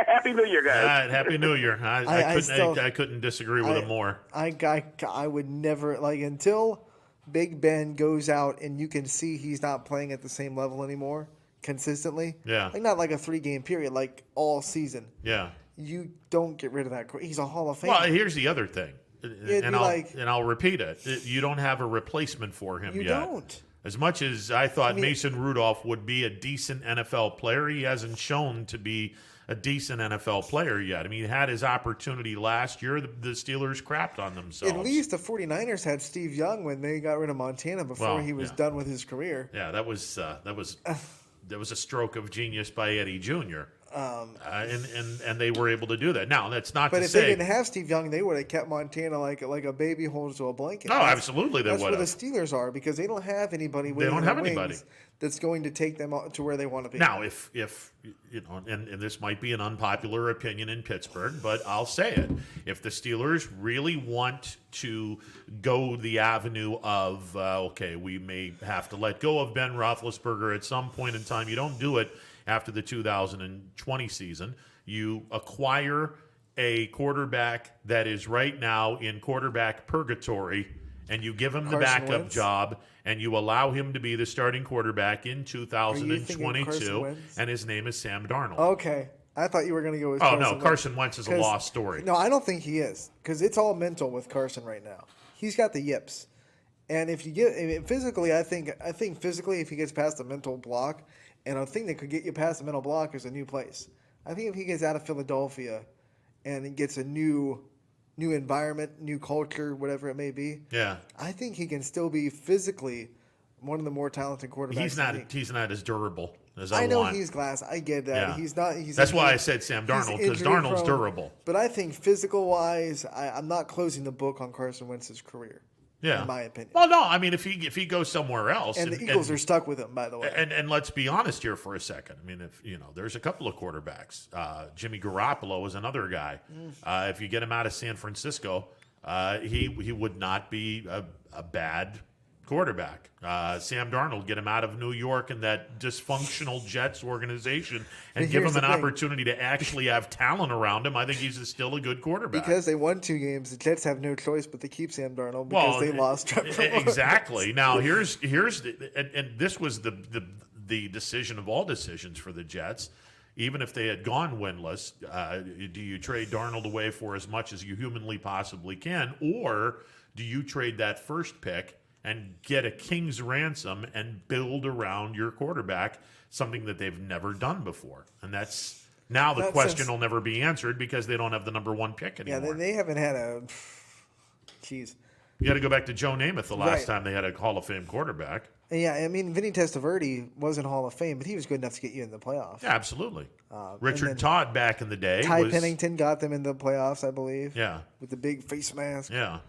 Happy New Year, guys. All right, Happy New Year. I couldn't disagree with him more. I would never until Big Ben goes out and you can see he's not playing at the same level anymore consistently. Yeah. Not like a 3-game period, like all season. Yeah. You don't get rid of that. He's a Hall of Famer. Well, here's the other thing, and I'll repeat it. You don't have a replacement for him yet. You don't. As much as I thought Mason Rudolph would be a decent NFL player, he hasn't shown to be a decent NFL player yet. I mean, he had his opportunity last year. The Steelers crapped on themselves. At least the 49ers had Steve Young when they got rid of Montana before he was done with his career. Yeah, that was a stroke of genius by Eddie Jr. And they were able to do that. Now, that's not to say. But if they didn't have Steve Young, they would have kept Montana like a baby holds to a blanket. No, absolutely they would have. That's where the Steelers are because they don't have anybody. They don't have anybody that's going to take them to where they want to be. Now, if and this might be an unpopular opinion in Pittsburgh, but I'll say it. If the Steelers really want to go the avenue of, we may have to let go of Ben Roethlisberger at some point in time. You don't do it after the 2020 season. You acquire a quarterback that is right now in quarterback purgatory, and you give him the backup job, and you allow him to be the starting quarterback in 2022, and his name is Sam Darnold. Okay. I thought you were going to go with Carson Wentz. Carson Wentz is a lost story. No, I don't think he is because it's all mental with Carson right now. He's got the yips. And if you get physically, I think physically if he gets past the mental block, and a thing that could get you past the mental block is a new place. I think if he gets out of Philadelphia and he gets a new environment, new culture, whatever it may be, I think he can still be physically one of the more talented quarterbacks. He's not as durable. as I know want. he's glass. I get that. Yeah. He's not. That's why I said Sam Darnold, because Darnold's durable. But I think physical-wise, I'm not closing the book on Carson Wentz's career. Yeah. In my opinion. Well, no, I mean, if he goes somewhere else, And the Eagles are stuck with him, by the way. And let's be honest here for a second. I mean, if there's a couple of quarterbacks. Jimmy Garoppolo is another guy. If you get him out of San Francisco, he would not be a bad quarterback. Sam Darnold, get him out of New York and that dysfunctional Jets organization and give him an opportunity to actually have talent around him. I think he's still a good quarterback. Because they won 2 games, the Jets have no choice but to keep Sam Darnold because they lost Trevor Lawrence. Exactly. Now, here's and this was the decision of all decisions for the Jets. Even if they had gone winless, do you trade Darnold away for as much as you humanly possibly can, or do you trade that first pick and get a king's ransom and build around your quarterback, something that they've never done before? And that's now the question will never be answered because they don't have the number 1 pick anymore. Yeah, they haven't had a – jeez. You got to go back to Joe Namath the last time they had a Hall of Fame quarterback. Yeah, I mean, Vinny Testaverde wasn't Hall of Fame, but he was good enough to get you in the playoffs. Yeah, absolutely. Richard Todd back in the day. Ty Pennington got them in the playoffs, I believe. Yeah. With the big face mask. Yeah.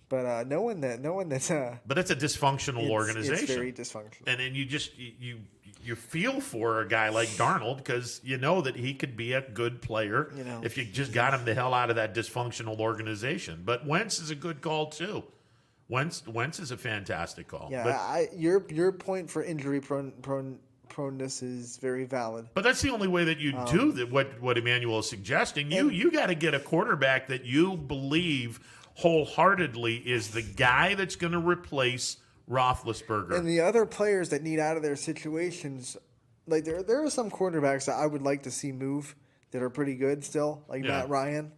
But no one that's but it's a dysfunctional organization. It's very dysfunctional. And then you feel for a guy like Darnold because you know that he could be a good player if you just got him the hell out of that dysfunctional organization. But Wentz is a good call too. Wentz is a fantastic call. Yeah, your point for injury proneness is very valid. But that's the only way that you do that. What Emmanuel is suggesting. You got to get a quarterback that you believe wholeheartedly is the guy that's going to replace Roethlisberger. And the other players that need out of their situations, like there are some quarterbacks that I would like to see move that are pretty good still, like Matt Ryan.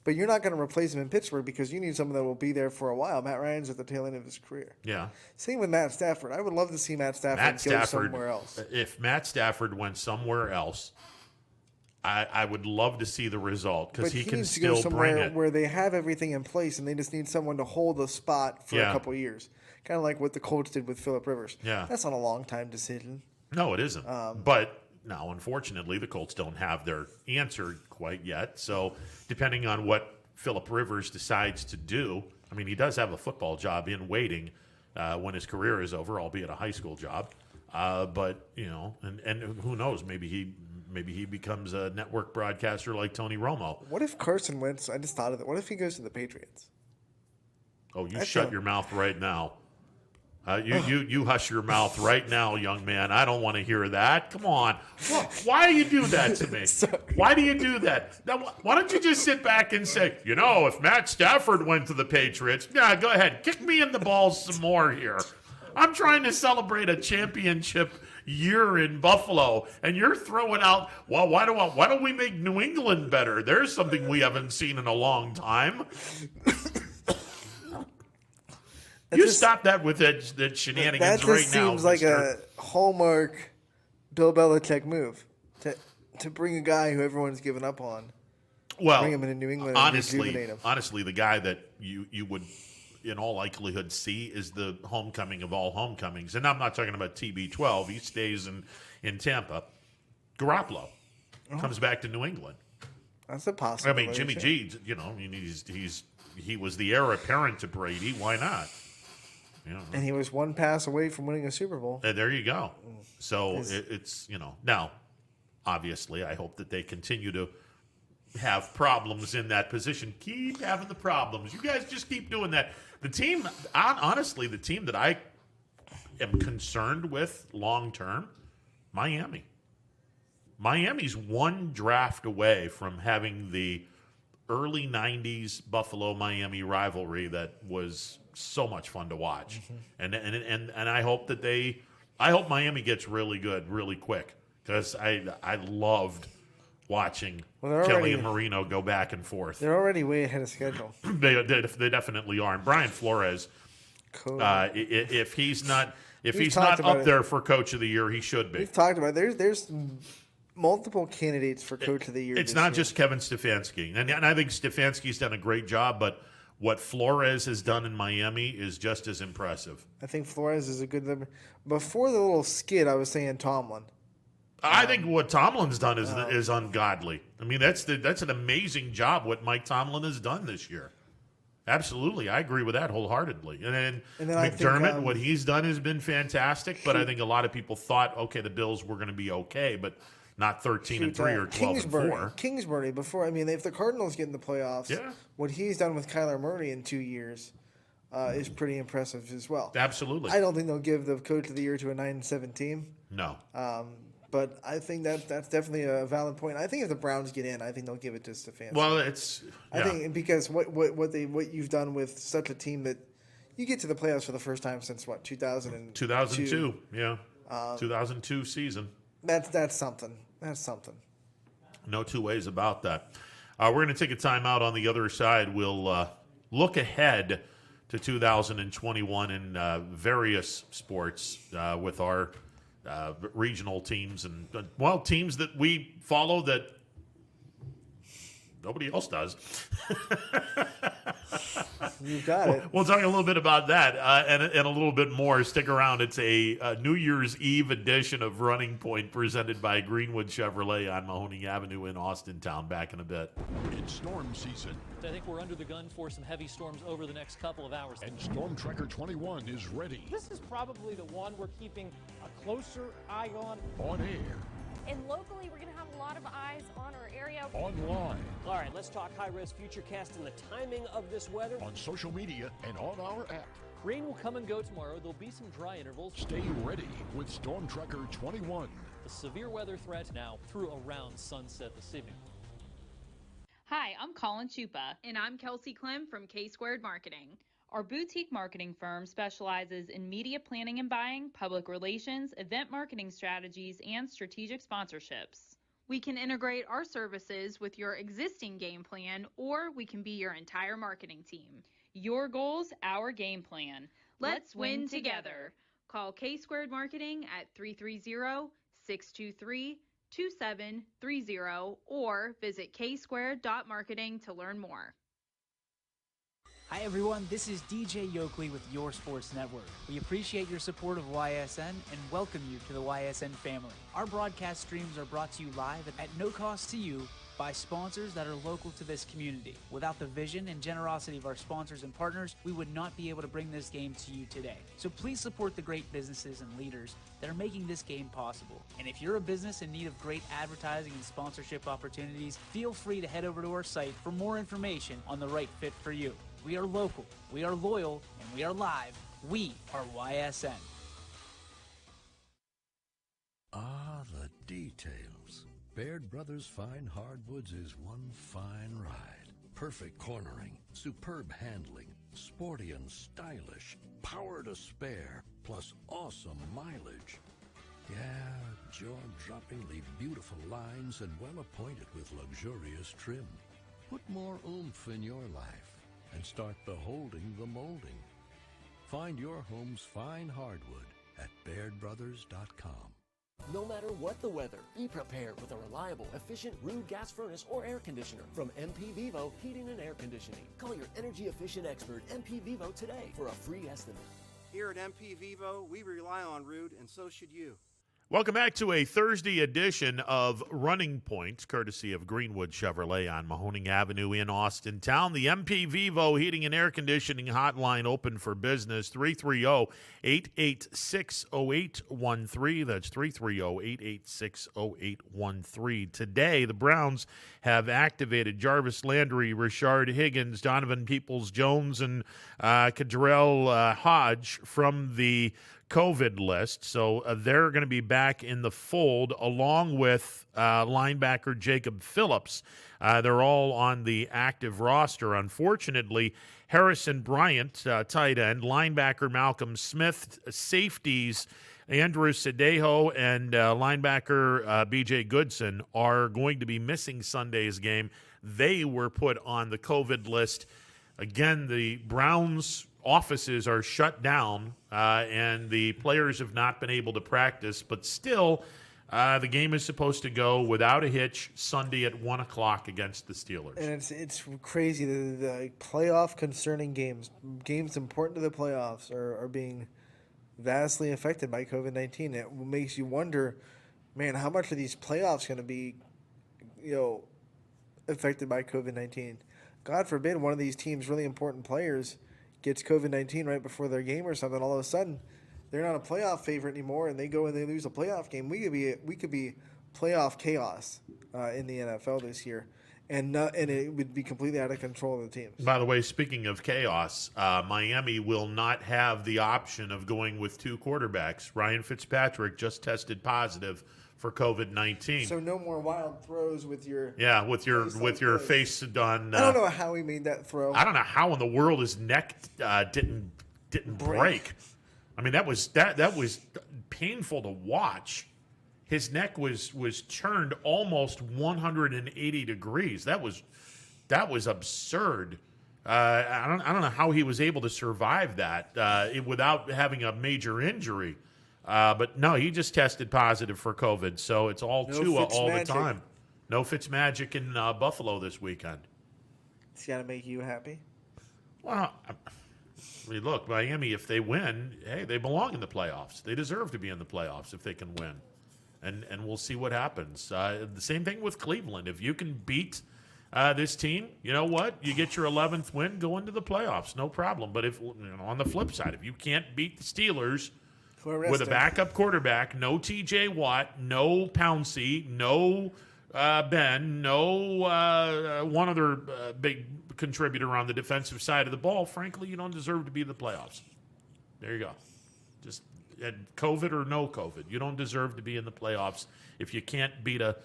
But you're not going to replace him in Pittsburgh because you need someone that will be there for a while. Matt Ryan's at the tail end of his career. Yeah. Same with Matt Stafford. I would love to see Matt Stafford go somewhere else. If Matt Stafford went somewhere else, I would love to see the result because he can still bring it. Where they have everything in place and they just need someone to hold the spot for a couple of years. Kind of like what the Colts did with Phillip Rivers. Yeah. That's not a long-time decision. No, it isn't. But now, unfortunately, the Colts don't have their answer quite yet. So depending on what Phillip Rivers decides to do, I mean, he does have a football job in waiting when his career is over, albeit a high school job. But, and who knows, maybe he becomes a network broadcaster like Tony Romo. What if Carson Wentz, I just thought of it, what if he goes to the Patriots? Oh, shut your mouth right now. You hush your mouth right now, young man. I don't want to hear that. Come on. Why do you do that to me? Why do you do that? Now, why don't you just sit back and say, if Matt Stafford went to the Patriots, yeah, go ahead. Kick me in the balls some more here. I'm trying to celebrate a championship year in Buffalo, and you're throwing out, well, why don't we make New England better? There's something we haven't seen in a long time. Stop that with that shenanigans right now. That just seems like a hallmark Bill Belichick move to bring a guy who everyone's given up on. Well, bring him into New England and rejuvenate him. Honestly, the guy that you would in all likelihood see is the homecoming of all homecomings. And I'm not talking about TB12. He stays in Tampa. Garoppolo comes back to New England. That's a possibility. I mean, Jimmy G, he was the heir apparent to Brady. Why not? And he was one pass away from winning a Super Bowl. There you go. So it's now, obviously, I hope that they continue to have problems in that position. Keep having the problems. You guys just keep doing that. The team, honestly, the team that I am concerned with long term, Miami. Miami's one draft away from having the early 90s Buffalo-Miami rivalry that was so much fun to watch. Mm-hmm. And I hope that I hope Miami gets really good really quick because I loved watching Kelly and Marino go back and forth. They're already way ahead of schedule. They definitely are. And Brian Flores, if he's not up there for Coach of the Year, he should be. We've talked about it. There's multiple candidates for Coach of the Year. It's not just Kevin Stefanski. And I think Stefanski's done a great job, but what Flores has done in Miami is just as impressive. I think Flores is a good number. Before the little skid, I was saying Tomlin. I think what Tomlin's done is ungodly. I mean, that's an amazing job what Mike Tomlin has done this year. Absolutely, I agree with that wholeheartedly. And then McDermott, I think, what he's done has been fantastic. But I think a lot of people thought, okay, the Bills were going to be okay, but not 13-3 or 12-4. Kingsbury before. I mean, if the Cardinals get in the playoffs, what he's done with Kyler Murray in 2 years is pretty impressive as well. Absolutely. I don't think they'll give the Coach of the Year to a 9-7 team. No. But I think that's definitely a valid point. I think if the Browns get in, I think they'll give it to Stefanski. Well, I think because what you've done with such a team that you get to the playoffs for the first time since 2002. Yeah. 2002 season. That's something. That's something. No two ways about that. We're going to take a timeout. On the other side, we'll look ahead to 2021 in various sports with our regional teams and teams that we follow that nobody else does. You've got it. We'll talk a little bit about that and a little bit more. Stick around. It's a New Year's Eve edition of Running Point presented by Greenwood Chevrolet on Mahoning Avenue in Austintown. Back in a bit. It's storm season. I think we're under the gun for some heavy storms over the next couple of hours. And Storm Tracker 21 is ready. This is probably the one we're keeping a closer eye on. On air. And locally, we're going to have a lot of eyes on our area. Online. All right, let's talk high-risk futurecast and the timing of this weather. On social media and on our app. Rain will come and go tomorrow. There'll be some dry intervals. Stay ready with Storm Tracker 21. The severe weather threat now through around sunset this evening. Hi, I'm Colin Chupa. And I'm Kelsey Clem from K-Squared Marketing. Our boutique marketing firm specializes in media planning and buying, public relations, event marketing strategies, and strategic sponsorships. We can integrate our services with your existing game plan, or we can be your entire marketing team. Your goals, our game plan. Let's win together. Call K-Squared Marketing at 330-623-2730 or visit ksquared.marketing to learn more. Hi everyone, this is DJ Yoakley with Your Sports Network. We appreciate your support of YSN and welcome you to the YSN family. Our broadcast streams are brought to you live at no cost to you by sponsors that are local to this community. Without the vision and generosity of our sponsors and partners, we would not be able to bring this game to you today. So please support the great businesses and leaders that are making this game possible. And if you're a business in need of great advertising and sponsorship opportunities, feel free to head over to our site for more information on the right fit for you. We are local, we are loyal, and we are live. We are YSN. Ah, the details. Baird Brothers Fine Hardwoods is one fine ride. Perfect cornering, superb handling, sporty and stylish, power to spare, plus awesome mileage. Yeah, jaw-droppingly beautiful lines and well appointed with luxurious trim. Put more oomph in your life and start beholding the molding. Find your home's fine hardwood at BairdBrothers.com. No matter what the weather, be prepared with a reliable, efficient Ruud gas furnace or air conditioner from MP Vivo Heating and Air Conditioning. Call your energy-efficient expert, MP Vivo, today for a free estimate. Here at MP Vivo, we rely on Ruud, and so should you. Welcome back to a Thursday edition of Running Point, courtesy of Greenwood Chevrolet on Mahoning Avenue in Austintown. The MP Vivo Heating and Air Conditioning hotline open for business, 330-886-0813. That's 330-886-0813. Today, the Browns have activated Jarvis Landry, Rashard Higgins, Donovan Peoples-Jones, and Kadrell Hodge from the COVID list, so they're going to be back in the fold along with linebacker Jacob Phillips. They're all on the active roster. Unfortunately, Harrison Bryant, tight end, linebacker Malcolm Smith, safeties Andrew Cedejo, and linebacker B.J. Goodson are going to be missing Sunday's game. They were put on the COVID list. Again, the Browns offices are shut down, and the players have not been able to practice, but still, the game is supposed to go without a hitch Sunday at 1 o'clock against the Steelers. And it's crazy. The playoff concerning games important to the playoffs are being vastly affected by COVID-19. It makes you wonder, man, how much are these playoffs going to be, affected by COVID-19? God forbid one of these teams, really important players, gets COVID-19 right before their game or something. All of a sudden, they're not a playoff favorite anymore, and they go and they lose a playoff game. We could be playoff chaos in the NFL this year, and it would be completely out of control of the teams. By the way, speaking of chaos, Miami will not have the option of going with 2 quarterbacks. Ryan Fitzpatrick just tested positive for COVID-19. So no more wild throws with your face done. I don't know how he made that throw. I don't know how in the world his neck didn't break. I mean, that was painful to watch. His neck was turned almost 180 degrees. That was absurd. I don't know how he was able to survive that without having a major injury. But no, he just tested positive for COVID, so it's all Tua all the time. No Fitzmagic in Buffalo this weekend. It's got to make you happy. Well, I mean, look, Miami, if they win, hey, they belong in the playoffs. They deserve to be in the playoffs if they can win. And we'll see what happens. The same thing with Cleveland. If you can beat this team, you know what? You get your 11th win, go into the playoffs, no problem. But if on the flip side, if you can't beat the Steelers with a backup quarterback, no T.J. Watt, no Pouncey, no Ben, no one other big contributor on the defensive side of the ball, frankly, you don't deserve to be in the playoffs. There you go. Just COVID or no COVID, you don't deserve to be in the playoffs if you can't beat a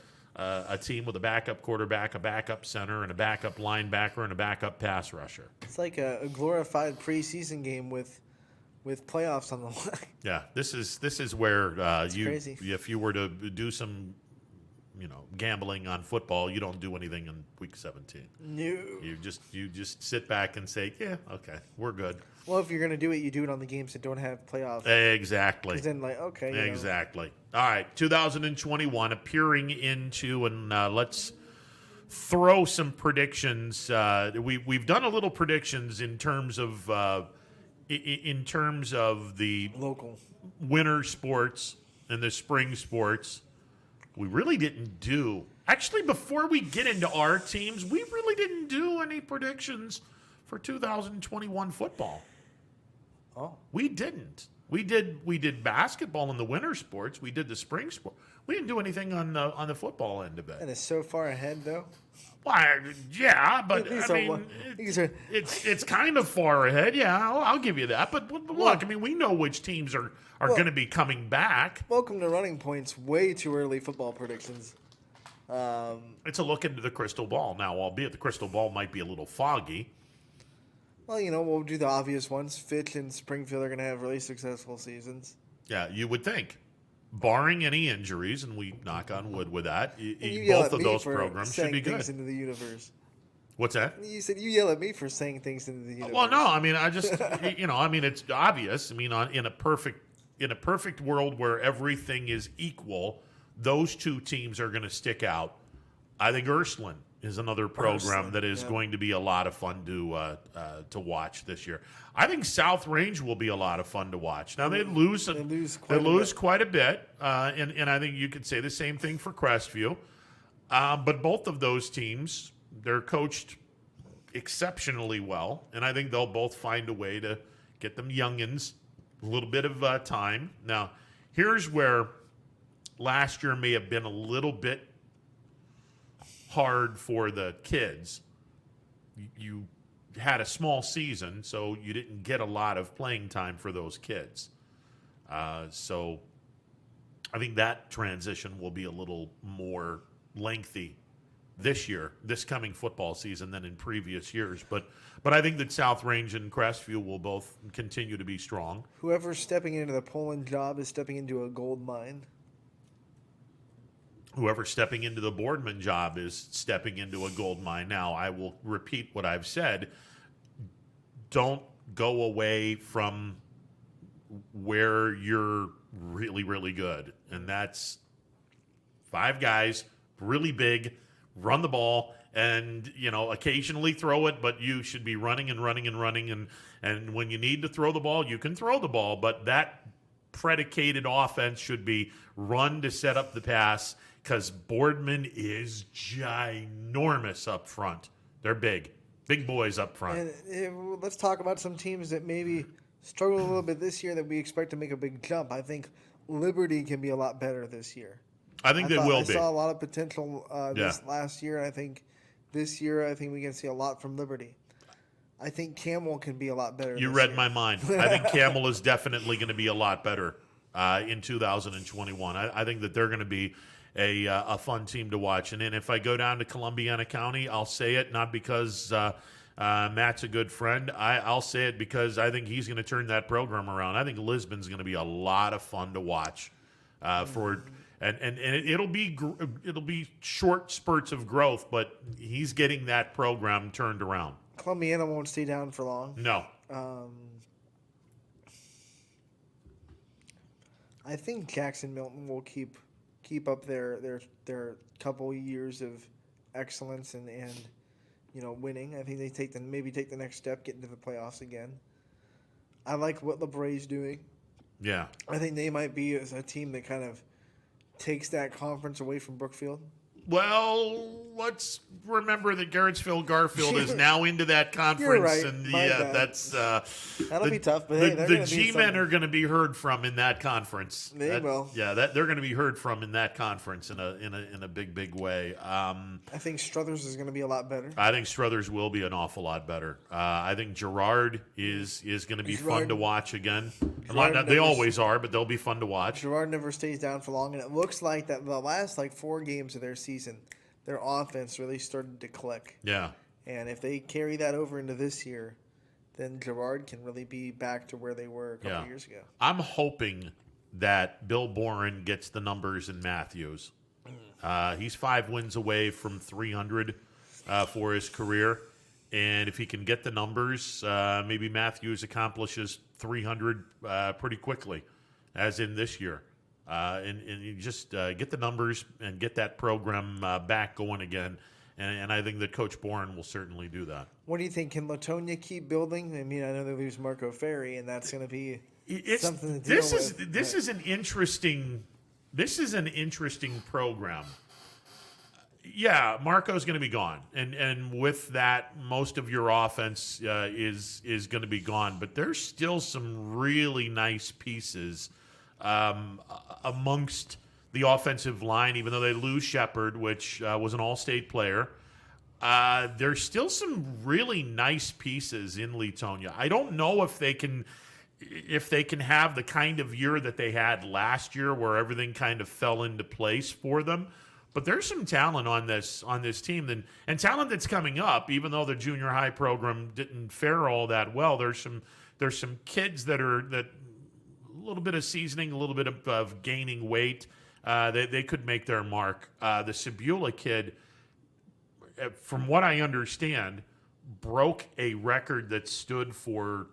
team with a backup quarterback, a backup center, and a backup linebacker, and a backup pass rusher. It's like a glorified preseason game with playoffs on the line. Yeah, this is where crazy. If you were to do some gambling on football, you don't do anything in week 17. No. You just sit back and say, yeah, okay, we're good. Well, if you're going to do it, you do it on the games that don't have playoffs. Exactly. Because then, okay. Exactly. All right, 2021 appearing into, and let's throw some predictions. We've done a little predictions in terms of the local winter sports and the spring sports. We really didn't do. Actually, before we get into our teams, we really didn't do any predictions for 2021 football. Oh. We didn't. We did basketball in the winter sports. We did the spring sport. We didn't do anything on the football end of it. And it's so far ahead, though. Well, yeah, but I mean, it's kind of far ahead. Yeah, I'll give you that. But look, I mean, we know which teams are going to be coming back. Welcome to Running Point's way too early football predictions. It's a look into the crystal ball now, albeit the crystal ball might be a little foggy. Well, we'll do the obvious ones. Fitch and Springfield are going to have really successful seasons. Yeah, you would think. Barring any injuries, and we knock on wood with that, both of those programs should be good. Things into the universe. What's that? You said you yell at me for saying things into the universe. Well, no, I mean, I just, I mean, it's obvious. I mean, in a perfect world where everything is equal, those two teams are going to stick out. I think Ursuline is another program that is going to be a lot of fun to watch this year. I think South Range will be a lot of fun to watch. Now they lose quite a bit, and I think you could say the same thing for Crestview. But both of those teams, they're coached exceptionally well, and I think they'll both find a way to get them youngins a little bit of time. Now, here's where last year may have been a little bit hard for the kids. You had a small season, so you didn't get a lot of playing time for those kids. So I think that transition will be a little more lengthy this year, this coming football season, than in previous years. But I think that South Range and Crestview will both continue to be strong. Whoever's stepping into the Poland job is stepping into a gold mine. Whoever's stepping into the Boardman job is stepping into a gold mine. Now, I will repeat what I've said. Don't go away from where you're really, really good. And that's 5 guys, really big, run the ball, and, occasionally throw it, but you should be running and running and running. And when you need to throw the ball, you can throw the ball. But that predicated offense should be run to set up the pass because Boardman is ginormous up front. They're big boys up front. And let's talk about some teams that maybe struggled a little bit this year that we expect to make a big jump. I think Liberty can be a lot better this year. I think they will be. I saw a lot of potential this last year. I think this year, we can see a lot from Liberty. I think Camel can be a lot better. You read my mind. I think Camel is definitely going to be a lot better in 2021. I think that they're going to be a fun team to watch. And then if I go down to Columbiana County, I'll say it not because Matt's a good friend. I'll say it because I think he's going to turn that program around. I think Lisbon's going to be a lot of fun to watch and it'll be short spurts of growth, but he's getting that program turned around. Columbiana won't stay down for long. No. I think Jackson Milton will keep up their couple years of excellence and winning. I think they maybe take the next step, get into the playoffs again. I like what LeBray's doing. Yeah. I think they might be a team that kind of takes that conference away from Brookfield. Well, let's remember that Garrettsville-Garfield is now into that conference. You're right. And that's that'll be tough. But the G-men are going to be heard from in that conference. They will. Yeah, they're going to be heard from in that conference in a big way. I think Struthers is going to be a lot better. I think Struthers will be an awful lot better. I think Girard is going to be fun to watch again. They always are, but they'll be fun to watch. Girard never stays down for long, and it looks like that the last 4 games of their season, their offense really started to click. Yeah. And if they carry that over into this year, then Girard can really be back to where they were a couple years ago. I'm hoping that Bill Boren gets the numbers in Matthews. He's 5 wins away from 300 for his career. And if he can get the numbers, maybe Matthews accomplishes 300 pretty quickly, as in this year. And you just get the numbers and get that program back going again. And I think that Coach Boren will certainly do that. What do you think? Can Latonia keep building? I mean, I know they lose Marco Ferri, and that's going to be something to deal with. This is an interesting program. Yeah, Marco's going to be gone, and with that, most of your offense is going to be gone. But there's still some really nice pieces amongst the offensive line, even though they lose Shepard, which was an all-state player. There's still some really nice pieces in Leetonia. I don't know if they can have the kind of year that they had last year where everything kind of fell into place for them. But there's some talent on this team, and talent that's coming up. Even though the junior high program didn't fare all that well, there's some kids that a little bit of seasoning, a little bit of gaining weight. They could make their mark. The Sebula kid, from what I understand, broke a record that stood for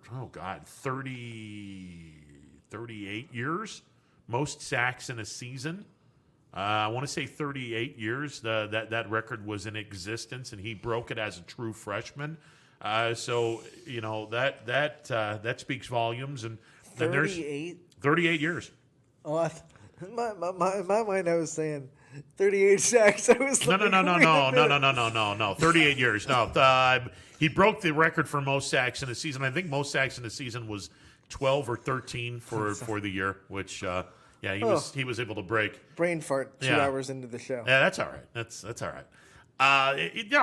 38 years, most sacks in a season. I want to say 38 years. That record was in existence, and he broke it as a true freshman. So that speaks volumes. And then 38. 38 years. Oh, in my mind, I was saying 38 sacks. I was no. 38 years. No, he broke the record for most sacks in a season. I think most sacks in a season was 12 or 13 for the year, which. He was able to break. Brain fart 2 hours into the show. Yeah, that's all right. That's all right.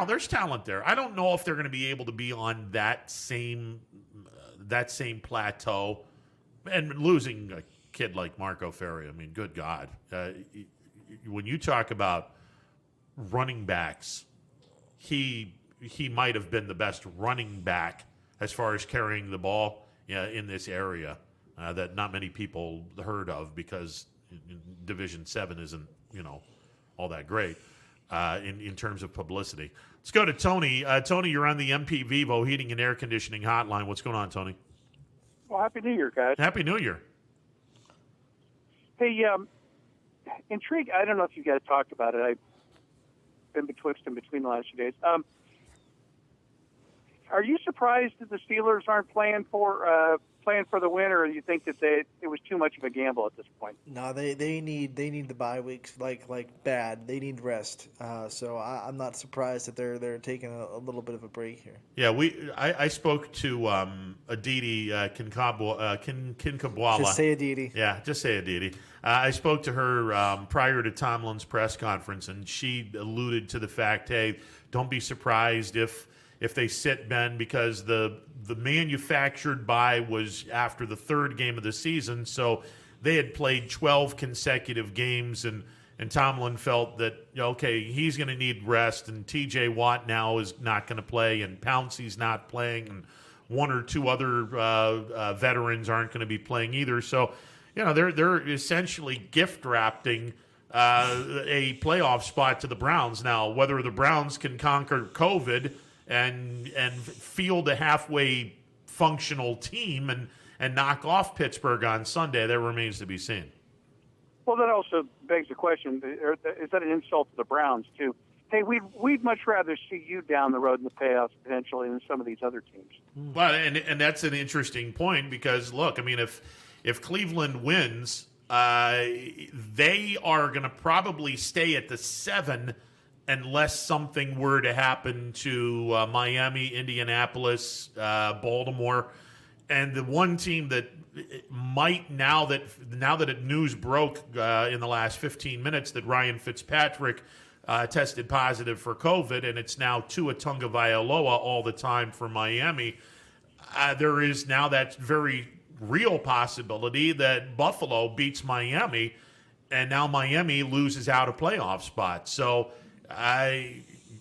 There's talent there. I don't know if they're going to be able to be on that same plateau. And losing a kid like Marco Ferri, I mean, good God. When you talk about running backs, he might have been the best running back as far as carrying the ball in this area. That not many people heard of because Division 7 isn't, all that great in terms of publicity. Let's go to Tony. Tony, you're on the MP Vivo Heating and Air Conditioning Hotline. What's going on, Tony? Well, Happy New Year, guys. Happy New Year. Hey, intrigued. I don't know if you guys talked about it. I've been betwixt and between the last few days. Are you surprised that the Steelers aren't playing for playing for the win, or you think that it was too much of a gamble at this point? No, they need the bye weeks like bad. They need rest. So I'm not surprised that they're taking a little bit of a break here. Yeah, I spoke to Aditi Kinkabwala. Just say Aditi. Yeah, just say Aditi. I spoke to her prior to Tomlin's press conference, and she alluded to the fact, hey, don't be surprised if they sit Ben, because the manufactured bye was after the third game of the season, so they had played 12 consecutive games, and Tomlin felt that, okay, he's going to need rest, and T.J. Watt now is not going to play, and Pouncey's not playing, and one or two other veterans aren't going to be playing either. So, they're essentially gift wrapping a playoff spot to the Browns. Now, whether the Browns can conquer COVID and field a halfway functional team and knock off Pittsburgh on Sunday, that remains to be seen. Well, that also begs the question, is that an insult to the Browns, too? Hey, we'd much rather see you down the road in the playoffs potentially than some of these other teams. Well, and that's an interesting point, because, look, I mean, if Cleveland wins, they are going to probably stay at the 7 unless something were to happen to Miami, Indianapolis, Baltimore. And the one team that might, now that news broke in the last 15 minutes that Ryan Fitzpatrick tested positive for COVID, and it's now Tua Tagovailoa all the time for Miami, there is now that very real possibility that Buffalo beats Miami, and now Miami loses out a playoff spot. So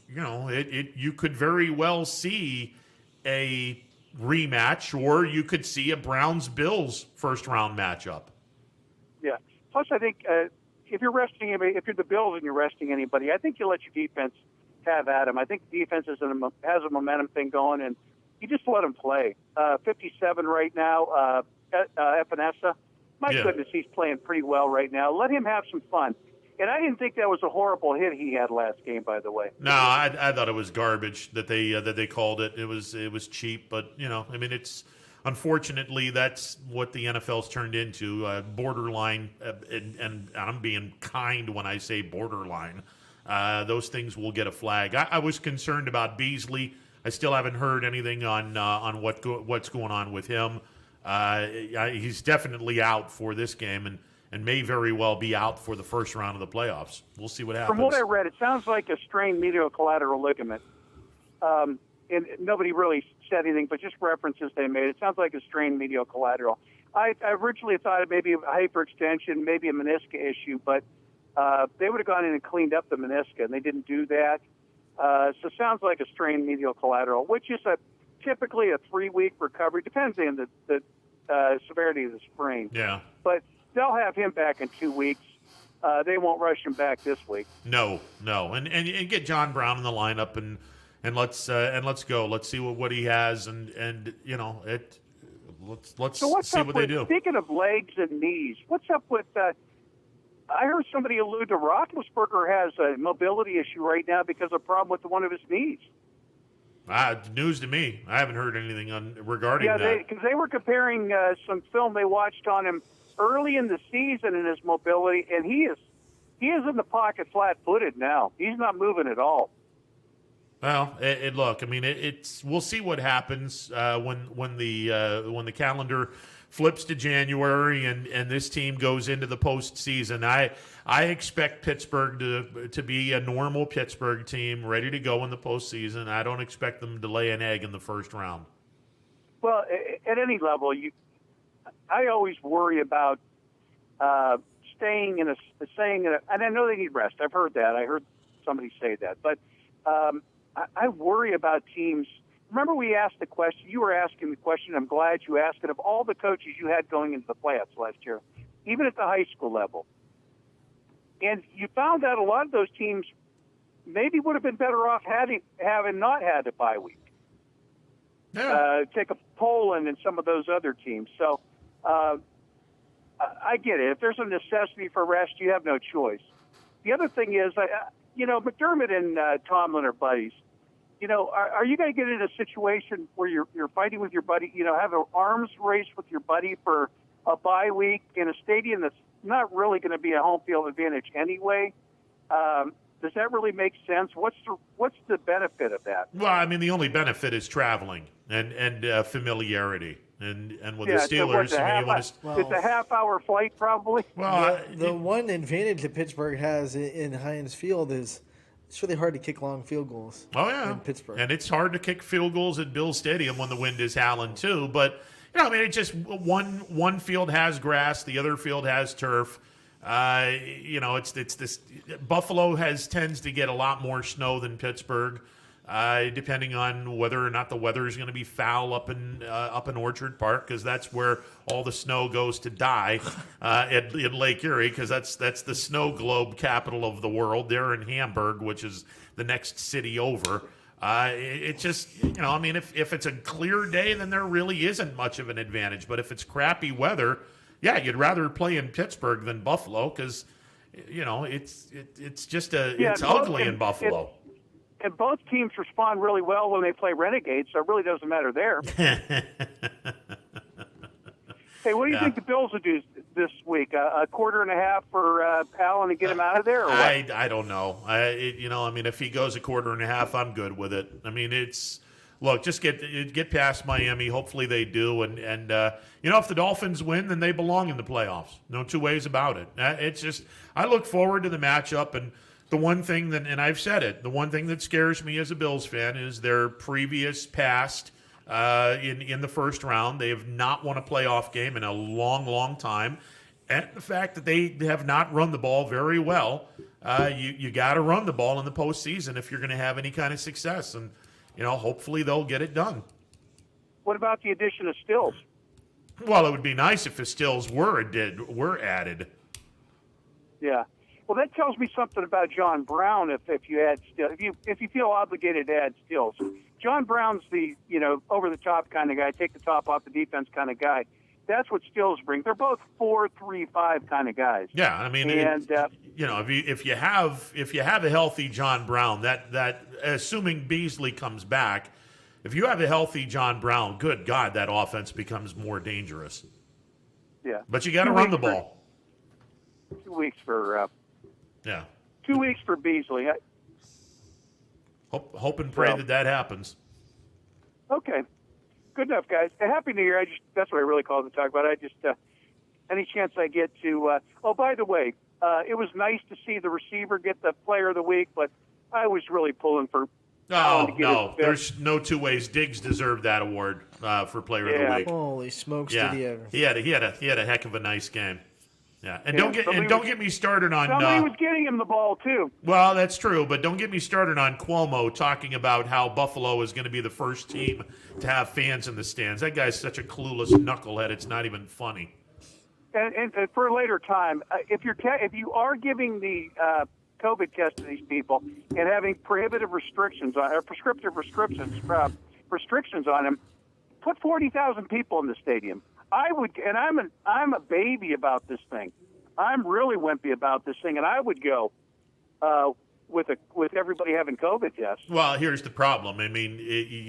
you could very well see a rematch, or you could see a Browns-Bills first-round matchup. Yeah. Plus, I think if you're the Bills and you're resting anybody, I think you let your defense have at them. I think the defense has a momentum thing going, and you just let them play. 57 right now, Epinesa. My goodness, he's playing pretty well right now. Let him have some fun. And I didn't think that was a horrible hit he had last game, by the way. No, I thought it was garbage that they called it. It was cheap, but I mean, it's unfortunately that's what the NFL's turned into, borderline. And I'm being kind when I say borderline. Those things will get a flag. I was concerned about Beasley. I still haven't heard anything on what's going on with him. He's definitely out for this game, and may very well be out for the first round of the playoffs. We'll see what happens. From what I read, it sounds like a strained medial collateral ligament. And nobody really said anything, but just references they made. It sounds like a strained medial collateral. I originally thought it may be a hyperextension, maybe a meniscus issue, but they would have gone in and cleaned up the meniscus, and they didn't do that. So it sounds like a strained medial collateral, which is typically a 3-week recovery, depending on the severity of the sprain. Yeah. But they'll have him back in 2 weeks. They won't rush him back this week. No, and get John Brown in the lineup and let's go. Let's see what he has, and let's see what they do. Speaking of legs and knees, what's up with? I heard somebody allude to Roethlisberger has a mobility issue right now because of a problem with one of his knees. News to me. I haven't heard anything regarding that. Yeah, because they were comparing some film they watched on him early in the season in his mobility, and he is in the pocket flat-footed now. He's not moving at all. Well, look, I mean, we'll see what happens when the calendar flips to January and this team goes into the postseason. I expect Pittsburgh to be a normal Pittsburgh team ready to go in the postseason. I don't expect them to lay an egg in the first round. Well, at any level, I always worry about and I know they need rest. I've heard that. I heard somebody say that. But I worry about teams. Remember we asked the question, you were asking the question, I'm glad you asked it, of all the coaches you had going into the playoffs last year, even at the high school level. And you found out a lot of those teams maybe would have been better off having not had a bye week. Yeah. Take a Poland and some of those other teams. So I get it. If there's a necessity for rest, you have no choice. The other thing is, McDermott and Tomlin are buddies. are you going to get in a situation where you're fighting with your buddy, have an arms race with your buddy for a bye week in a stadium that's not really going to be a home field advantage anyway? Does that really make sense? What's the benefit of that? Well, I mean, the only benefit is traveling and familiarity. And with the Steelers, it's a half-hour flight probably. Well, the one advantage that Pittsburgh has in Heinz Field is it's really hard to kick long field goals. Oh yeah, in Pittsburgh, and it's hard to kick field goals at Bill Stadium when the wind is howling too. But it just one field has grass, the other field has turf. It's this. Buffalo tends to get a lot more snow than Pittsburgh. Depending on whether or not the weather is going to be foul up in Orchard Park, because that's where all the snow goes to die in Lake Erie, because that's the snow globe capital of the world. There in Hamburg, which is the next city over. It just, if it's a clear day, then there really isn't much of an advantage. But if it's crappy weather, yeah, you'd rather play in Pittsburgh than Buffalo, because it's just it's ugly in Buffalo. And both teams respond really well when they play Renegades, so it really doesn't matter there. Hey, what do you think the Bills will do this week? A quarter and a half for Allen to get him out of there? Or what? I don't know. If he goes a quarter and a half, I'm good with it. I mean, just get past Miami. Hopefully they do. And if the Dolphins win, then they belong in the playoffs. No two ways about it. It's just, I look forward to the matchup. And the one thing and I've said it, the one thing that scares me as a Bills fan is their previous past in the first round. They have not won a playoff game in a long, long time. And the fact that they have not run the ball very well, you got to run the ball in the postseason if you're going to have any kind of success. And, hopefully they'll get it done. What about the addition of Stills? Well, it would be nice if the Stills were added. Yeah. Well, that tells me something about John Brown. If you add Stills, if you feel obligated to add Stills, John Brown's the over the top kind of guy, take the top off the defense kind of guy. That's what Stills brings. They're both 4-3-5 kind of guys. Yeah, I mean, if you have a healthy John Brown, that assuming Beasley comes back, if you have a healthy John Brown, good God, that offense becomes more dangerous. Yeah, but you got to run the ball. 2 weeks for. Yeah. 2 weeks for Beasley. Hope and pray that happens. Okay. Good enough, guys. Happy New Year. That's what I really called to talk about. Any chance I get to... by the way, it was nice to see the receiver get the Player of the Week, but I was really pulling for... No. There's no two ways. Diggs deserved that award for Player of the Week. Holy smokes, did he ever. He had a heck of a nice game. Yeah, and don't get me started on. Somebody was getting him the ball too. Well, that's true, but don't get me started on Cuomo talking about how Buffalo is going to be the first team to have fans in the stands. That guy's such a clueless knucklehead; it's not even funny. And for a later time, if you are giving the COVID test to these people and having prohibitive restrictions or prescriptive restrictions on them, put 40,000 people in the stadium. I would, and I'm a baby about this thing. I'm really wimpy about this thing, and I would go with everybody having COVID tests. Well, here's the problem. I mean,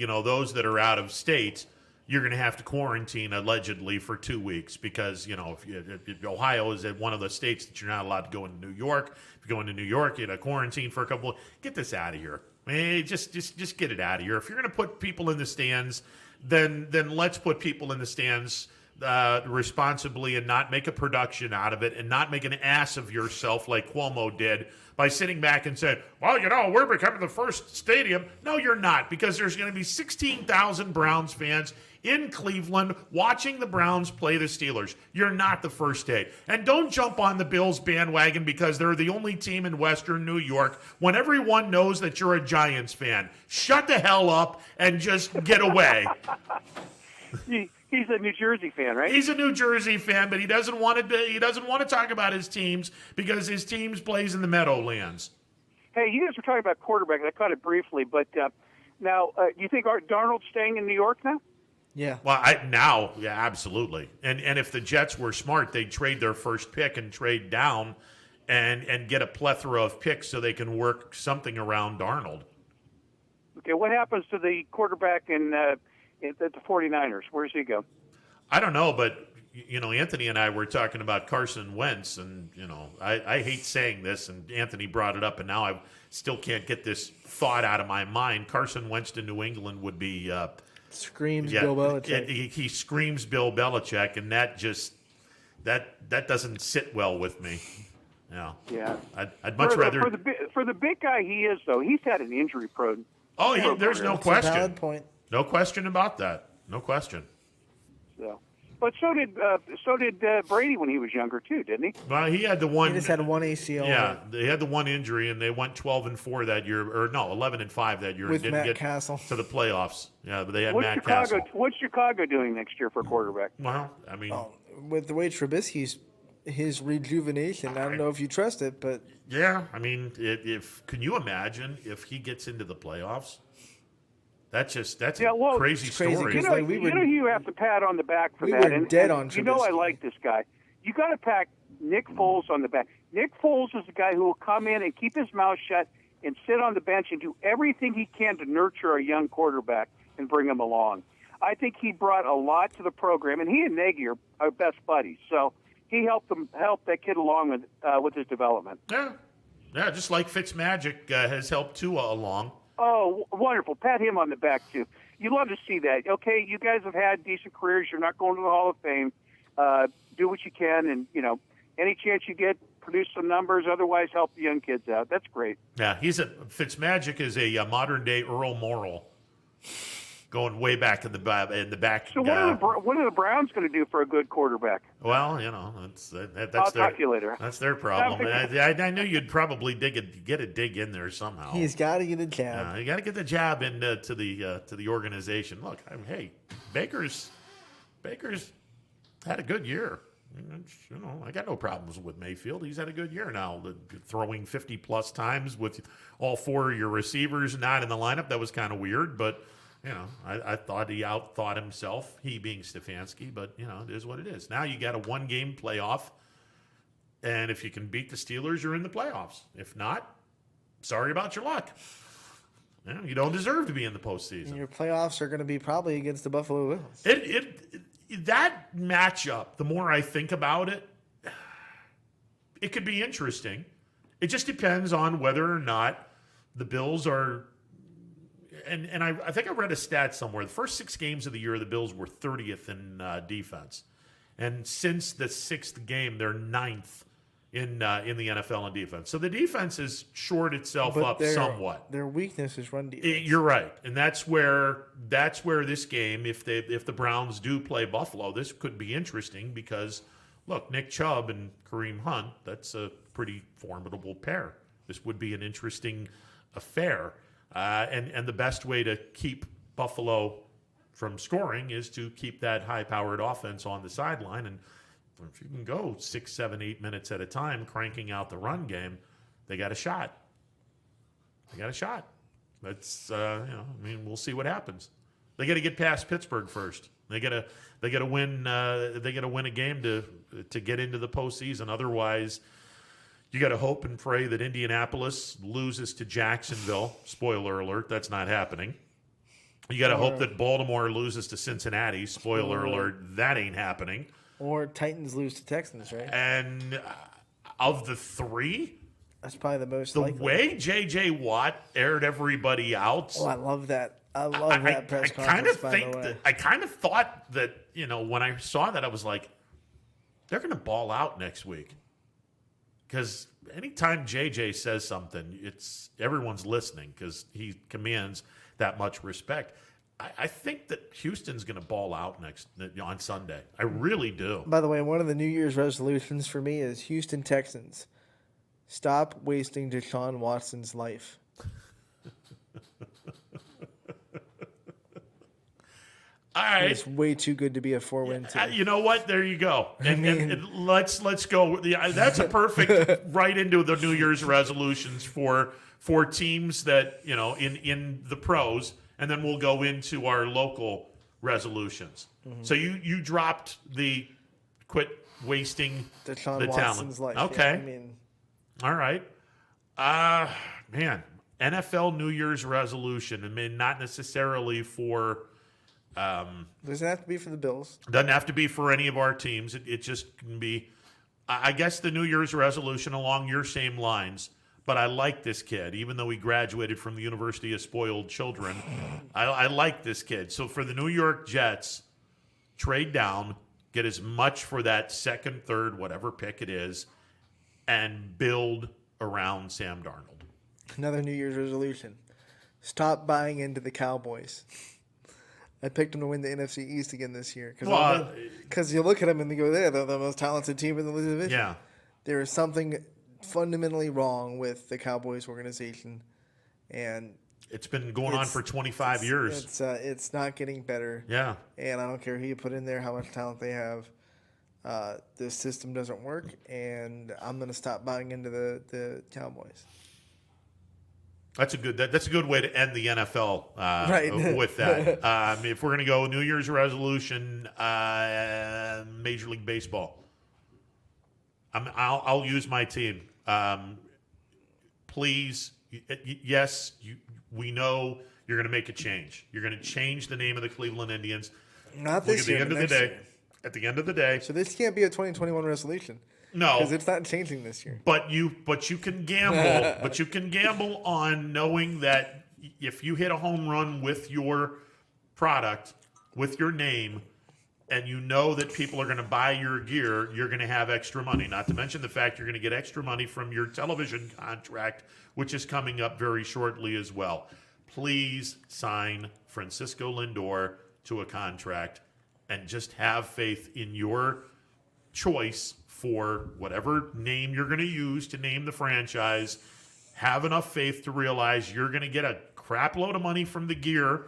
those that are out of state, you're going to have to quarantine allegedly for 2 weeks because if Ohio is at one of the states that you're not allowed to go into New York. If you go into New York, you got to quarantine for a couple. Get this out of here. I mean, just get it out of here. If you're going to put people in the stands, then let's put people in the stands responsibly and not make a production out of it and not make an ass of yourself like Cuomo did by sitting back and saying, well, we're becoming the first stadium. No, you're not, because there's going to be 16,000 Browns fans in Cleveland watching the Browns play the Steelers. You're not the first state. And don't jump on the Bills bandwagon because they're the only team in Western New York when everyone knows that you're a Giants fan. Shut the hell up and just get away. He's a New Jersey fan, right? He's a New Jersey fan, but he doesn't want to talk about his teams because his teams plays in the Meadowlands. Hey, you guys were talking about quarterback. I caught it briefly, but now, do you think Darnold's staying in New York now? Yeah. Well, absolutely. And if the Jets were smart, they'd trade their first pick and trade down and get a plethora of picks so they can work something around Darnold. Okay, what happens to the quarterback at the 49ers? Where's he go? I don't know, but Anthony and I were talking about Carson Wentz, and I hate saying this, and Anthony brought it up, and now I still can't get this thought out of my mind. Carson Wentz to New England would be screams Bill Belichick. He screams Bill Belichick, and that just that doesn't sit well with me. Yeah, I'd much rather for the big guy he is, though. He's had an injury prone. Oh, there's no question. That's a valid point. No question about that. No question. So, but so did Brady when he was younger too, didn't he? Well, he had the one. He just had one ACL. Yeah, they had the one injury, and they went 12-4 that year, or no, 11-5 that year, with and didn't Matt get Castle to the playoffs. Yeah, but they had What's Matt Chicago? Castle. What's Chicago doing next year for quarterback? Well, I mean, with the way Trubisky's his rejuvenation, I don't know if you trust it, but yeah, I mean, can you imagine if he gets into the playoffs? That's a crazy story. You have to pat on the back for we that. Were dead on Trubisky. I like this guy. You got to pat Nick Foles on the back. Nick Foles is the guy who will come in and keep his mouth shut and sit on the bench and do everything he can to nurture a young quarterback and bring him along. I think he brought a lot to the program, and he and Nagy are best buddies. So he helped that kid along with his development. Yeah, just like Fitzmagic has helped Tua along. Oh, wonderful. Pat him on the back, too. You love to see that. Okay, you guys have had decent careers. You're not going to the Hall of Fame. Do what you can, and, any chance you get, produce some numbers. Otherwise, help the young kids out. That's great. Yeah, Fitzmagic is a modern-day Earl Morrall, going way back in the back. So what are the Browns going to do for a good quarterback? Well, that's talk to you later. That's their problem. I knew you'd probably get a dig in there somehow. He's got to get a jab. You got to get the jab into to the organization. Look, hey, Baker's had a good year. I got no problems with Mayfield. He's had a good year now. Throwing 50-plus times with all four of your receivers not in the lineup, that was kind of weird, but I thought he outthought himself, he being Stefanski, but, it is what it is. Now you got a one-game playoff, and if you can beat the Steelers, you're in the playoffs. If not, sorry about your luck. You don't deserve to be in the postseason. And your playoffs are going to be probably against the Buffalo Bills. That matchup, the more I think about it, it could be interesting. It just depends on whether or not the Bills are... And I think I read a stat somewhere. The first 6 games of the year, the Bills were 30th in defense. And since the 6th game, they're 9th in the NFL in defense. So the defense has shored itself up somewhat. Their weakness is run defense. You're right. And that's where this game, if the Browns do play Buffalo, this could be interesting because, look, Nick Chubb and Kareem Hunt, that's a pretty formidable pair. This would be an interesting affair. And the best way to keep Buffalo from scoring is to keep that high-powered offense on the sideline. And if you can go 6, 7, 8 minutes at a time cranking out the run game, they got a shot. That's we'll see what happens. They got to get past Pittsburgh first. They got to win. They got to win a game to get into the postseason. Otherwise, you got to hope and pray that Indianapolis loses to Jacksonville. Spoiler alert, that's not happening. You got to hope that Baltimore loses to Cincinnati. Spoiler alert, that ain't happening. Or Titans lose to Texans, right? And of the 3, that's probably the most likely. The way J.J. Watt aired everybody out. Oh, I love that. I love that press conference, I kind of thought that, when I saw that, I was like, they're going to ball out next week. Because anytime JJ says something, everyone's listening because he commands that much respect. I think that Houston's going to ball out on Sunday. I really do. By the way, one of the New Year's resolutions for me is Houston Texans. Stop wasting Deshaun Watson's life. All right. It's way too good to be a 4-win team. You know what? There you go. And let's go. That's a perfect right into the New Year's resolutions for teams that, in the pros, and then we'll go into our local resolutions. Mm-hmm. So you dropped the quit wasting Deshaun the Watson's talent. Life. Okay. Yeah, all right. Man, NFL New Year's resolution. I mean, not necessarily for. Doesn't have to be for the Bills. Doesn't have to be for any of our teams. It just can be. I guess the New Year's resolution along your same lines. But I like this kid, even though he graduated from the University of Spoiled Children. I like this kid. So for the New York Jets, trade down, get as much for that second, third, whatever pick it is, and build around Sam Darnold. Another New Year's resolution. Stop buying into the Cowboys. I picked them to win the NFC East again this year. Because you look at them and you go, they're the most talented team in the division. Yeah. There is something fundamentally wrong with the Cowboys organization, and it's been going on for 25 years. It's not getting better. Yeah, and I don't care who you put in there, how much talent they have. This system doesn't work, and I'm going to stop buying into the Cowboys. That's a good way to end the NFL right. with that. If we're going to go New Year's resolution, Major League Baseball. I'll use my team. Please, yes, we know you're going to make a change. You're going to change the name of the Cleveland Indians. Not this year. At the end of the day. So this can't be a 2021 resolution. No, because it's not changing this year. But you can gamble. But you can gamble on knowing that if you hit a home run with your product, with your name, and you know that people are going to buy your gear, you're going to have extra money. Not to mention the fact you're going to get extra money from your television contract, which is coming up very shortly as well. Please sign Francisco Lindor to a contract and just have faith in your choice for whatever name you're going to use to name the franchise. Have enough faith to realize you're going to get a crap load of money from the gear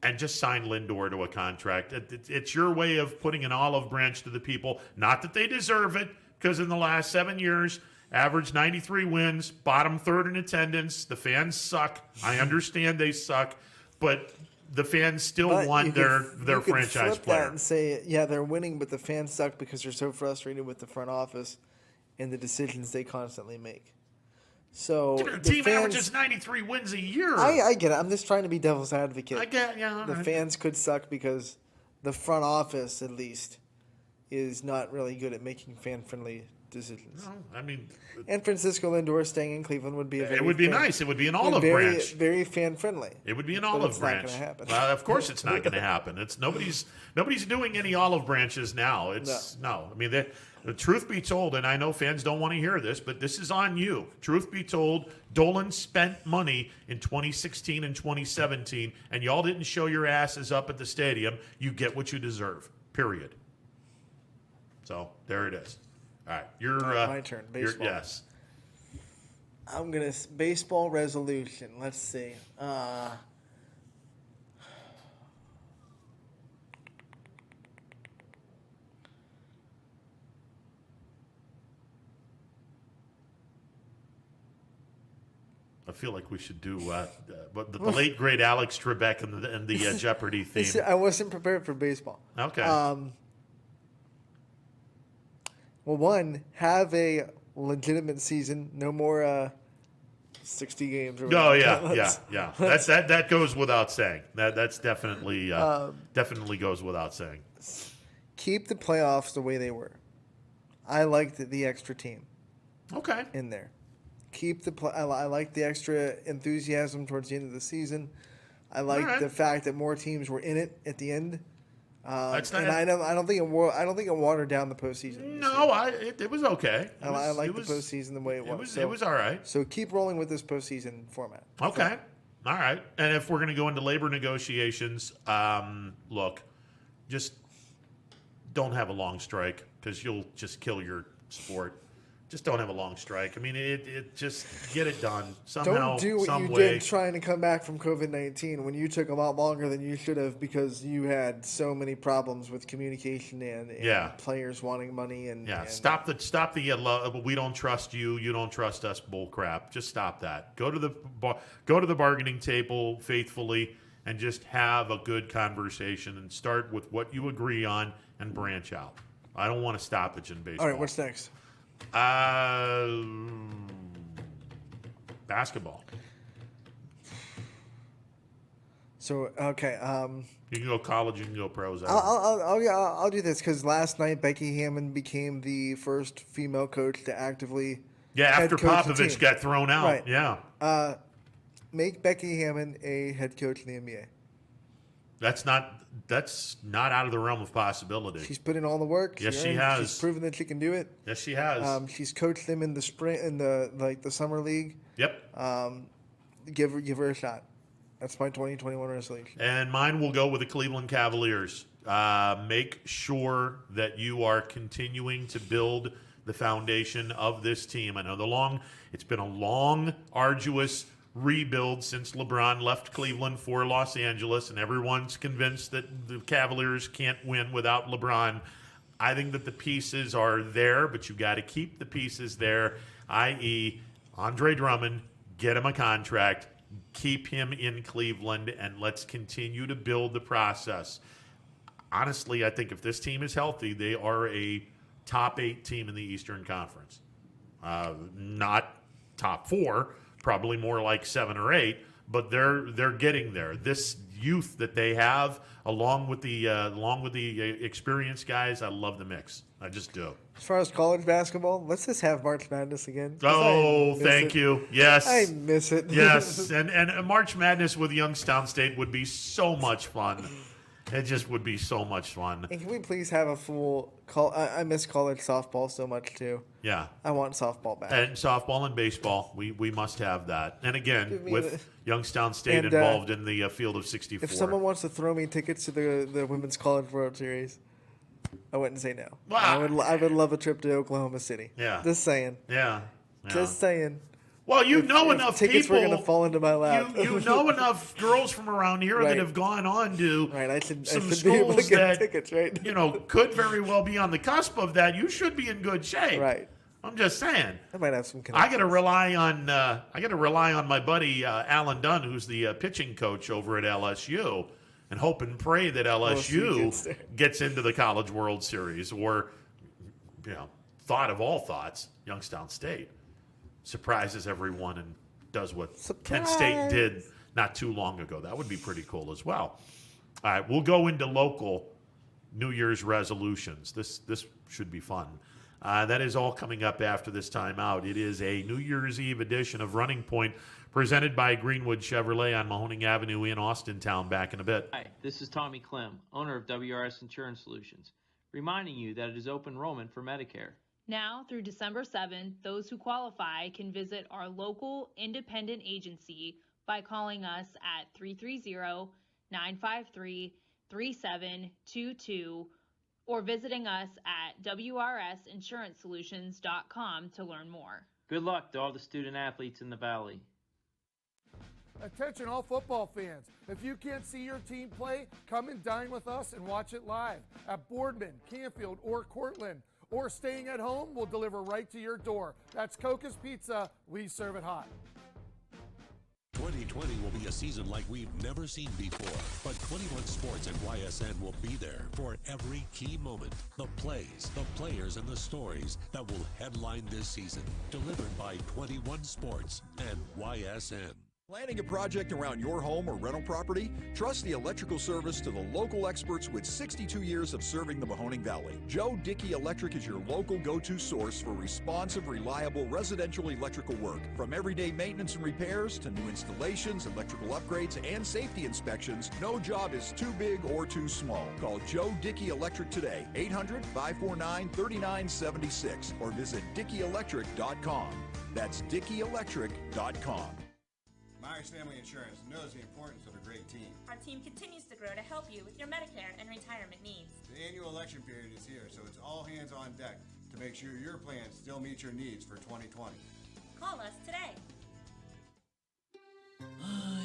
and just sign Lindor to a contract. It's your way of putting an olive branch to the people. Not that they deserve it, because in the last 7 years, averaged 93 wins, bottom third in attendance. The fans suck. I understand they suck, but the fans still want their franchise flip player. That and say, yeah, they're winning, but the fans suck because they're so frustrated with the front office and the decisions they constantly make. So the team averages 93 wins a year. I get it. I'm just trying to be devil's advocate. I get, yeah. The fans could suck because the front office, at least, is not really good at making fan-friendly decisions. No, I mean, and Francisco Lindor staying in Cleveland would be nice. It would be an olive branch. Very fan-friendly. It would be an olive branch. It's not going to happen. Well, of course, it's not going to happen. It's nobody's doing any olive branches now. No. I mean, the truth be told, and I know fans don't want to hear this, but this is on you. Truth be told, Dolan spent money in 2016 and 2017, and y'all didn't show your asses up at the stadium. You get what you deserve. Period. So there it is. All right, my turn. Baseball. Yes. I'm gonna baseball resolution. Let's see. I feel like we should do the late great Alex Trebek and the Jeopardy theme. I wasn't prepared for baseball. Okay. Well, one, have a legitimate season. No more 60 games. Oh yeah. That goes without saying. That's definitely goes without saying. Keep the playoffs the way they were. I liked the extra team. Okay. In there. Keep I like the extra enthusiasm towards the end of the season. I like the fact that more teams were in it at the end. I don't think it watered down the postseason. No, it was okay. I like the postseason the way it was. It was all right. So keep rolling with this postseason format. Okay. All right. And if we're going to go into labor negotiations, look, just don't have a long strike because you'll just kill your sport. Just don't have a long strike. I mean, it just get it done somehow. Don't do what you did trying to come back from COVID-19 when you took a lot longer than you should have because you had so many problems with communication and players wanting money and stop the we don't trust you, you don't trust us bull crap. Just stop that. Go to the bargaining table faithfully and just have a good conversation and start with what you agree on and branch out. I don't want a stoppage in baseball. All right, what's next? Basketball. So okay, you can go college, you can go pros. I'll do this because last night Becky Hammon became the first female coach to actively after coach the Popovich team. got thrown out. Right. Yeah. Make Becky Hammon a head coach in the NBA. That's not out of the realm of possibility. She's put in all the work. Yes, she has. She's proven that she can do it. Yes, she has. She's coached them in the spring, in the summer league. Yep. Give her a shot. That's my 2021 resolution. And mine will go with the Cleveland Cavaliers. Make sure that you are continuing to build the foundation of this team. I know it's been a long, arduous rebuild since LeBron left Cleveland for Los Angeles, and everyone's convinced that the Cavaliers can't win without LeBron. I think that the pieces are there, but you got to keep the pieces there, i.e. Andre Drummond, get him a contract, keep him in Cleveland, and let's continue to build the process. Honestly, I think if this team is healthy, they are a top 8 team in the Eastern Conference. Not top 4, probably more like 7 or 8, but they're getting there. This youth that they have, along with the experienced guys, I love the mix. I just do. As far as college basketball, let's just have March Madness again. Oh, thank you. Yes. I miss it. Yes, and March Madness with Youngstown State would be so much fun. It just would be so much fun. And can we please have a full I miss college softball so much too. Yeah. I want softball back. And softball and baseball, we must have that. And again, with Youngstown State and, involved in the field of 64. If someone wants to throw me tickets to the Women's College World Series, I wouldn't say no. Wow. I would love a trip to Oklahoma City. Yeah. Just saying. Yeah. Just saying. Well, if enough tickets people. Were going to fall into my lap. You know enough girls from around here that have gone on to some I should be able to schools get that tickets, right? Could very well be on the cusp of that. You should be in good shape. Right. I'm just saying. I might have some I got to rely on my buddy Alan Dunn, who's the pitching coach over at LSU, and hope and pray that LSU gets into the College World Series, or thought of all thoughts, Youngstown State surprises everyone and does what Kent State did not too long ago. That would be pretty cool as well. All right, we'll go into local New Year's resolutions. This should be fun. That is all coming up after this timeout. It is a New Year's Eve edition of Running Point presented by Greenwood Chevrolet on Mahoning Avenue in Austintown. Back in a bit. Hi, this is Tommy Clem, owner of WRS Insurance Solutions, reminding you that it is open enrollment for Medicare. Now through December 7th, those who qualify can visit our local independent agency by calling us at 330-953-3722 or visiting us at wrsinsurancesolutions.com to learn more. Good luck to all the student athletes in the Valley. Attention all football fans. If you can't see your team play, come and dine with us and watch it live at Boardman, Canfield, or Cortland. Or staying at home, we'll deliver right to your door. That's Coca's Pizza. We serve it hot. 2020 will be a season like we've never seen before, but 21 Sports and YSN will be there for every key moment. The plays, the players, and the stories that will headline this season. Delivered by 21 Sports and YSN. Planning a project around your home or rental property? Trust the electrical service to the local experts with 62 years of serving the Mahoning Valley. Joe Dickey Electric is your local go-to source for responsive, reliable residential electrical work. From everyday maintenance and repairs to new installations, electrical upgrades, and safety inspections, no job is too big or too small. Call Joe Dickey Electric today, 800-549-3976, or visit DickeyElectric.com. That's DickeyElectric.com. Myers Family Insurance knows the importance of a great team. Our team continues to grow to help you with your Medicare and retirement needs. The annual election period is here, so it's all hands on deck to make sure your plans still meet your needs for 2020. Call us today.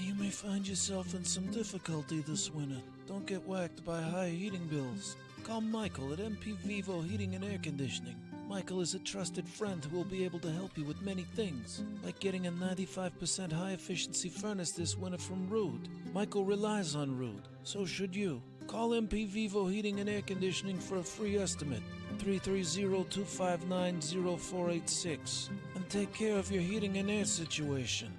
You may find yourself in some difficulty this winter. Don't get whacked by high heating bills. Call Michael at MP Vivo Heating and Air Conditioning. Michael is a trusted friend who will be able to help you with many things, like getting a 95% high-efficiency furnace this winter from Rude. Michael relies on Rude, so should you. Call MP Vivo Heating and Air Conditioning for a free estimate, 330-259-0486, and take care of your heating and air situation.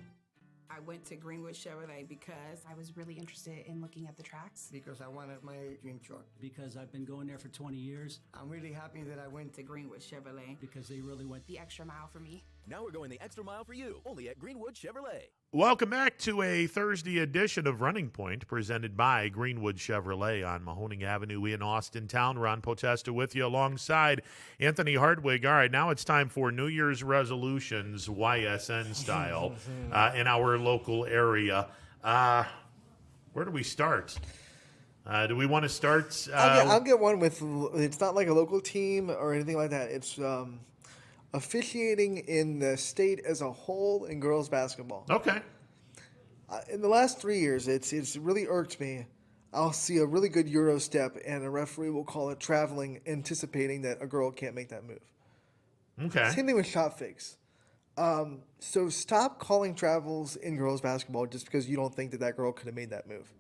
I went to Greenwood Chevrolet because I was really interested in looking at the tracks. Because I wanted my dream truck. Because I've been going there for 20 years. I'm really happy that I went to Greenwood Chevrolet. Because they really went the extra mile for me. Now we're going the extra mile for you, only at Greenwood Chevrolet. Welcome back to a Thursday edition of Running Point, presented by Greenwood Chevrolet on Mahoning Avenue in Austintown. Ron Potesta with you alongside Anthony Hartwig. All right, now it's time for New Year's resolutions, YSN style, in our local area. Where do we start? Do we want to start? I'll get one with, it's not like a local team or anything like that. It's officiating in the state as a whole in girls basketball. Okay. In the last 3 years, it's really irked me. I'll see a really good Euro step, and a referee will call it traveling, anticipating that a girl can't make that move. Okay. Same thing with shot fakes. So stop calling travels in girls basketball just because you don't think that girl could have made that move.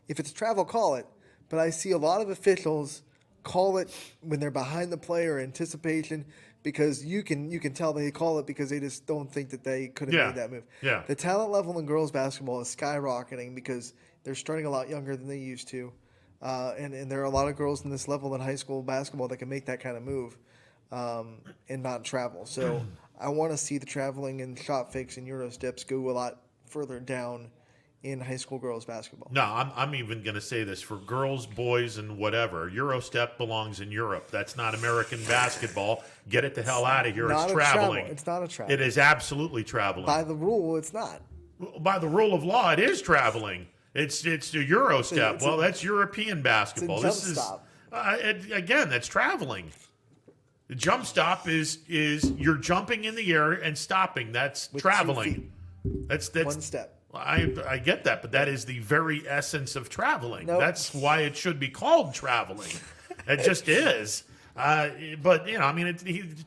If it's travel, call it. But I see a lot of officials call it when they're behind the play or anticipation, because you can tell they call it because they just don't think that they could have made that move. Yeah. The talent level in girls basketball is skyrocketing because they're starting a lot younger than they used to. And there are a lot of girls in this level in high school basketball that can make that kind of move and not travel. So I want to see the traveling and shot fakes and Euro steps go a lot further down in high school girls basketball. No, I'm even going to say this for girls, boys, and whatever. Eurostep belongs in Europe. That's not American basketball. Get it the hell out of here. It's traveling. It's not a travel. It is absolutely traveling. By the rule, it's not. By the rule of law, it is traveling. It's the Eurostep. Well, that's European basketball. It's a jump stop. Again, that's traveling. The jump stop is you're jumping in the air and stopping. That's With traveling. 2 feet. That's one step. I get that, but that is the very essence of traveling. Nope. That's why it should be called traveling. It just is. But I mean,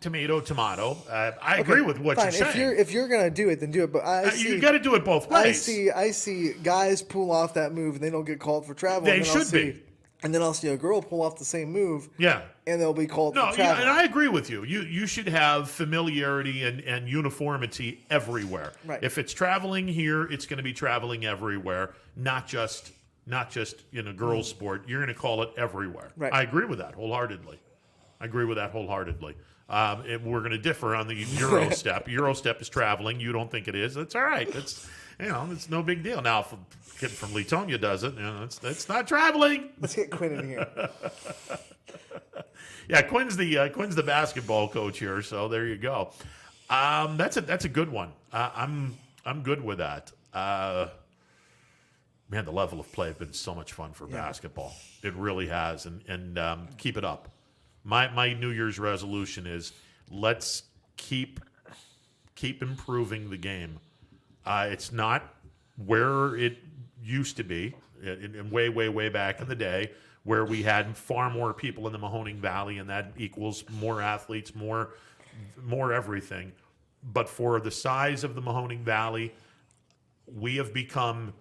tomato. I agree with what you're saying. If you're gonna do it, then do it. But you got to do it both ways. I see guys pull off that move and they don't get called for travel. They should be. And then I'll see a girl pull off the same move. Yeah. And they'll be called for No, travel. and I agree with you. You should have familiarity and uniformity everywhere. Right. If it's traveling here, it's going to be traveling everywhere, not just in a girls' sport. You're going to call it everywhere. Right. I agree with that wholeheartedly. We're going to differ on the Euro step. Euro step is traveling. You don't think it is. That's all right. That's it's no big deal. Now, if a kid from Latonia does it, it's not traveling. Let's get Quinn in here. Yeah, Quinn's the basketball coach here, so there you go. That's a good one. I'm good with that. Man, the level of play has been so much fun for basketball. It really has, and keep it up. My New Year's resolution is let's keep improving the game. It's not where it used to be, in way back in the day, where we had far more people in the Mahoning Valley, and that equals more athletes, more everything. But for the size of the Mahoning Valley, we have become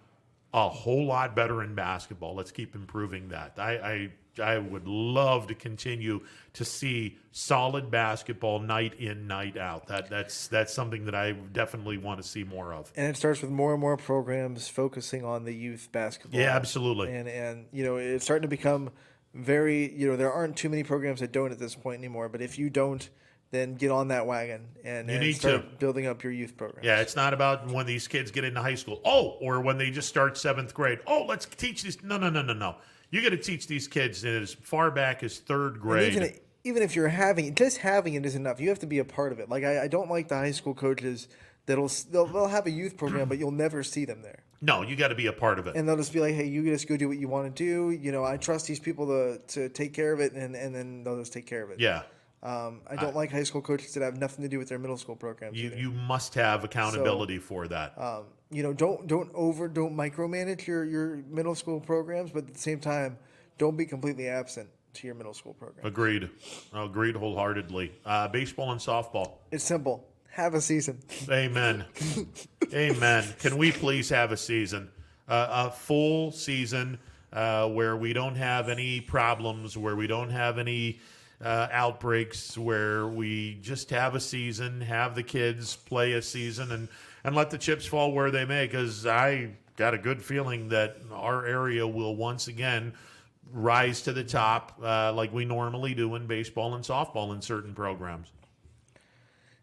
a whole lot better in basketball. Let's keep improving that. I would love to continue to see solid basketball night in, night out. That's something that I definitely want to see more of. And it starts with more and more programs focusing on the youth basketball. Yeah, absolutely. And it's starting to become very, there aren't too many programs that don't at this point anymore. But if you don't, then get on that wagon and start building up your youth program. Yeah, it's not about when these kids get into high school. or when they just start 7th grade. Let's teach these. No. You got to teach these kids as far back as 3rd grade. Even if you're having it is enough. You have to be a part of it. Like I don't like the high school coaches they'll have a youth program, but you'll never see them there. No, you got to be a part of it. And they'll just be like, hey, you just go do what you want to do. I trust these people to take care of it, and then they'll just take care of it. Yeah. I don't like high school coaches that have nothing to do with their middle school programs. You must have accountability for that. Don't micromanage your middle school programs, but at the same time, don't be completely absent to your middle school program. Agreed wholeheartedly. Baseball and softball. It's simple. Have a season. Amen. Amen. Can we please have a season? A full season where we don't have any problems, where we don't have any outbreaks, where we just have a season, have the kids play a season, and let the chips fall where they may, because I got a good feeling that our area will once again rise to the top like we normally do in baseball and softball in certain programs.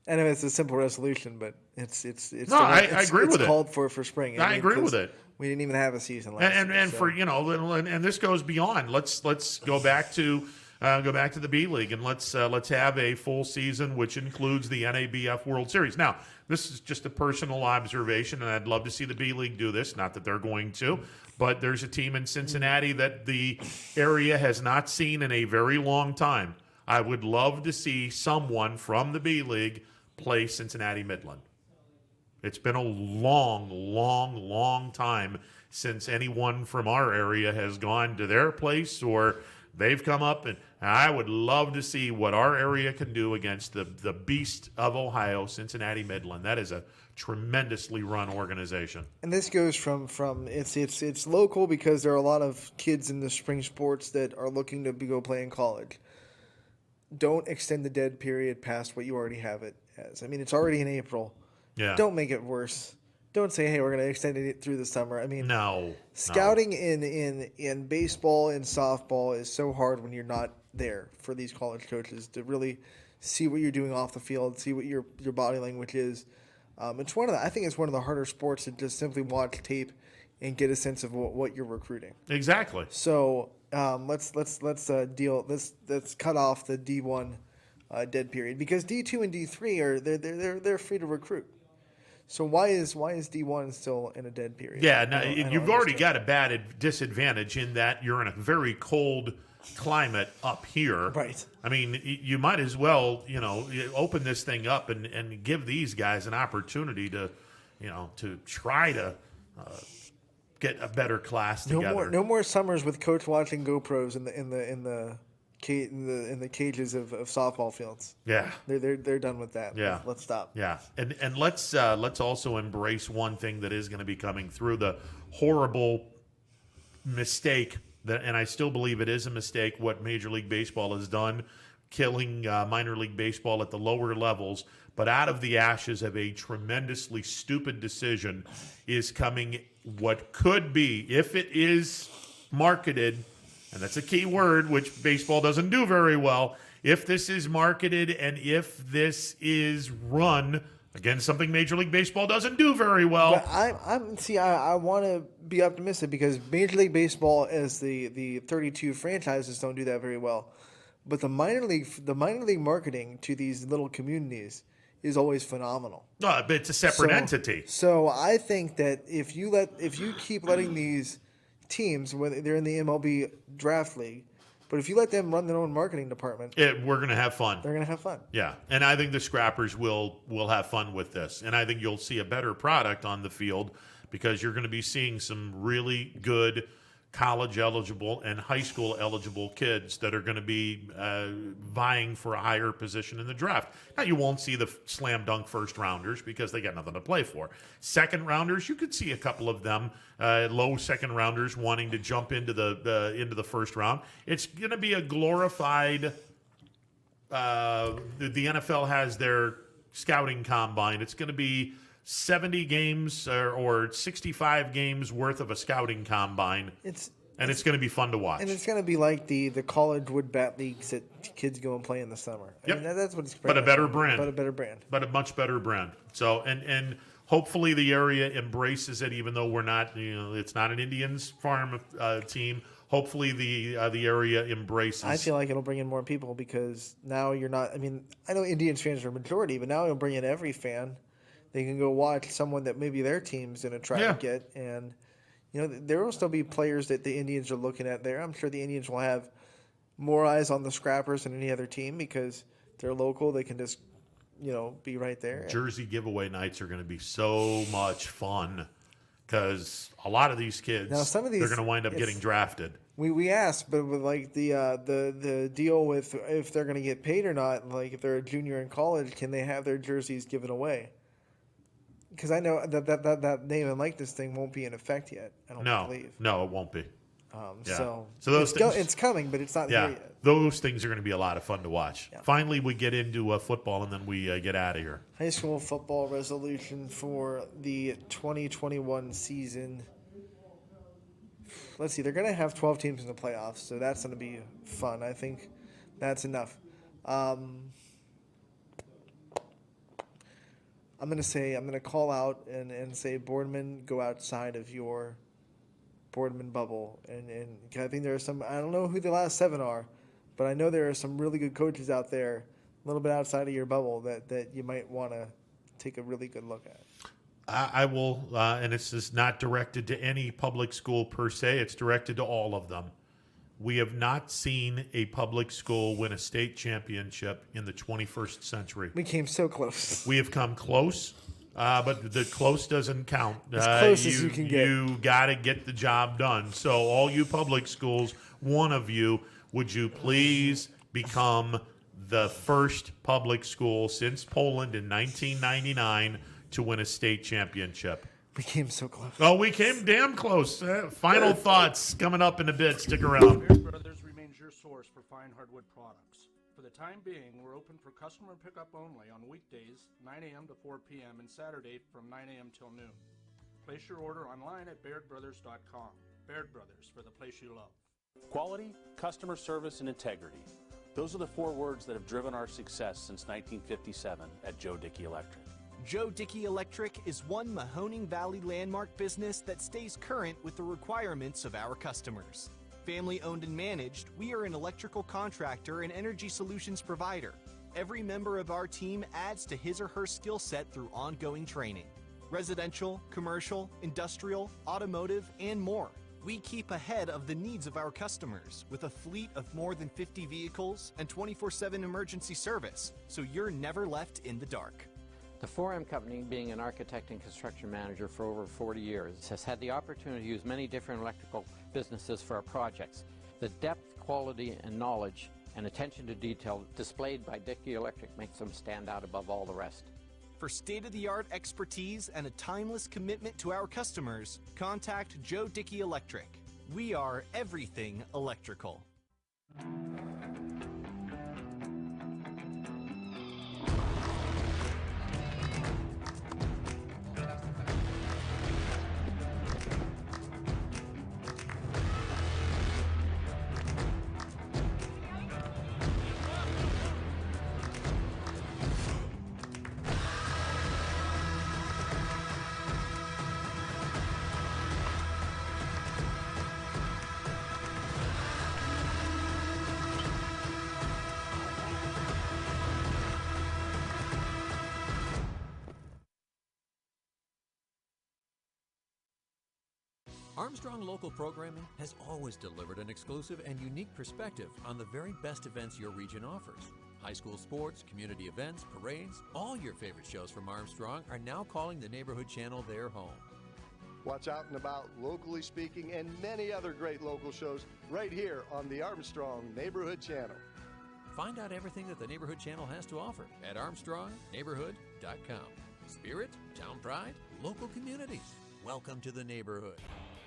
I know it's a simple resolution, but it's No, I agree with it. It's called for spring. I agree with it. We didn't even have a season last year. And so. for and this goes beyond. Let's go back to the B League, and let's have a full season, which includes the NABF World Series. Now, this is just a personal observation, and I'd love to see the B League do this. Not that they're going to, but there's a team in Cincinnati that the area has not seen in a very long time. I would love to see someone from the B League play Cincinnati Midland. It's been a long, long, long time since anyone from our area has gone to their place or they've come up, and I would love to see what our area can do against the beast of Ohio, Cincinnati Midland. That is a tremendously run organization. And this goes from it's local because there are a lot of kids in the spring sports that are looking to go play in college. Don't extend the dead period past what you already have it as. I mean, it's already in April. Yeah. Don't make it worse. Don't say, hey, we're going to extend it through the summer. I mean, no. Scouting in baseball and softball is so hard when you're not there for these college coaches to really see what you're doing off the field, see what your body language is. I think it's one of the harder sports to just simply watch tape and get a sense of what you're recruiting. Exactly. So let's cut off the D1 dead period, because D2 and D3 are they're free to recruit. So why is D1 still in a dead period? Yeah, now you've already got a bad disadvantage in that you're in a very cold climate up here. Right. I mean, you might as well, open this thing up and give these guys an opportunity to try to get a better class together. No more summers with coach watching GoPros in the cages of softball fields. Yeah, they're done with that. Yeah, let's stop. Yeah, and let's also embrace one thing that is going to be coming through: the horrible mistake and I still believe it is a mistake what Major League Baseball has done, killing minor league baseball at the lower levels. But out of the ashes of a tremendously stupid decision is coming what could be, if it is marketed, and that's a key word, which baseball doesn't do very well, if this is marketed and if this is run against something Major League Baseball doesn't do very well. But I want to be optimistic because Major League Baseball, as the 32 franchises, don't do that very well. But the minor league marketing to these little communities is always phenomenal. No, but it's a separate entity. So I think that if you keep letting these teams, whether they're in the MLB draft league, but if you let them run their own marketing department, we're going to have fun. They're going to have fun. Yeah, and I think the Scrappers will have fun with this, and I think you'll see a better product on the field because you're going to be seeing some really good college eligible and high school eligible kids that are going to be vying for a higher position in the draft. Now, you won't see the slam dunk first rounders because they got nothing to play for. Second rounders, you could see a couple of them, low second rounders wanting to jump into the first round. It's going to be a glorified. The NFL has their scouting combine. It's going to be 70 games or 65 games worth of a scouting combine. It's going to be fun to watch. And it's going to be like the college wood bat leagues that kids go and play in the summer. Yep. I mean, that's what it's. But a better brand. But a much better brand. So and hopefully the area embraces it, even though we're not. It's not an Indians farm team. Hopefully the area embraces. I feel like it'll bring in more people because now you're not. I mean, I know Indians fans are a majority, but now it'll bring in every fan. They can go watch someone that maybe their team's going to try to get. And, there will still be players that the Indians are looking at there. I'm sure the Indians will have more eyes on the Scrappers than any other team because they're local. They can just, be right there. Jersey giveaway nights are going to be so much fun because a lot of these kids, they're going to wind up getting drafted. We asked, but with like the deal with if they're going to get paid or not, like if they're a junior in college, can they have their jerseys given away? Because I know that name and likeness thing won't be in effect yet. I don't believe. No, it won't be. So those things, it's coming, but it's not here yet. Those things are going to be a lot of fun to watch. Yeah. Finally, we get into football, and then we get out of here. High school football resolution for the 2021 season. Let's see. They're going to have 12 teams in the playoffs, so that's going to be fun. I think that's enough. I'm going to call out and say, Boardman, go outside of your Boardman bubble. And I think there are some, I don't know who the last 7 are, but I know there are some really good coaches out there a little bit outside of your bubble that you might want to take a really good look at. I will, and this is not directed to any public school per se. It's directed to all of them. We have not seen a public school win a state championship in the 21st century. We came so close. We have come close, but the close doesn't count. As close as you can get. You got to get the job done. So all you public schools, one of you, would you please become the first public school since Poland in 1999 to win a state championship? We came so close. Oh, we came damn close. Final thoughts coming up in a bit. Stick around. Beard Brothers remains your source for fine hardwood products. For the time being, we're open for customer pickup only on weekdays, 9 a.m. to 4 p.m., and Saturday from 9 a.m. till noon. Place your order online at BairdBrothers.com. Baird Brothers, for the place you love. Quality, customer service, and integrity. Those are the 4 words that have driven our success since 1957 at Joe Dickey Electric. Joe Dickey Electric is one Mahoning Valley landmark business that stays current with the requirements of our customers. Family owned and managed, we are an electrical contractor and energy solutions provider. Every member of our team adds to his or her skill set through ongoing training. Residential, commercial, industrial, automotive, and more. We keep ahead of the needs of our customers with a fleet of more than 50 vehicles and 24/7 emergency service, so you're never left in the dark. The 4M Company, being an architect and construction manager for over 40 years, has had the opportunity to use many different electrical businesses for our projects. The depth, quality, and knowledge and attention to detail displayed by Dickey Electric makes them stand out above all the rest. For state-of-the-art expertise and a timeless commitment to our customers, contact Joe Dickey Electric. We are everything electrical. Armstrong Local Programming has always delivered an exclusive and unique perspective on the very best events your region offers. High school sports, community events, parades, all your favorite shows from Armstrong are now calling the Neighborhood Channel their home. Watch Out and About, Locally Speaking, and many other great local shows right here on the Armstrong Neighborhood Channel. Find out everything that the Neighborhood Channel has to offer at ArmstrongNeighborhood.com. Spirit, town pride, local communities. Welcome to the neighborhood.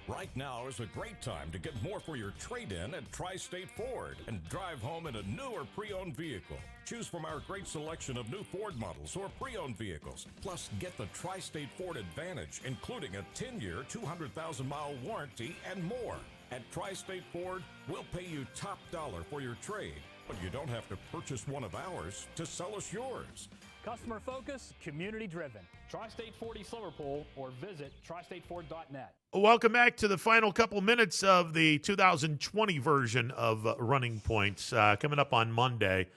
Right now is a great time to get more for your trade-in at Tri-State Ford and drive home in a new or pre-owned vehicle. Choose from our great selection of new Ford models or pre-owned vehicles. Plus, get the Tri-State Ford Advantage, including a 10-year, 200,000-mile warranty and more. At Tri-State Ford, we'll pay you top dollar for your trade, but you don't have to purchase one of ours to sell us yours. Customer focus, community driven. Tri-State Ford East Liverpool or visit tristateford.net. Welcome back to the final couple minutes of the 2020 version of Running Points. Coming up on Monday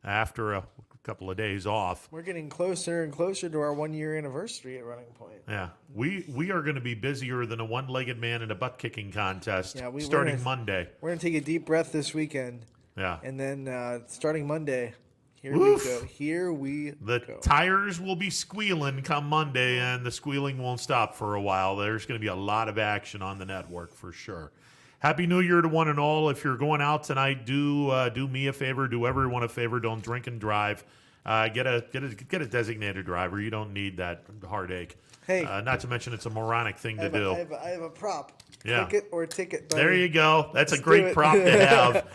after a couple of days off. We're getting closer and closer to our 1-year anniversary at Running Point. Yeah, we are going to be busier than a one-legged man in a butt-kicking contest starting Monday. We're going to take a deep breath this weekend. Yeah. And then starting Monday, here Oof. we go. Here we The go. tires will be squealing come Monday, and the squealing won't stop for a while. There's going to be a lot of action on the network for sure. Happy New Year to one and all. If you're going out tonight, do me a favor, do everyone a favor. Don't drink and drive. Get a designated driver. You don't need that heartache. Hey. Not to mention it's a moronic thing to do. I have a prop. Yeah. Click it or ticket. There buddy. you go. That's Let's a do great it. prop to have.